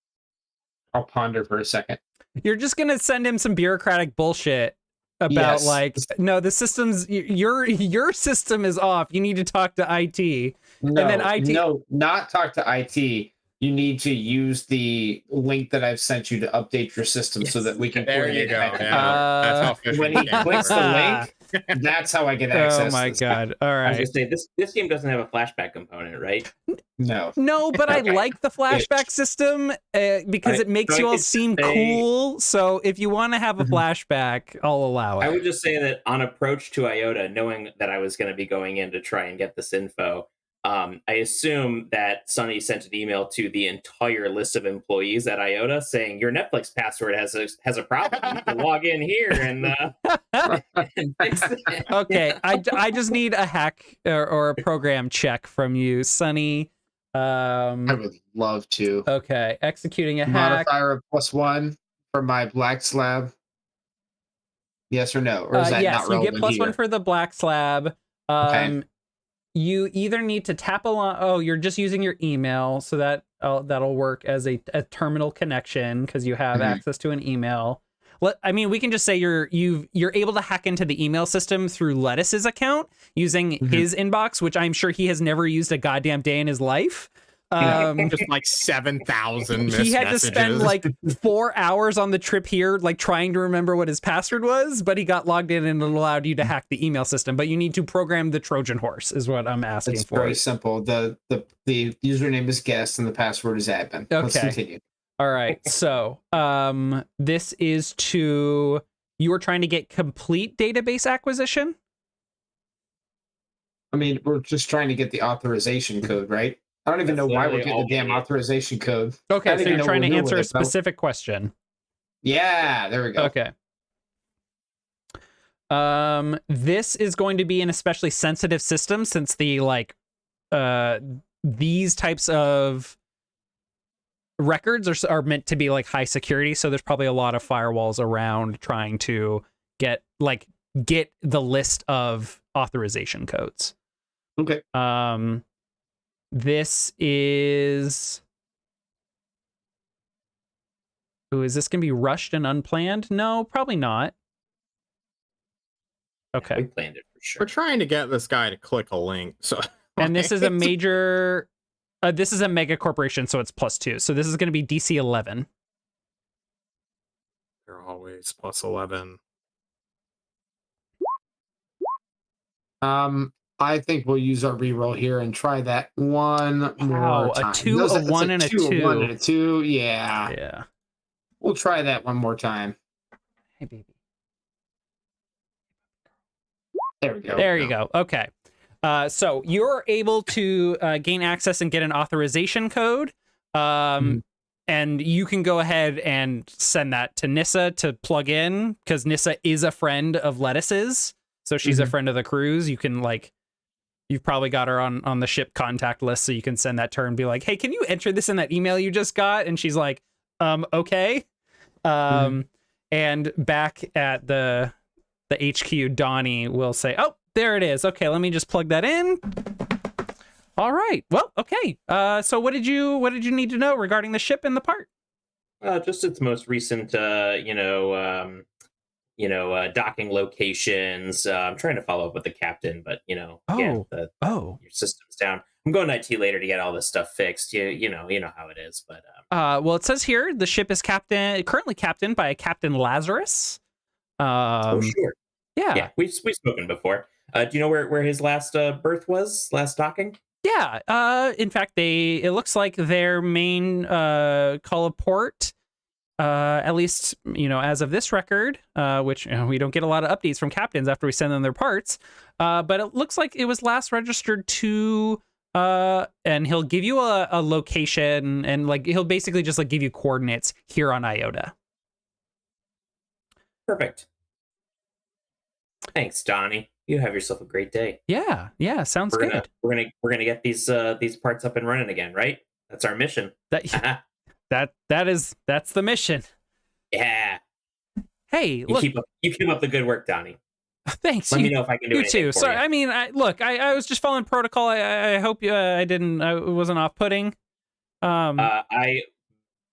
Speaker 2: I'll ponder for a second.
Speaker 1: You're just gonna send him some bureaucratic bullshit about
Speaker 2: Yes.
Speaker 1: like, no, the system's your system is off. You need to talk to IT.
Speaker 2: No,
Speaker 1: And then IT
Speaker 2: no, not talk to IT. You need to use the link that I've sent you to update your system so that we can.
Speaker 4: There you
Speaker 2: coordinate
Speaker 4: go.
Speaker 2: that.
Speaker 4: Yeah, that's how fishing
Speaker 2: When he
Speaker 4: games
Speaker 2: clicks
Speaker 4: work.
Speaker 2: the link, that's how I get access.
Speaker 1: Oh my
Speaker 2: to this.
Speaker 1: god. All
Speaker 3: I was
Speaker 1: right.
Speaker 3: gonna say this game doesn't have a flashback component, right?
Speaker 2: No.
Speaker 1: No, but I
Speaker 2: Okay.
Speaker 1: like the flashback system because it makes
Speaker 3: so
Speaker 1: you
Speaker 3: I
Speaker 1: all
Speaker 3: could
Speaker 1: seem
Speaker 3: say-
Speaker 1: cool. So if you want to have a flashback, I'll allow
Speaker 3: I
Speaker 1: it.
Speaker 3: would just say that on approach to IOTA, knowing that I was going to be going in to try and get this info, I assume that Sonny sent an email to the entire list of employees at IOTA saying your Netflix password has a problem. You can log in here and fix it.
Speaker 1: Okay, I just need a hack or a program check from you, Sonny.
Speaker 2: I would love to.
Speaker 1: Okay, executing a hack.
Speaker 2: Modifier of +1 for my black slab. Yes or no? Or is that
Speaker 1: yes,
Speaker 2: not
Speaker 1: you get
Speaker 2: relevant
Speaker 1: +1
Speaker 2: here?
Speaker 1: for the black slab.
Speaker 2: Okay.
Speaker 1: You either need to tap along. Oh, you're just using your email, so that'll work as a terminal connection because you have access to an email. I mean, we can just say you're able to hack into the email system through Lettuce's account using his inbox, which I'm sure he has never used a goddamn day in his life.
Speaker 4: Just like 7,000 missed
Speaker 1: He had to spend
Speaker 4: messages.
Speaker 1: like 4 hours on the trip here, like trying to remember what his password was, but he got logged in and it allowed you to hack the email system. But you need to program the Trojan horse, is what I'm asking
Speaker 2: It's
Speaker 1: for.
Speaker 2: very simple. The username is guest and the password is admin. Let's
Speaker 1: Okay.
Speaker 2: continue.
Speaker 1: All right. So, this is you were trying to get complete database acquisition.
Speaker 2: I mean, we're just trying to get the authorization code, right? I don't even
Speaker 3: That's
Speaker 2: know why we're
Speaker 3: literally
Speaker 2: getting
Speaker 3: all
Speaker 2: the damn
Speaker 3: we need.
Speaker 2: authorization code. I
Speaker 1: Okay,
Speaker 2: don't
Speaker 1: so
Speaker 2: even
Speaker 1: you're
Speaker 2: know
Speaker 1: trying
Speaker 2: what
Speaker 1: to
Speaker 2: we're
Speaker 1: answer
Speaker 2: doing
Speaker 1: a
Speaker 2: with it, bro.
Speaker 1: specific question.
Speaker 2: Yeah, there we go.
Speaker 1: Okay. This is going to be an especially sensitive system since the these types of records are meant to be like high security, so there's probably a lot of firewalls around trying to get the list of authorization codes.
Speaker 2: Okay.
Speaker 1: This is Ooh, is this gonna be rushed and unplanned? No, probably not. Okay.
Speaker 3: We planned it for
Speaker 4: We're
Speaker 3: sure.
Speaker 4: trying to get this guy to click a link. So
Speaker 1: And this is a major. This is a mega corporation, so it's +2. So this is going to be DC 11.
Speaker 4: They're always +11.
Speaker 2: I think we'll use our reroll here and try that one more
Speaker 1: Wow,
Speaker 2: time.
Speaker 1: a 2, a 1, and a 2.
Speaker 2: A 1 and a 2. Yeah.
Speaker 1: Yeah.
Speaker 2: We'll try that one more time.
Speaker 1: Hey, baby.
Speaker 2: There we go.
Speaker 1: There you go. Okay. So you're able to gain access and get an authorization code. And you can go ahead and send that to Nissa to plug in, because Nissa is a friend of Lettuce's. So she's a friend of the crew's. You can, like, you've probably got her on the ship contact list, so you can send that to her and be like, hey, can you enter this in that email you just got? And she's like, okay. And back at the HQ, Donnie will say, oh, there it is. Okay, let me just plug that in. All right. Well, okay. So what did you need to know regarding the ship and the part?
Speaker 3: Just its most recent, docking locations. I'm trying to follow up with the captain, but your system's down. I'm going to IT later to get all this stuff fixed. You know how it is. But
Speaker 1: well, it says here the ship is currently captained by Captain Lazarus.
Speaker 3: Sure.
Speaker 1: Yeah.
Speaker 3: We've spoken before. Do you know where his last berth was? Last docking?
Speaker 1: Yeah. In fact, it looks like their main call of port, at least as of this record, which we don't get a lot of updates from captains after we send them their parts. But it looks like it was last registered to. And he'll give you a location, and he'll basically just give you coordinates here on Iota.
Speaker 3: Perfect. Thanks, Donnie. You have yourself a great day.
Speaker 1: Yeah, sounds good.
Speaker 3: We're gonna get these parts up and running again, right? That's our mission.
Speaker 1: That's the mission.
Speaker 3: Yeah.
Speaker 1: Hey,
Speaker 3: you keep up the good work, Donnie.
Speaker 1: Thanks.
Speaker 3: Let me know if I can do anything
Speaker 1: too.
Speaker 3: for
Speaker 1: Sorry,
Speaker 3: you.
Speaker 1: I mean, I was just following protocol. I hope I wasn't off-putting.
Speaker 3: I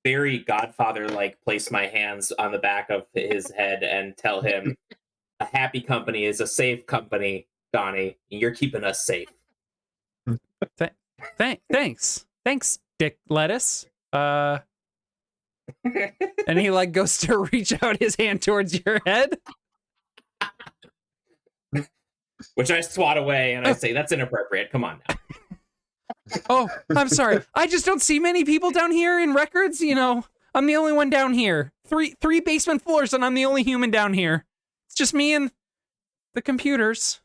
Speaker 3: very Godfather-like place my hands on the back of his head and tell him, a happy company is a safe company, Donnie. You're keeping us safe.
Speaker 1: Thanks, Dick Lettuce. And he goes to reach out his hand towards your head,
Speaker 3: which I swat away and I say, that's inappropriate. Come on now.
Speaker 1: Oh, I'm sorry. I just don't see many people down here in records. I'm the only one down here. Three basement floors, and I'm the only human down here. It's just me and the computers.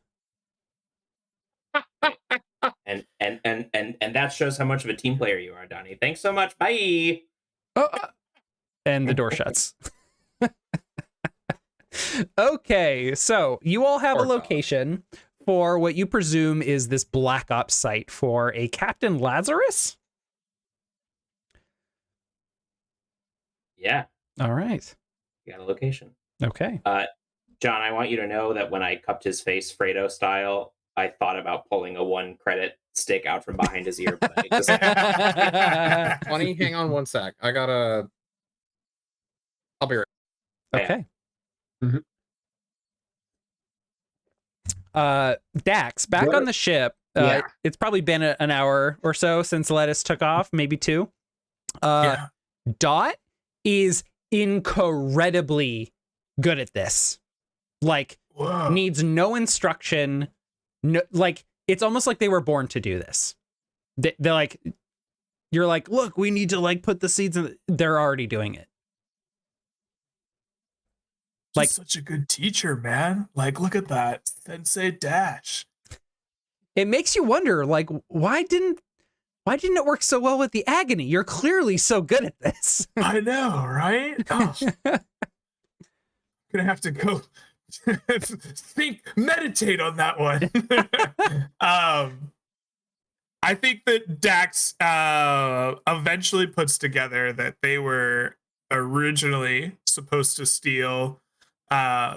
Speaker 3: And that shows how much of a team player you are, Donnie. Thanks so much. Bye.
Speaker 1: And the door shuts. Okay, so you all have a location for what you presume is this Black Ops site for a Captain Lazarus?
Speaker 3: Yeah.
Speaker 1: All right.
Speaker 3: You got a location.
Speaker 1: Okay.
Speaker 3: John, I want you to know that when I cupped his face Fredo style, I thought about pulling a 1 credit stick out from behind his ear. But
Speaker 4: Funny, hang on one sec. I'll be right
Speaker 1: back. Okay. Dax, back on the ship. It's probably been an hour or so since Lettuce took off, maybe 2. Dot is incredibly good at this. Needs no instruction. No, it's almost like they were born to do this. They're you're look, we need to put the seeds in. They're already doing it.
Speaker 5: Just such a good teacher, man. Look at that. Sensei Dash.
Speaker 1: It makes you wonder, why didn't it work so well with the agony? You're clearly so good at this.
Speaker 5: I know, right? Oh. Gonna have to go meditate on that one. I think that Dax eventually puts together that they were originally supposed to steal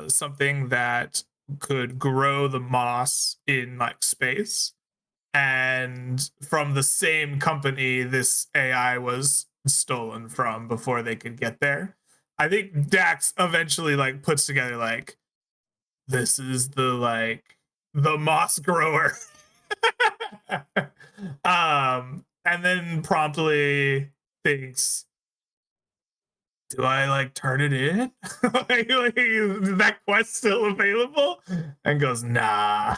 Speaker 5: something that could grow the moss in space, and from the same company this AI was stolen from before they could get there. I think Dax eventually like puts together like, this is the moss grower. And then promptly thinks, do I like turn it in? Is that quest still available? And goes, nah.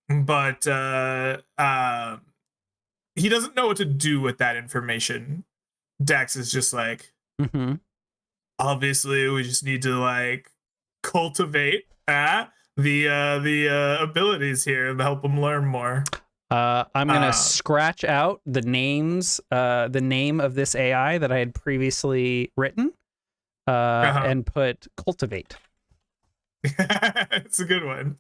Speaker 5: But he doesn't know what to do with that information. Dax is just like, obviously we just need to like cultivate the abilities here and help him learn more.
Speaker 1: I'm gonna scratch out the the name of this AI that I had previously written, and put cultivate.
Speaker 5: It's a good one.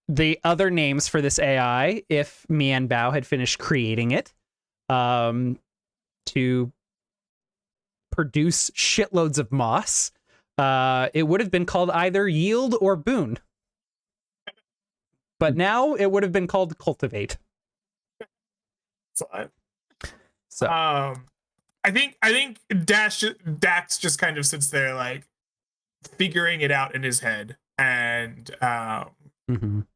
Speaker 1: The other names for this AI, if Mian Bao had finished creating it, to produce shitloads of moss, it would have been called either yield or boon. But now it would have been called cultivate. So
Speaker 5: I think Dax just kind of sits there like figuring it out in his head, and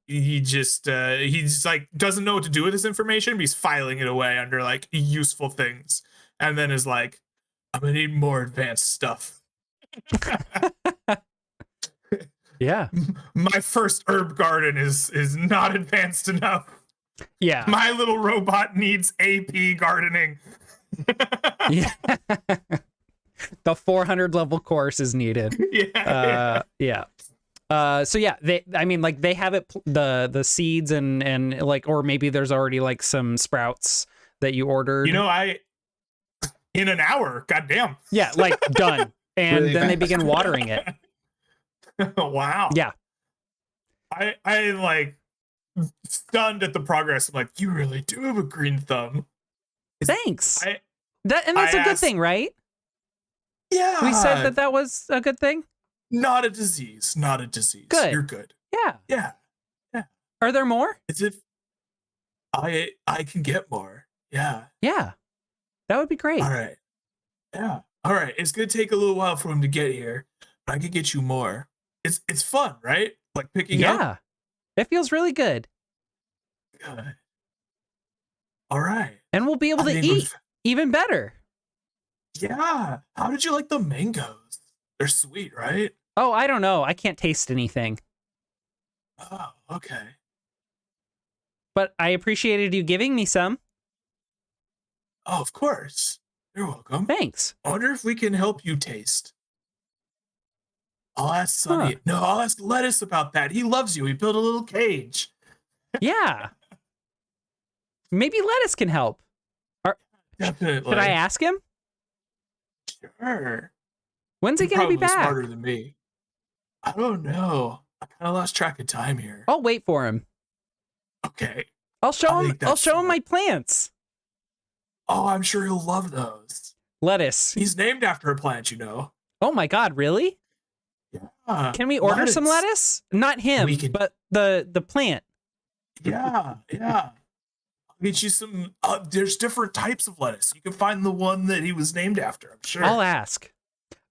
Speaker 5: he just like doesn't know what to do with this information, but he's filing it away under like useful things, and then is like, I'm gonna need more advanced stuff.
Speaker 1: Yeah.
Speaker 5: My first herb garden is not advanced enough.
Speaker 1: Yeah.
Speaker 5: My little robot needs AP gardening.
Speaker 1: Yeah. The 400 level course is needed.
Speaker 5: Yeah.
Speaker 1: So yeah, they have it, the seeds and like, or maybe there's already like some sprouts that you ordered.
Speaker 5: You know, in an hour, goddamn.
Speaker 1: Yeah, like done. And
Speaker 2: Really
Speaker 1: then they
Speaker 2: fast.
Speaker 1: begin watering it.
Speaker 5: Wow.
Speaker 1: Yeah.
Speaker 5: I like stunned at the progress. I'm like, you really do have a green thumb.
Speaker 1: Thanks.
Speaker 5: I
Speaker 1: That's a good thing, right?
Speaker 5: Yeah.
Speaker 1: We said that was a good thing.
Speaker 5: Not a disease. Not a disease.
Speaker 1: Good.
Speaker 5: You're good.
Speaker 1: Yeah.
Speaker 5: Yeah. Yeah.
Speaker 1: Are there more?
Speaker 5: As if I can get more. Yeah.
Speaker 1: Yeah. That would be great.
Speaker 5: All right. Yeah. All right. It's gonna take a little while for him to get here, but I can get you more. It's fun, right? Like picking up.
Speaker 1: Yeah. It feels really good.
Speaker 5: Good. All right.
Speaker 1: And we'll be able to eat even better.
Speaker 5: Yeah. How did you like the mangoes? They're sweet, right?
Speaker 1: Oh, I don't know. I can't taste anything.
Speaker 5: Oh, okay.
Speaker 1: But I appreciated you giving me some.
Speaker 5: Oh, of course. You're welcome.
Speaker 1: Thanks.
Speaker 5: I wonder if we can help you taste. I'll ask Sonny. No, I'll ask Lettuce about that. He loves you. He built a little cage.
Speaker 1: Yeah. Maybe Lettuce can help.
Speaker 5: Definitely.
Speaker 1: Should I ask him?
Speaker 5: Sure.
Speaker 1: When's he
Speaker 5: You're
Speaker 1: going to be
Speaker 5: probably
Speaker 1: back?
Speaker 5: smarter than me. I don't know. I kind of lost track of time here.
Speaker 1: I'll wait for him.
Speaker 5: Okay.
Speaker 1: I'll show
Speaker 5: I
Speaker 1: him.
Speaker 5: think
Speaker 1: I'll
Speaker 5: that's
Speaker 1: show him
Speaker 5: smart.
Speaker 1: my plants.
Speaker 5: Oh, I'm sure he'll love those.
Speaker 1: Lettuce.
Speaker 5: He's named after a plant, you know.
Speaker 1: Oh my God! Really?
Speaker 5: Yeah.
Speaker 1: Can we order some lettuce? Not him,
Speaker 5: We can-
Speaker 1: but the plant.
Speaker 5: Yeah. Yeah. I'll get you some. There's different types of lettuce. You can find the one that he was named after. I'm sure.
Speaker 1: I'll ask.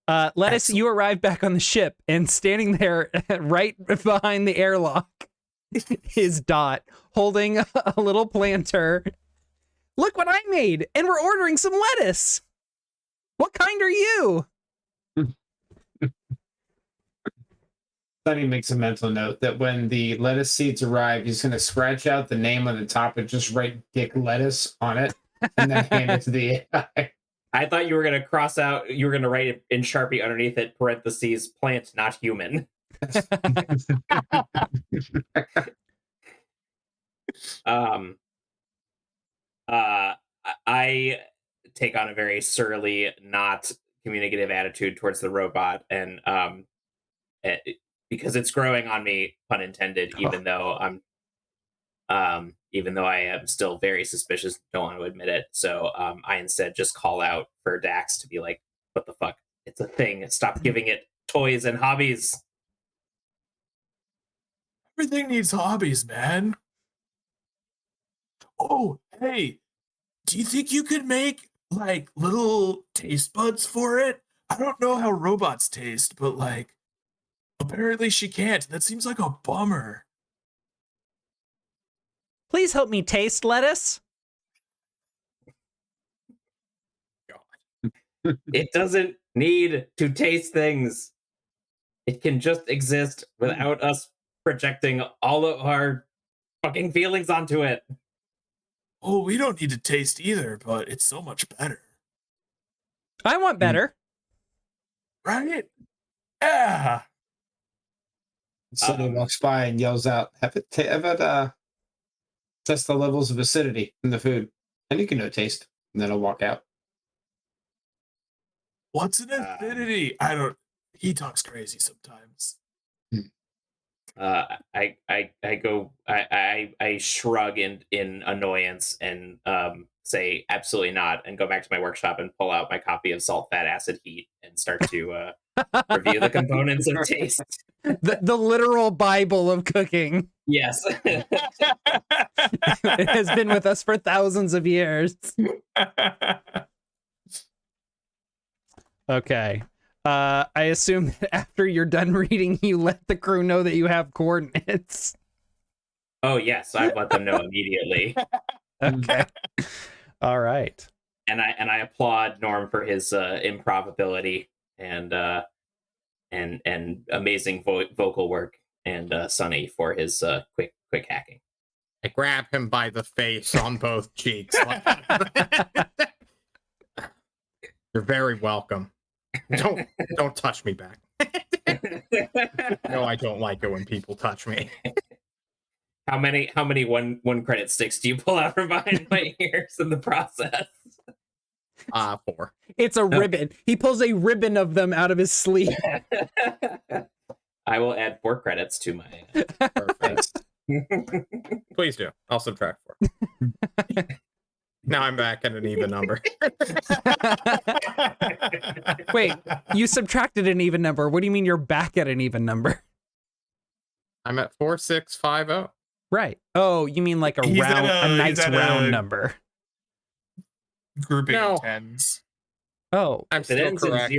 Speaker 1: Lettuce,
Speaker 5: Excellent.
Speaker 1: you arrive back on the ship, and standing there right behind the airlock is Dot, holding a little planter. Look what I made, and we're ordering some lettuce. What kind are you?
Speaker 2: Sonny makes a mental note that when the lettuce seeds arrive, he's going to scratch out the name on the top and just write Dick Lettuce on it and then hand it to the AI.
Speaker 6: I thought you were going to cross out, you were going to write it in Sharpie underneath it, parentheses, plant, not human. I take on a very surly, not communicative attitude towards the robot, and because it's growing on me, pun intended, even though I am still very suspicious, don't want to admit it. So I instead just call out for Dax to be like, what the fuck? It's a thing. Stop giving it toys and hobbies.
Speaker 5: Everything needs hobbies, man. Oh, hey, do you think you could make like little taste buds for it. I don't know how robots taste, but like apparently she can't. That seems like a bummer.
Speaker 1: Please help me taste lettuce.
Speaker 3: It doesn't need to taste things. It can just exist without us projecting all of our fucking feelings onto it.
Speaker 5: Oh, we don't need to taste either, but it's so much better.
Speaker 1: I want better.
Speaker 5: Right? Yeah.
Speaker 2: Somebody walks by and yells out, have it test the levels of acidity in the food. And you can know taste. And then I'll walk out.
Speaker 5: What's an acidity? I don't. He talks crazy sometimes.
Speaker 3: I shrug in annoyance and say absolutely not, and go back to my workshop and pull out my copy of Salt, Fat, Acid, Heat and start to review the components of taste.
Speaker 1: The literal Bible of cooking.
Speaker 3: Yes.
Speaker 1: It has been with us for thousands of years. Okay. I assume that after you're done reading, you let the crew know that you have coordinates.
Speaker 3: Oh yes, I let them know immediately.
Speaker 1: Okay. All right.
Speaker 3: And I applaud Norm for his improv ability and amazing vocal work, and Sonny for his quick hacking.
Speaker 4: I grab him by the face on both cheeks. You're very welcome. Don't touch me back. No, I don't like it when people touch me.
Speaker 3: How many one credit sticks do you pull out from behind my ears in the process?
Speaker 4: 4.
Speaker 1: It's a ribbon. He pulls a ribbon of them out of his sleeve.
Speaker 3: I will add 4 credits to my.
Speaker 4: Perfect. Please do. I'll subtract 4. Now I'm back at an even number.
Speaker 1: Wait, you subtracted an even number. What do you mean you're back at an even number?
Speaker 4: I'm at 4650.
Speaker 1: Right. Oh, you mean like a
Speaker 5: He's
Speaker 1: round,
Speaker 5: at
Speaker 1: a nice
Speaker 5: he's at
Speaker 1: round
Speaker 5: a
Speaker 1: number.
Speaker 5: Grouping
Speaker 4: No.
Speaker 5: of tens.
Speaker 1: Oh,
Speaker 4: I'm
Speaker 3: If it
Speaker 4: still
Speaker 3: ends in
Speaker 4: correct.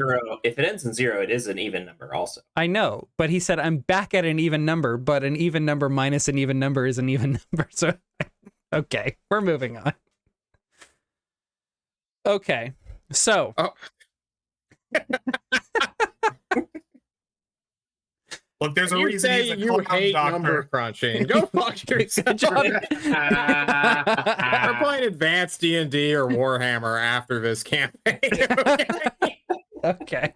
Speaker 3: 0, it is an even number also.
Speaker 1: I know, but he said I'm back at an even number, but an even number minus an even number is an even number. So, okay, we're moving on. Okay, so
Speaker 4: Oh.
Speaker 5: Look, there's a
Speaker 4: You
Speaker 5: reason
Speaker 4: say
Speaker 5: he's a
Speaker 4: you
Speaker 5: clown
Speaker 4: hate number
Speaker 5: doctor.
Speaker 4: crunching. Go fuck yourself.
Speaker 1: good job.
Speaker 4: We're playing advanced D&D or Warhammer after this campaign.
Speaker 1: Okay.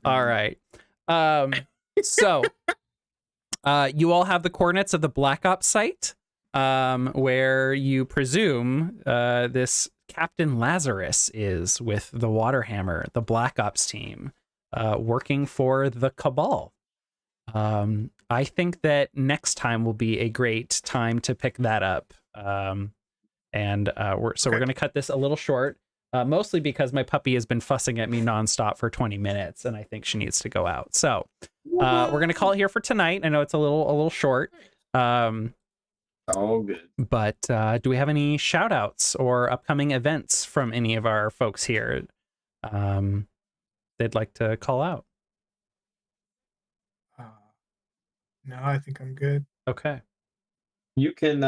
Speaker 1: All right. So you all have the coordinates of the Black Ops site, where you presume this Captain Lazarus is with the Waterhammer, the Black Ops team, working for the Cabal. I think that next time will be a great time to pick that up. We're going to cut this a little short. Mostly because my puppy has been fussing at me nonstop for 20 minutes, and I think she needs to go out. So we're going to call it here for tonight. I know it's a little short.
Speaker 2: All good.
Speaker 1: But do we have any shout outs or upcoming events from any of our folks here they'd like to call out?
Speaker 5: No, I think I'm good.
Speaker 1: Okay.
Speaker 2: You can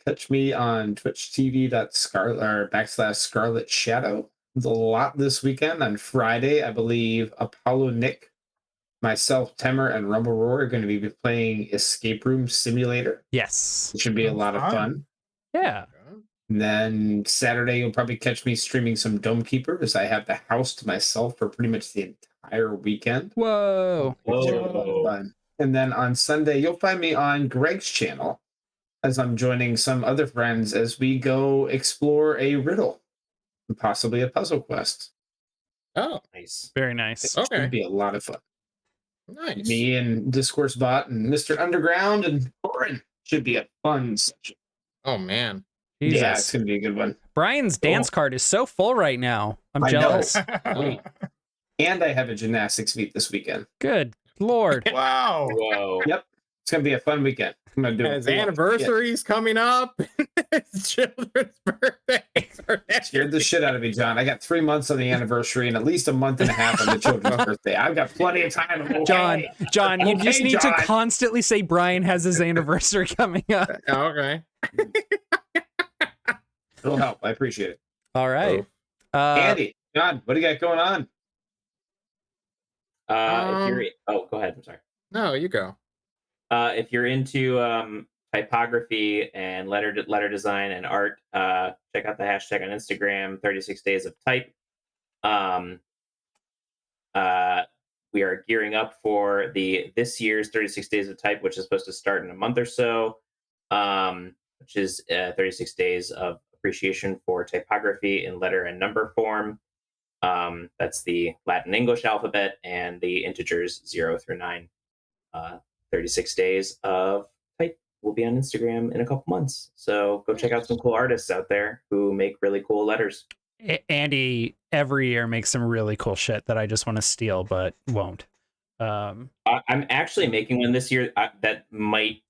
Speaker 2: catch me on Twitch TV./Scarlet Shadow. There's a lot this weekend. On Friday, I believe ApolloNik, myself, Temer, and Rumble Roar are going to be playing Escape Room Simulator.
Speaker 1: Yes.
Speaker 2: It should be a lot of fun.
Speaker 1: Yeah.
Speaker 2: And then Saturday, you'll probably catch me streaming some Dome Keeper, as I have the house to myself for pretty much the entire weekend.
Speaker 1: Whoa.
Speaker 2: Which are a lot of fun. And then on Sunday, you'll find me on Greg's channel, as I'm joining some other friends as we go explore a riddle and possibly a puzzle quest.
Speaker 4: Oh,
Speaker 3: Nice.
Speaker 1: Very nice.
Speaker 2: It
Speaker 4: Okay.
Speaker 2: should be a lot of fun.
Speaker 4: nice.
Speaker 2: Me and Discourse Bot and Mr. Underground and Corin should be a fun session.
Speaker 4: Oh, man.
Speaker 1: Jesus.
Speaker 2: Yeah, it's going to be a good one.
Speaker 1: Brian's dance card is so full right now. I'm
Speaker 2: I know.
Speaker 1: jealous.
Speaker 2: Wait. And I have a gymnastics meet this weekend.
Speaker 1: Good Lord.
Speaker 5: Wow.
Speaker 3: Whoa.
Speaker 2: Yep. It's gonna be a fun weekend. I'm gonna do
Speaker 4: His anniversary's coming up. His children's birthdays are next
Speaker 2: Scared the shit out of me, John. I got 3 months on the anniversary and at least a month and a half on the children's birthday. I've got plenty of time. I'm okay.
Speaker 1: John, you
Speaker 2: Okay,
Speaker 1: just need to
Speaker 2: John.
Speaker 1: constantly say Brian has his anniversary coming up.
Speaker 4: Okay.
Speaker 2: It'll help. I appreciate it.
Speaker 1: All right.
Speaker 2: Andy, John, what do you got going on?
Speaker 3: If you're, oh, go ahead. I'm sorry.
Speaker 4: No, you go.
Speaker 3: If you're into typography and letter design and art, check out the hashtag on Instagram, 36 Days of Type. We are gearing up for this year's 36 Days of Type, which is supposed to start in a month or so, which is 36 days of appreciation for typography in letter and number form. That's the Latin English alphabet and the integers 0 through 9. 36 days of type will be on Instagram in a couple months. So go check out some cool artists out there who make really cool letters.
Speaker 1: Andy every year makes some really cool shit that I just want to steal, but won't.
Speaker 3: I'm actually making one this year that might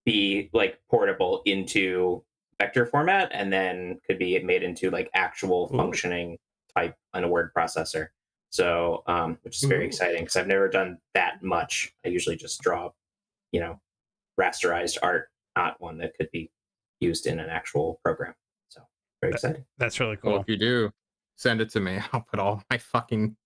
Speaker 3: be like portable into vector format and then could be made into like actual functioning type on a word processor. So, which is very exciting because I've never done that much. I usually just draw, rasterized art, not one that could be used in an actual program. So very exciting.
Speaker 1: That's really
Speaker 4: Well,
Speaker 1: cool.
Speaker 4: if you do, send it to me. I'll put all my fucking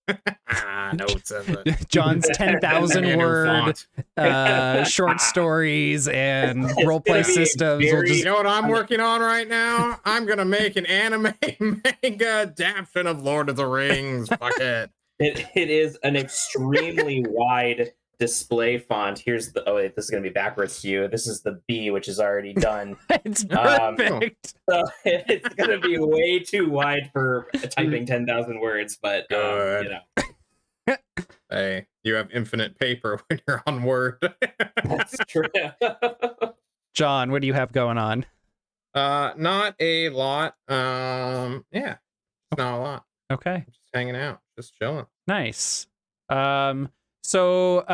Speaker 4: notes in it.
Speaker 1: John's 10,000
Speaker 4: New
Speaker 1: word
Speaker 4: font.
Speaker 1: short stories and role play
Speaker 3: gonna be
Speaker 1: systems. We'll
Speaker 3: very-
Speaker 4: You
Speaker 1: just,
Speaker 4: know what I'm working on right now? I'm gonna make an anime manga adaptation of Lord of the Rings. Fuck it.
Speaker 3: It is an extremely wide display font. Here's the, oh wait, this is going to be backwards to you. This is the B, which is already done.
Speaker 1: it's perfect.
Speaker 3: So it's going to be way too wide for typing 10,000 words, but
Speaker 4: Good. Hey, you have infinite paper when you're on Word.
Speaker 3: That's true.
Speaker 1: John, what do you have going on?
Speaker 4: Not a lot. Yeah, not a lot.
Speaker 1: Okay.
Speaker 4: Just hanging out, just chilling.
Speaker 1: Nice. So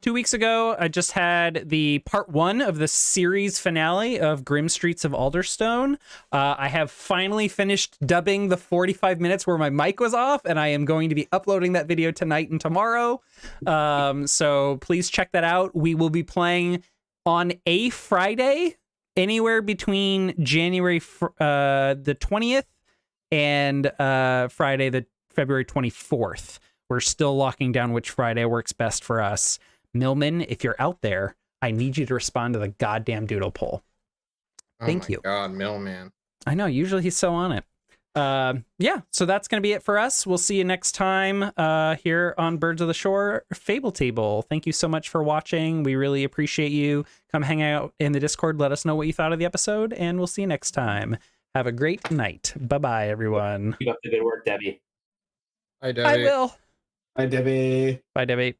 Speaker 1: 2 weeks ago, I just had the part 1 of the series finale of Grim Streets of Alderstone. I have finally finished dubbing the 45 minutes where my mic was off, and I am going to be uploading that video tonight and tomorrow. So please check that out. We will be playing on a Friday, anywhere between January the 20th and Friday the February 24th. We're still locking down which Friday works best for us. Millman, if you're out there, I need you to respond to the goddamn doodle poll. Thank you.
Speaker 4: God, Millman.
Speaker 1: I know, usually he's so on it. Yeah, so that's going to be it for us. We'll see you next time here on Birds of the Shore Fable Table. Thank you so much for watching. We really appreciate you. Come hang out in the Discord. Let us know what you thought of the episode, and we'll see you next time. Have a great night. Bye-bye, everyone.
Speaker 3: Keep up the good work, Debbie.
Speaker 4: Hi, Debbie.
Speaker 1: I will.
Speaker 2: Hi, Debbie.
Speaker 1: Bye, Debbie.